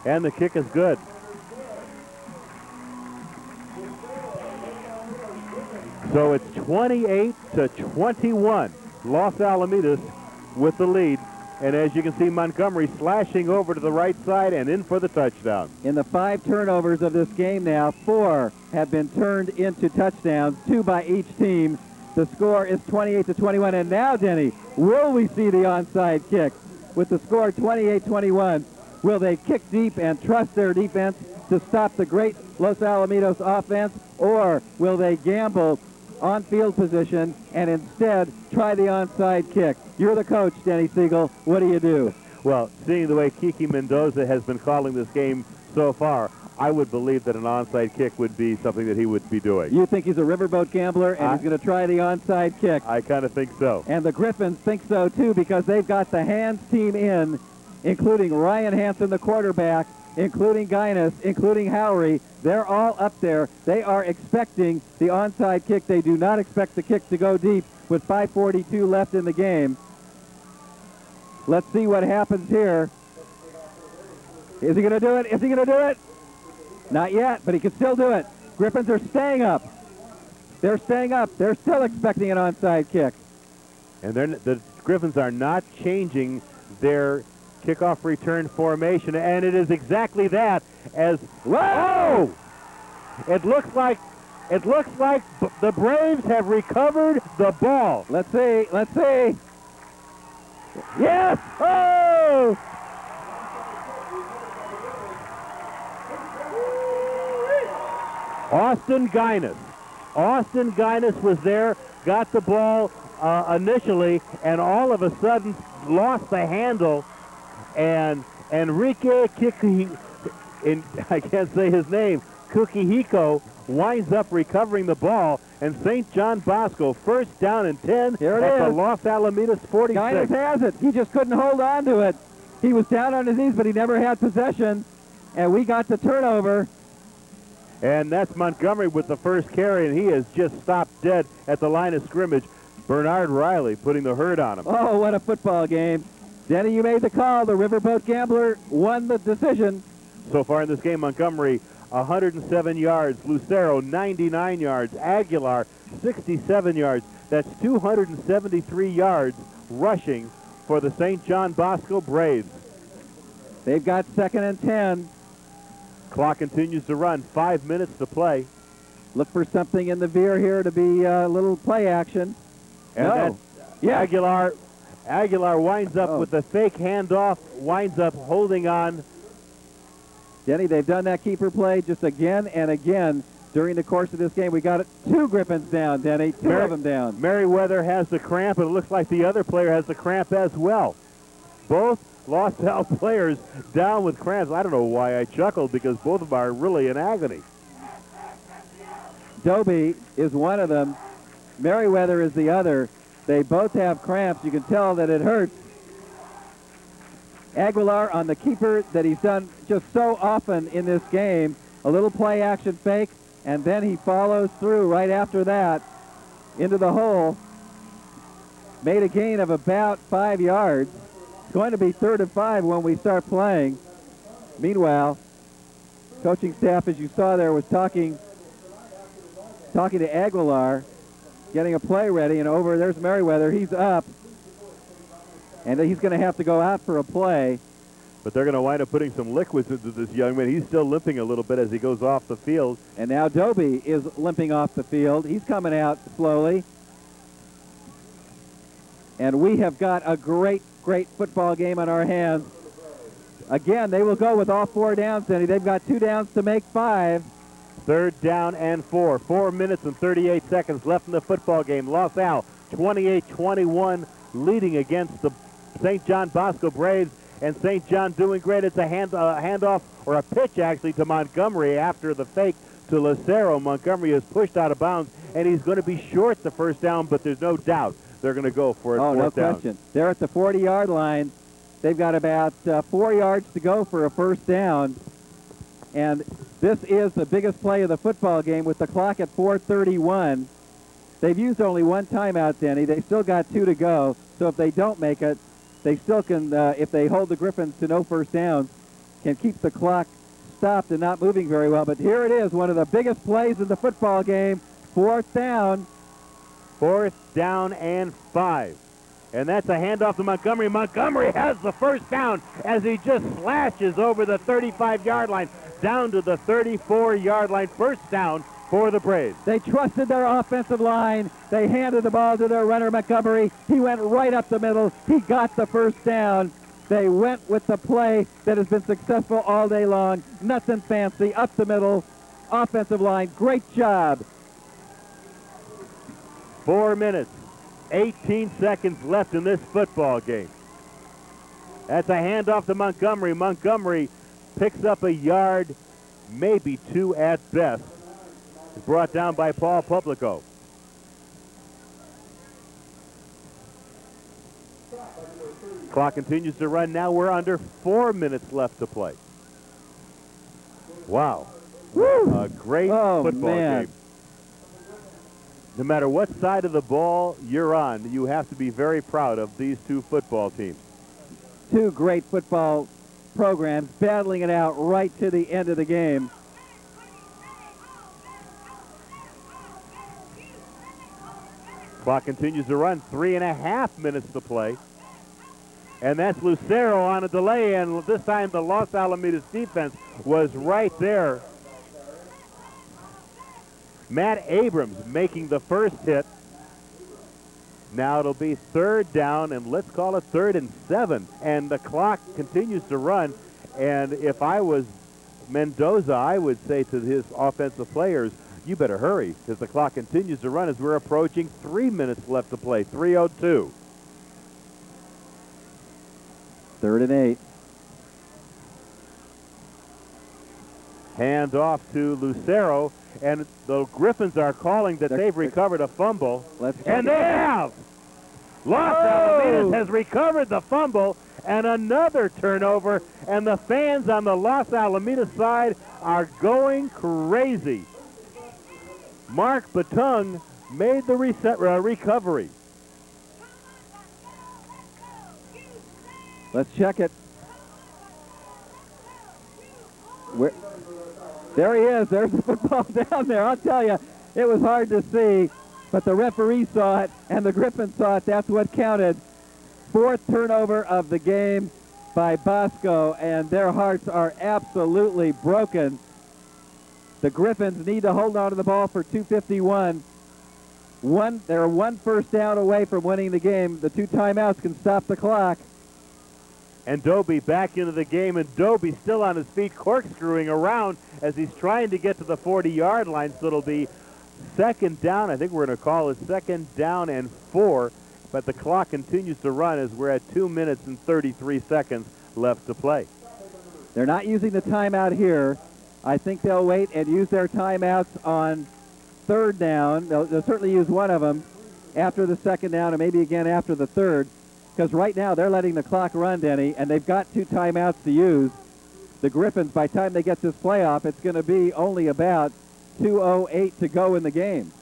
[SPEAKER 1] and the kick is good. So it's 28-21. Los Alamitos with the lead. And as you can see, Montgomery slashing over to the right side and in for the touchdown.
[SPEAKER 2] In the 5 turnovers of this game now, 4 have been turned into touchdowns, 2 by each team. The score is 28-21. And now, Denny, will we see the onside kick? With the score 28-21, will they kick deep and trust their defense to stop the great Los Alamitos offense, or will they gamble on field position and instead try the onside kick? You're the coach, Denny Siegel. What do you do?
[SPEAKER 1] Well, seeing the way Kiki Mendoza has been calling this game so far, I would believe that an onside kick would be something that he would be doing.
[SPEAKER 2] You think he's a riverboat gambler and he's going to try the onside kick?
[SPEAKER 1] I kind of think so.
[SPEAKER 2] And the Griffins think so too, because they've got the hands team in, including Ryan Hansen, the quarterback, including Guinness, including Howery. They're all up there. They are expecting the onside kick. They do not expect the kick to go deep with 5:42 left in the game. Let's see what happens here. Is he going to do it? Is he going to do it? Not yet, but he can still do it. Griffins are staying up. They're staying up. They're still expecting an onside kick.
[SPEAKER 1] And the Griffins are not changing their kickoff return formation, and it is exactly that. As whoa! It looks like the Braves have recovered the ball.
[SPEAKER 2] Let's see. Let's see. Yes! Oh!
[SPEAKER 1] Austin Guinness was there, got the ball initially, and all of a sudden lost the handle, and Enrique I can't say his name, Kukihiko, winds up recovering the ball, and St. John Bosco, first down and 10
[SPEAKER 2] Here it
[SPEAKER 1] at the
[SPEAKER 2] is.
[SPEAKER 1] Los Alamitos 46.
[SPEAKER 2] Guinness has it. He just couldn't hold on to it. He was down on his knees, but he never had possession, and we got the turnover.
[SPEAKER 1] And that's Montgomery with the first carry, and he has just stopped dead at the line of scrimmage. Bernard Riley putting the hurt on him.
[SPEAKER 2] Oh, what a football game. Denny, you made the call. The Riverboat Gambler won the decision.
[SPEAKER 1] So far in this game, Montgomery 107 yards, Lucero 99 yards, Aguilar 67 yards. That's 273 yards rushing for the St. John Bosco Braves.
[SPEAKER 2] They've got 2nd and 10.
[SPEAKER 1] Clock continues to run. 5 minutes to play.
[SPEAKER 2] Look for something in the veer here to be a little play action.
[SPEAKER 1] And
[SPEAKER 2] no.
[SPEAKER 1] Yeah. Aguilar winds up with a fake handoff, winds up holding on.
[SPEAKER 2] Denny, they've done that keeper play just again and again during the course of this game. We got 2 Griffins down, Denny. 2 of them down.
[SPEAKER 1] Merriweather has the cramp, and it looks like the other player has the cramp as well. Both Los Al players down with cramps. I don't know why I chuckled, because both of them are really in agony.
[SPEAKER 2] Doby is one of them. Merriweather is the other. They both have cramps. You can tell that it hurts. Aguilar on the keeper that he's done just so often in this game. A little play action fake, and then he follows through right after that into the hole. Made a gain of about 5 yards. It's going to be 3rd and 5 when we start playing. Meanwhile, coaching staff, as you saw there, was talking to Aguilar, getting a play ready, and over there's Merriweather. He's up, and he's going to have to go out for a play.
[SPEAKER 1] But they're going to wind up putting some liquids into this young man. He's still limping a little bit as he goes off the field.
[SPEAKER 2] And now Doby is limping off the field. He's coming out slowly. And we have got a great, great football game on our hands. Again, they will go with all 4 downs, Denny. They've got 2 downs to make 5.
[SPEAKER 1] 3rd down and 4. 4 minutes and 38 seconds left in the football game. Los Al 28-21 leading against the St. John Bosco Braves. And St. John doing great. It's a handoff, or a pitch actually, to Montgomery after the fake to Lucero. Montgomery is pushed out of bounds, and he's going to be short the first down, but there's no doubt they're going to go for it.
[SPEAKER 2] Oh, no
[SPEAKER 1] down.
[SPEAKER 2] question. They're at the 40-yard line. They've got about 4 yards to go for a first down. And this is the biggest play of the football game with the clock at 4:31. They've used only 1 timeout, Denny. They still got 2 to go. So if they don't make it, they still can, if they hold the Griffins to no first downs, can keep the clock stopped and not moving very well. But here it is, one of the biggest plays in the football game. 4th down.
[SPEAKER 1] 4th down and 5. And that's a handoff to Montgomery. Montgomery has the first down as he just slashes over the 35-yard line down to the 34-yard line. First down for the Braves.
[SPEAKER 2] They trusted their offensive line. They handed the ball to their runner, Montgomery. He went right up the middle. He got the first down. They went with the play that has been successful all day long. Nothing fancy. Up the middle. Offensive line. Great job.
[SPEAKER 1] 4 minutes, 18 seconds left in this football game. That's a handoff to Montgomery. Montgomery picks up a yard, maybe 2 at best. He's brought down by Paul Publico. Clock continues to run. Now we're under 4 minutes left to play. Wow.
[SPEAKER 2] Woo!
[SPEAKER 1] A great football game. No matter what side of the ball you're on, you have to be very proud of these 2 football teams.
[SPEAKER 2] 2 great football programs battling it out right to the end of the game.
[SPEAKER 1] Clock continues to run. 3.5 minutes to play. And that's Lucero on a delay, and this time the Los Alamitos defense was right there. Matt Abrams making the first hit. Now it'll be 3rd down, and let's call it 3rd and 7. And the clock continues to run. And if I was Mendoza, I would say to his offensive players, you better hurry, because the clock continues to run as we're approaching 3 minutes left to play, 3:02.
[SPEAKER 2] 3rd and 8.
[SPEAKER 1] Hand off to Lucero, and the Griffins are calling that they've recovered a fumble. And they have! Los Alamitos has recovered the fumble, and another turnover, and the fans on the Los Alamitos side are going crazy. Mark Batung made the recovery.
[SPEAKER 2] Let's check it. There he is. There's the football down there. I'll tell you, it was hard to see, but the referee saw it, and the Griffins saw it. That's what counted. 4th turnover of the game by Bosco, and their hearts are absolutely broken. The Griffins need to hold on to the ball for 2:51. They're 1 first down away from winning the game. The 2 timeouts can stop the clock.
[SPEAKER 1] And Doby back into the game, and Doby still on his feet, corkscrewing around as he's trying to get to the 40-yard line. So it'll be 2nd down. I think we're going to call it 2nd down and 4. But the clock continues to run as we're at 2 minutes and 33 seconds left to play.
[SPEAKER 2] They're not using the timeout here. I think they'll wait and use their timeouts on 3rd down. They'll certainly use one of them after the 2nd down and maybe again after the 3rd. Because right now they're letting the clock run, Denny, and they've got 2 timeouts to use. The Griffins, by the time they get this play off, it's going to be only about 2:08 to go in the game.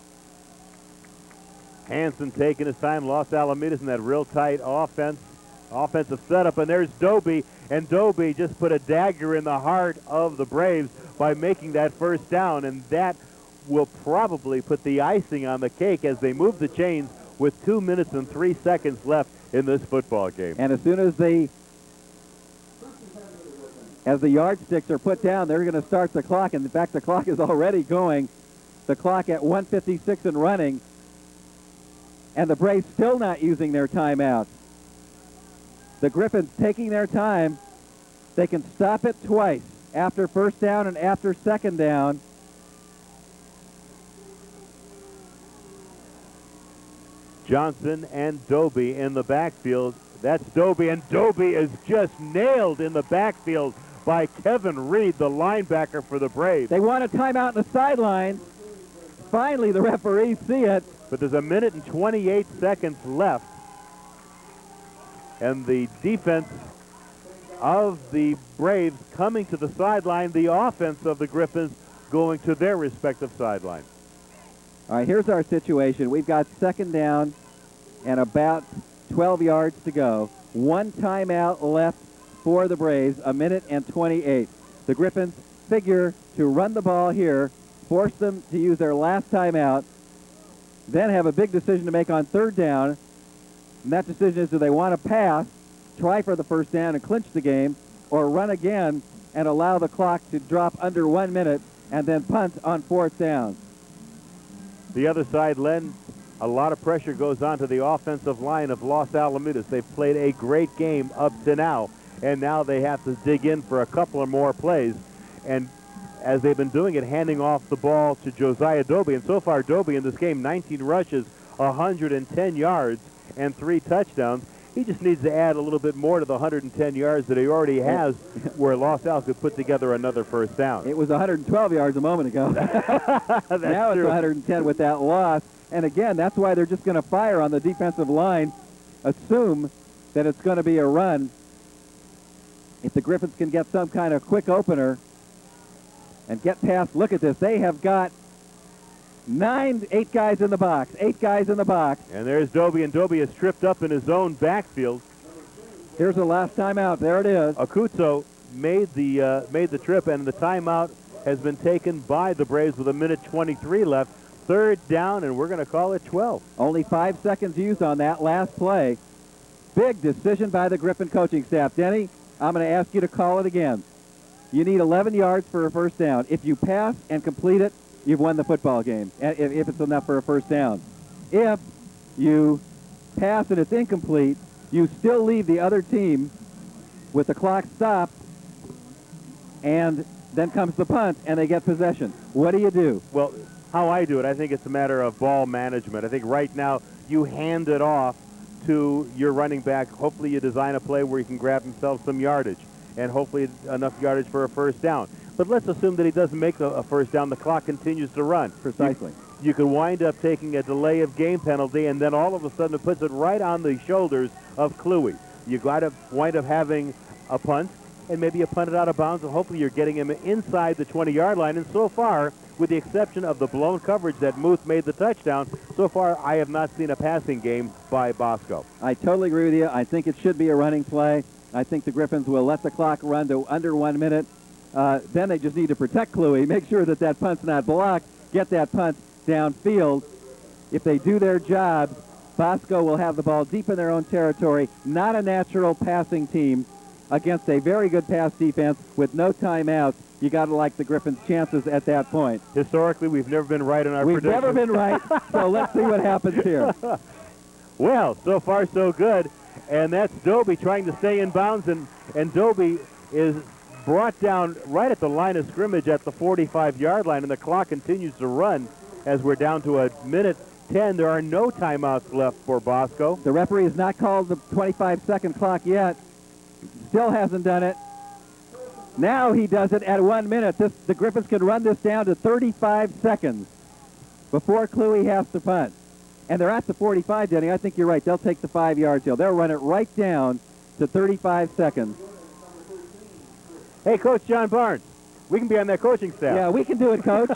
[SPEAKER 1] Hansen taking his time. Los Alamitos in that real tight offensive setup. And there's Doby, and Doby just put a dagger in the heart of the Braves by making that first down, and that will probably put the icing on the cake as they move the chains with 2 minutes and 3 seconds left in this football game.
[SPEAKER 2] And as soon as the As the yardsticks are put down, they're going to start the clock. And in fact, the clock is already going. The clock at 1:56 and running. And the Braves still not using their timeout. The Griffins taking their time. They can stop it twice, after first down and after second down.
[SPEAKER 1] Johnson and Doby in the backfield. That's Doby, and Doby is just nailed in the backfield by Kevin Reed, the linebacker for the Braves.
[SPEAKER 2] They want a timeout in the sideline. Finally, the referees see it.
[SPEAKER 1] But there's a minute and 28 seconds left. And the defense of the Braves coming to the sideline, the offense of the Griffins going to their respective sideline.
[SPEAKER 2] All right, here's our situation. We've got second down and about 12 yards to go. One timeout left for the Braves, a minute and 28. The Griffins figure to run the ball here, force them to use their last timeout, then have a big decision to make on third down. And that decision is, do they want to pass, try for the first down and clinch the game, or run again and allow the clock to drop under 1 minute and then punt on fourth down?
[SPEAKER 1] The other side, Len, a lot of pressure goes on to the offensive line of Los Alamitos. They've played a great game up to now, and now they have to dig in for a couple of more plays. And as they've been doing it, handing off the ball to Josiah Doby. And so far, Doby in this game, 19 rushes, 110 yards, and 3 touchdowns. He just needs to add a little bit more to the 110 yards that he already has, where Los Al could put together another first down.
[SPEAKER 2] It was 112 yards a moment ago. Now it's 110 with that loss. And again, that's why they're just going to fire on the defensive line, assume that it's going to be a run. If the Griffins can get some kind of quick opener and get past, look at this, they have got 8 guys in the box, 8 guys in the box.
[SPEAKER 1] And there's Doby, and Doby is tripped up in his own backfield.
[SPEAKER 2] Here's the last timeout. There it is.
[SPEAKER 1] Akutso made the trip, and the timeout has been taken by the Braves with a minute 23 left. Third down, and we're going to call it 12.
[SPEAKER 2] Only 5 seconds used on that last play. Big decision by the Griffin coaching staff. Denny, I'm going to ask you to call it again. You need 11 yards for a first down. If you pass and complete it, you've won the football game, if it's enough for a first down. If you pass and it's incomplete, you still leave the other team with the clock stopped, and then comes the punt, and they get possession. What do you do?
[SPEAKER 1] Well, how I do it, I think it's a matter of ball management. I think right now you hand it off to your running back. Hopefully you design a play where he can grab himself some yardage, and hopefully enough yardage for a first down. But let's assume that he doesn't make a first down. The clock continues to run.
[SPEAKER 2] Precisely.
[SPEAKER 1] You could wind up taking a delay of game penalty, and then all of a sudden it puts it right on the shoulders of Kluwe. You got to wind up having a punt, and maybe you punt it out of bounds, and hopefully you're getting him inside the 20-yard line. And so far, with the exception of the blown coverage that Muth made the touchdown, so far I have not seen a passing game by Bosco.
[SPEAKER 2] I totally agree with you. I think it should be a running play. I think the Griffins will let the clock run to under 1 minute. Then they just need to protect Kluwe, make sure that that punt's not blocked, get that punt downfield. If they do their job, Bosco will have the ball deep in their own territory, not a natural passing team against a very good pass defense with no timeouts. You got to like the Griffins' chances at that point.
[SPEAKER 1] Historically, we've never been right in our predictions.
[SPEAKER 2] We've never been right, so let's see what happens here.
[SPEAKER 1] Well, so far so good, and that's Doby trying to stay in bounds, and Doby is brought down right at the line of scrimmage at the 45-yard line, and the clock continues to run as we're down to a minute 10. There are no timeouts left for Bosco.
[SPEAKER 2] The referee has not called the 25-second clock yet. Still hasn't done it. Now he does it at 1 minute. The Griffins can run this down to 35 seconds before Kluwe has to punt. And they're at the 45, Denny. I think you're right. They'll take the 5 yards hill. They'll run it right down to 35 seconds.
[SPEAKER 1] Hey, Coach John Barnes, we can be on that coaching staff.
[SPEAKER 2] Yeah, we can do it, Coach.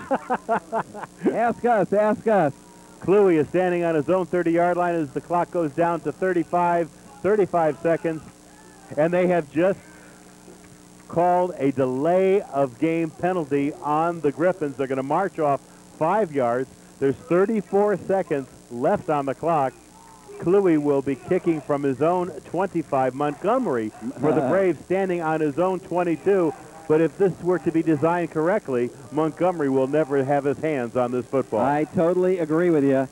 [SPEAKER 2] Ask us, ask us.
[SPEAKER 1] Kluwe is standing on his own 30-yard line as the clock goes down to 35 seconds. And they have just called a delay of game penalty on the Griffins. They're going to march off 5 yards. There's 34 seconds left on the clock. Cluey will be kicking from his own 25. Montgomery for the Braves standing on his own 22. But if this were to be designed correctly, Montgomery will never have his hands on this football.
[SPEAKER 2] I totally agree with you.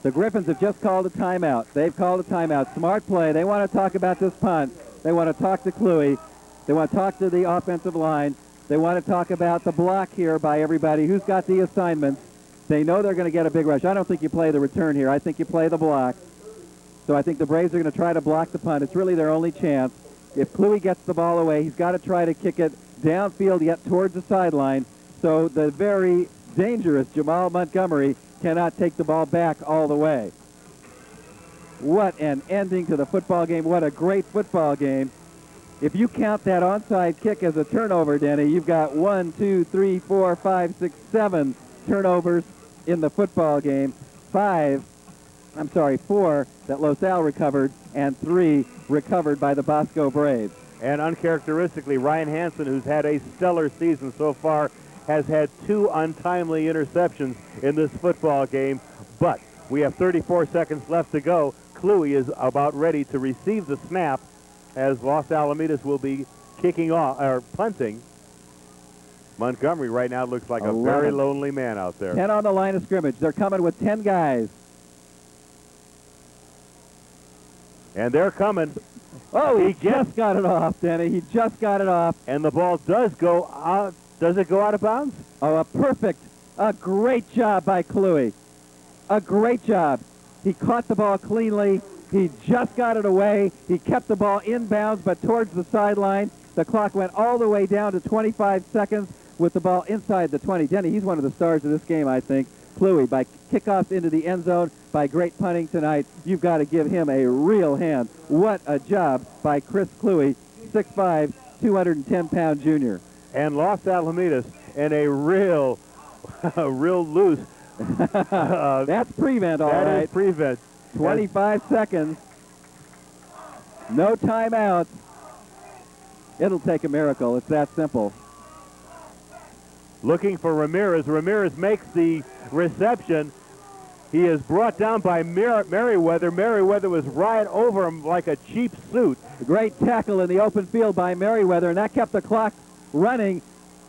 [SPEAKER 2] The Griffins have just called a timeout. They've called a timeout. Smart play. They want to talk about this punt. They want to talk to Cluey. They want to talk to the offensive line. They want to talk about the block here by everybody. Who's got the assignments? They know they're going to get a big rush. I don't think you play the return here. I think you play the block. So I think the Braves are going to try to block the punt. It's really their only chance. If Cluey gets the ball away, he's got to try to kick it downfield yet towards the sideline. So the very dangerous Jamal Montgomery cannot take the ball back all the way. What an ending to the football game. What a great football game. If you count that onside kick as a turnover, Denny, you've got 1, 2, 3, 4, 5, 6, 7 turnovers in the football game. 4 that Los Al recovered, and 3 recovered by the Bosco Braves.
[SPEAKER 1] And uncharacteristically, Ryan Hansen, who's had a stellar season so far, has had 2 untimely interceptions in this football game. But we have 34 seconds left to go. Cluey is about ready to receive the snap as Los Alamitos will be kicking off, or punting. Montgomery right now looks like a very lonely man out there.
[SPEAKER 2] 10 on the line of scrimmage. They're coming with 10 guys.
[SPEAKER 1] And they're coming.
[SPEAKER 2] Oh, he just got it off, Denny. He just got it off.
[SPEAKER 1] And the ball does go out. Does it go out of bounds?
[SPEAKER 2] Oh, a great job by Cluey. A great job. He caught the ball cleanly. He just got it away. He kept the ball inbounds, but towards the sideline. The clock went all the way down to 25 seconds with the ball inside the 20. Denny, he's one of the stars of this game, I think. Cluey, by kickoffs into the end zone, by great punting tonight, you've got to give him a real hand. What a job by Chris Cluey, 6'5", 210-pound junior.
[SPEAKER 1] And Los Alamitos in a real loose.
[SPEAKER 2] That's prevent, all right.
[SPEAKER 1] That is prevent.
[SPEAKER 2] 25 seconds. No timeouts. It'll take a miracle. It's that simple.
[SPEAKER 1] Looking for Ramirez. Ramirez makes the reception. He is brought down by Merriweather. Merriweather was right over him like a cheap suit.
[SPEAKER 2] A great tackle in the open field by Merriweather, and that kept the clock running.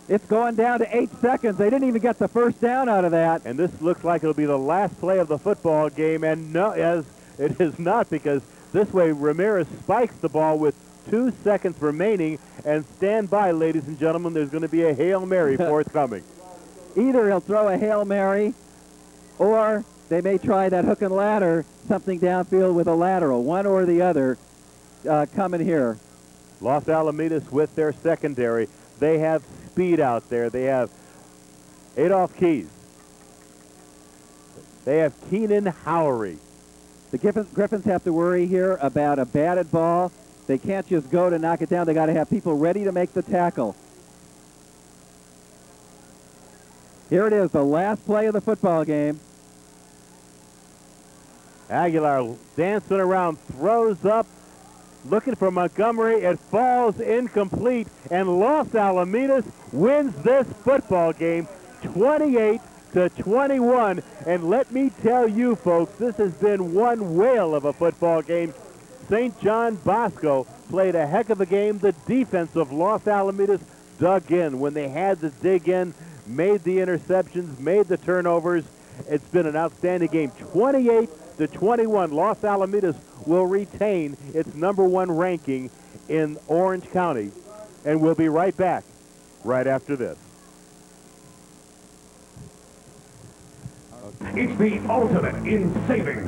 [SPEAKER 2] It's going down to 8 seconds. They didn't even get the first down out of that.
[SPEAKER 1] And this looks like it'll be the last play of the football game, and no, as it is not, because this way Ramirez spikes the ball with 2 seconds remaining, and stand by, ladies and gentlemen, there's going to be a Hail Mary forthcoming.
[SPEAKER 2] Either he'll throw a Hail Mary, or they may try that hook and ladder, something downfield with a lateral. One or the other coming here.
[SPEAKER 1] Los Alamitos with their secondary. They have speed out there. They have Adolph Keys. They have Keenan Howery.
[SPEAKER 2] The Griffins have to worry here about a batted ball. They can't just go to knock it down. They got to have people ready to make the tackle. Here it is, the last play of the football game.
[SPEAKER 1] Aguilar dancing around, throws up, looking for Montgomery. It falls incomplete, and Los Alamitos wins this football game 28-21. And let me tell you, folks, this has been one whale of a football game. St. John Bosco played a heck of a game. The defense of Los Alamitos dug in when they had to dig in, made the interceptions, made the turnovers. It's been an outstanding game. 28-21. Los Alamitos will retain its #1 ranking in Orange County. And we'll be right back right after this.
[SPEAKER 3] It's the ultimate in savings,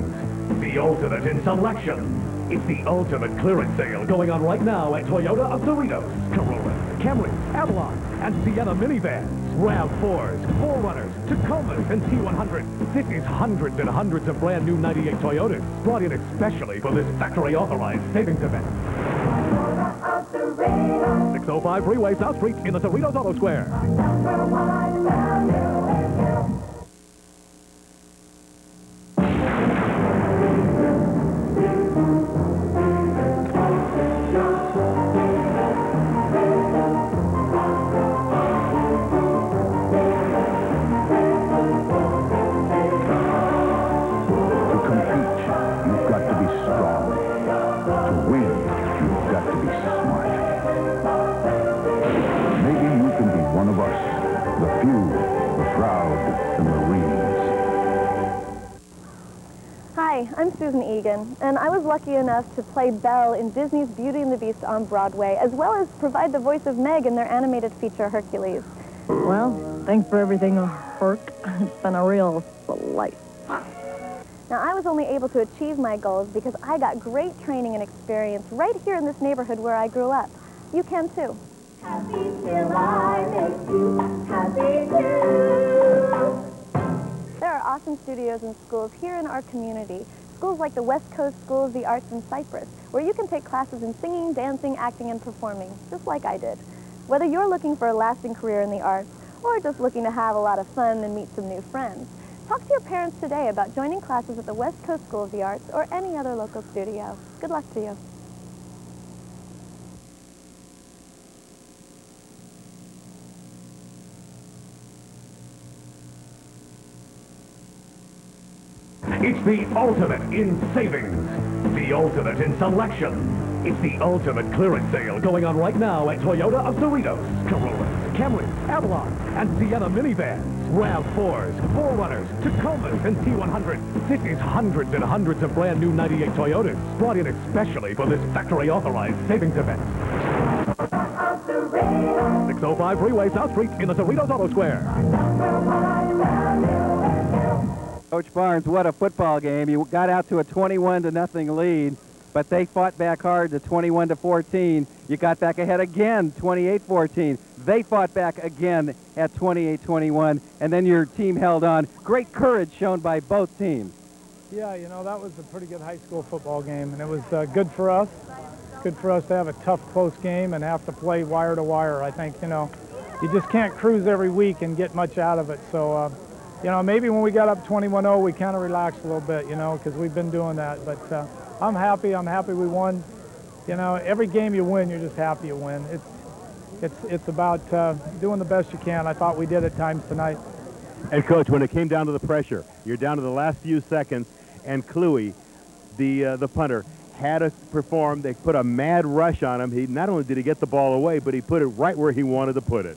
[SPEAKER 3] the ultimate in selection. It's the ultimate clearance sale going on right now at Toyota of Cerritos. Corollas, Camrys, Avalon, and Sienna minivans, RAV4s, 4Runners, Tacomas, and T100. This is hundreds and hundreds of brand new 98 Toyotas, brought in especially for this factory-authorized savings event. 605 Freeway, South Street, in the Cerritos Auto Square.
[SPEAKER 4] Hi, I'm Susan Egan, and I was lucky enough to play Belle in Disney's Beauty and the Beast on Broadway, as well as provide the voice of Meg in their animated feature, Hercules.
[SPEAKER 5] Well, thanks for everything, Herc. It's been a real delight.
[SPEAKER 4] Now, I was only able to achieve my goals because I got great training and experience right here in this neighborhood where I grew up. You can too. Happy till I make you happy too. There are awesome studios and schools here in our community. Schools like the West Coast School of the Arts in Cypress, where you can take classes in singing, dancing, acting, and performing, just like I did. Whether you're looking for a lasting career in the arts, or just looking to have a lot of fun and meet some new friends, talk to your parents today about joining classes at the West Coast School of the Arts or any other local studio. Good luck to you.
[SPEAKER 3] It's the ultimate in savings, the ultimate in selection. It's the ultimate clearance sale going on right now at Toyota of Cerritos. Corollas, Camrys, Avalon, and Sienna minivans, RAV4s, 4Runners, Tacomas, and T100s. This is hundreds and hundreds of brand new 98 Toyotas, brought in especially for this factory-authorized savings event. 605 Freeway, South Street, in the Cerritos Auto Square.
[SPEAKER 2] Coach Barnes, what a football game. You got out to a 21-0 lead, but they fought back hard to 21-14. You got back ahead again, 28-14. They fought back again at 28-21, and then your team held on. Great courage shown by both teams.
[SPEAKER 13] Yeah, you know, that was a pretty good high school football game, and it was good for us. It's good for us to have a tough, close game and have to play wire to wire. I think, you know, you just can't cruise every week and get much out of it. So, you know, maybe when we got up 21-0, we kind of relaxed a little bit, you know, because we've been doing that. But I'm happy we won. You know, every game you win, you're just happy you win. It's about doing the best you can. I thought we did at times tonight.
[SPEAKER 1] And, Coach, when it came down to the pressure, you're down to the last few seconds, and Cluey, the punter, had to perform. They put a mad rush on him. He not only did he get the ball away, but he put it right where he wanted to put it.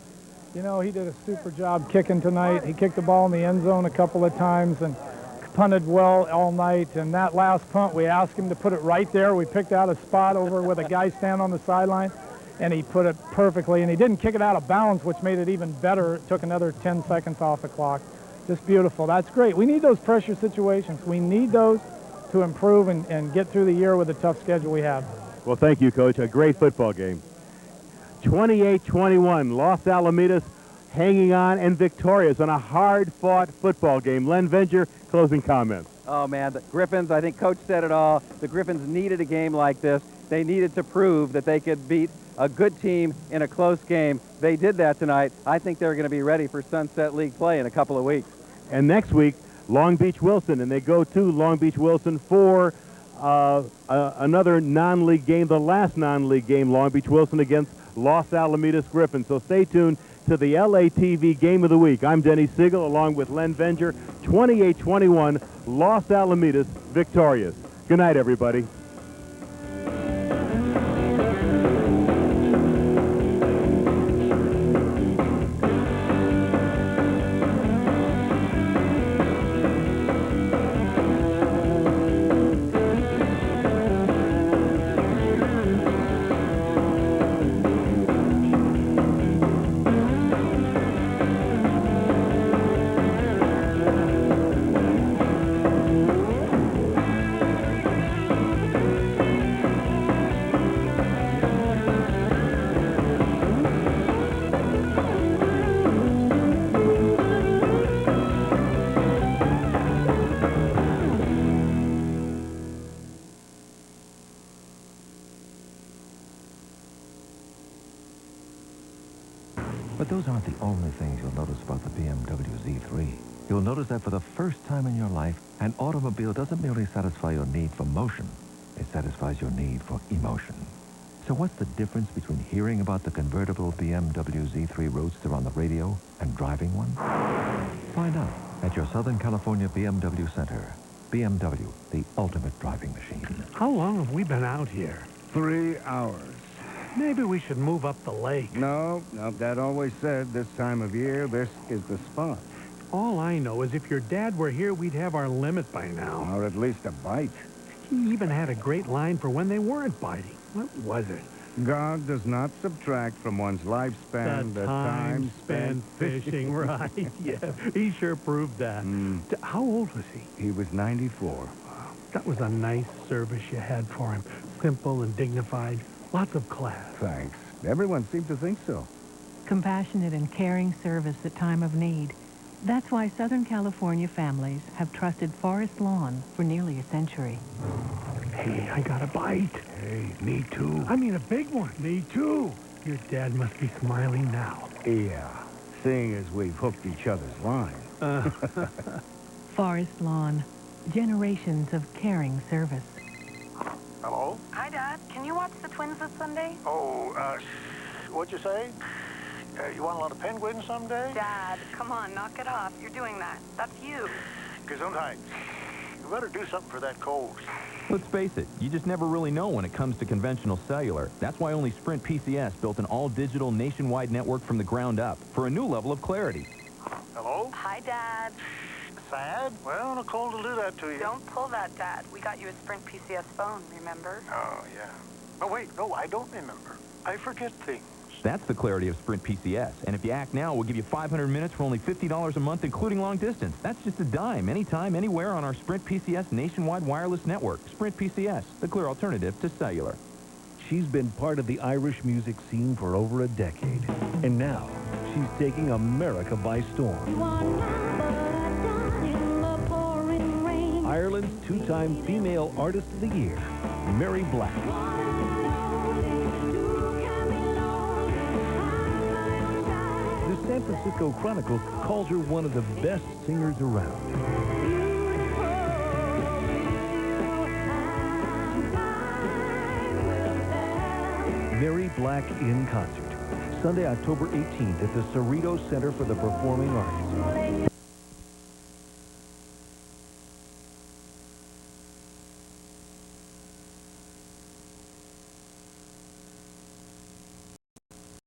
[SPEAKER 13] You know, he did a super job kicking tonight. He kicked the ball in the end zone a couple of times and punted well all night. And that last punt, we asked him to put it right there. We picked out a spot over where the guy stand on the sideline, and he put it perfectly. And he didn't kick it out of bounds, which made it even better. It took another 10 seconds off the clock. Just beautiful. That's great. We need those pressure situations. We need those to improve and get through the year with the tough schedule we have.
[SPEAKER 1] Well, thank you, Coach. A great football game. 28-21, Los Alamitos hanging on and victorious on a hard-fought football game. Len Venger, closing comments.
[SPEAKER 2] Oh, man, the Griffins, I think Coach said it all. The Griffins needed a game like this. They needed to prove that they could beat a good team in a close game. They did that tonight. I think they're going to be ready for Sunset League play in a couple of weeks.
[SPEAKER 1] And next week, Long Beach Wilson, and they go to Long Beach Wilson for another non-league game, the last non-league game, Long Beach Wilson against Los Alamitos Griffins. So stay tuned to the LATV Game of the Week. I'm Denny Siegel along with Len Venger. 28-21, Los Alamitos victorious. Good night, everybody.
[SPEAKER 14] But those aren't the only things you'll notice about the BMW Z3. You'll notice that for the first time in your life, an automobile doesn't merely satisfy your need for motion. It satisfies your need for emotion. So what's the difference between hearing about the convertible BMW Z3 Roadster on the radio and driving one? Find out at your Southern California BMW Center. BMW, the ultimate driving machine.
[SPEAKER 15] How long have we been out here?
[SPEAKER 16] 3 hours.
[SPEAKER 15] Maybe we should move up the lake.
[SPEAKER 16] No, Dad always said this time of year, this is the spot.
[SPEAKER 15] All I know is if your dad were here, we'd have our limit by now.
[SPEAKER 12] Or at least a bite.
[SPEAKER 15] He even had a great line for when they weren't biting. What was it?
[SPEAKER 12] God does not subtract from one's lifespan
[SPEAKER 15] the time spent fishing. Right, yeah. He sure proved that. How old was he?
[SPEAKER 12] He was 94.
[SPEAKER 15] That was a nice service you had for him. Simple and dignified. Lots of class.
[SPEAKER 12] Thanks. Everyone seemed to think so.
[SPEAKER 16] Compassionate and caring service at time of need. That's why Southern California families have trusted Forest Lawn for nearly a century.
[SPEAKER 15] Hey, I got a bite.
[SPEAKER 12] Hey, me too.
[SPEAKER 15] I mean a big one. Me too. Your dad must be smiling now.
[SPEAKER 12] Yeah, seeing as we've hooked each other's line.
[SPEAKER 16] Forest Lawn. Generations of caring service.
[SPEAKER 17] Hello?
[SPEAKER 18] Hi, Dad. Can you watch the Twins this Sunday?
[SPEAKER 17] Oh, what'd you say? You want a lot of penguins someday?
[SPEAKER 18] Dad, come on, knock it off. You're doing that. That's you.
[SPEAKER 17] Gesundheit. You better do something for that cold.
[SPEAKER 19] Let's face it, you just never really know when it comes to conventional cellular. That's why only Sprint PCS built an all-digital nationwide network from the ground up for a new level of clarity.
[SPEAKER 17] Hello?
[SPEAKER 18] Hi, Dad.
[SPEAKER 17] Sad? Well, no cold will do that to you.
[SPEAKER 18] Don't pull that, Dad. We got you a Sprint PCS phone, remember?
[SPEAKER 17] Oh, yeah. Oh, wait, no, I don't remember. I forget things.
[SPEAKER 19] That's the clarity of Sprint PCS. And if you act now, we'll give you 500 minutes for only $50 a month, including long distance. That's just a dime, anytime, anywhere on our Sprint PCS nationwide wireless network. Sprint PCS, the clear alternative to cellular.
[SPEAKER 3] She's been part of the Irish music scene for over a decade. And now, she's taking America by storm. Ireland's two-time Female Artist of the Year, Mary Black. The San Francisco Chronicle calls her one of the best singers around. Mary Black in concert, Sunday, October 18th at the Cerritos Center for the Performing Arts.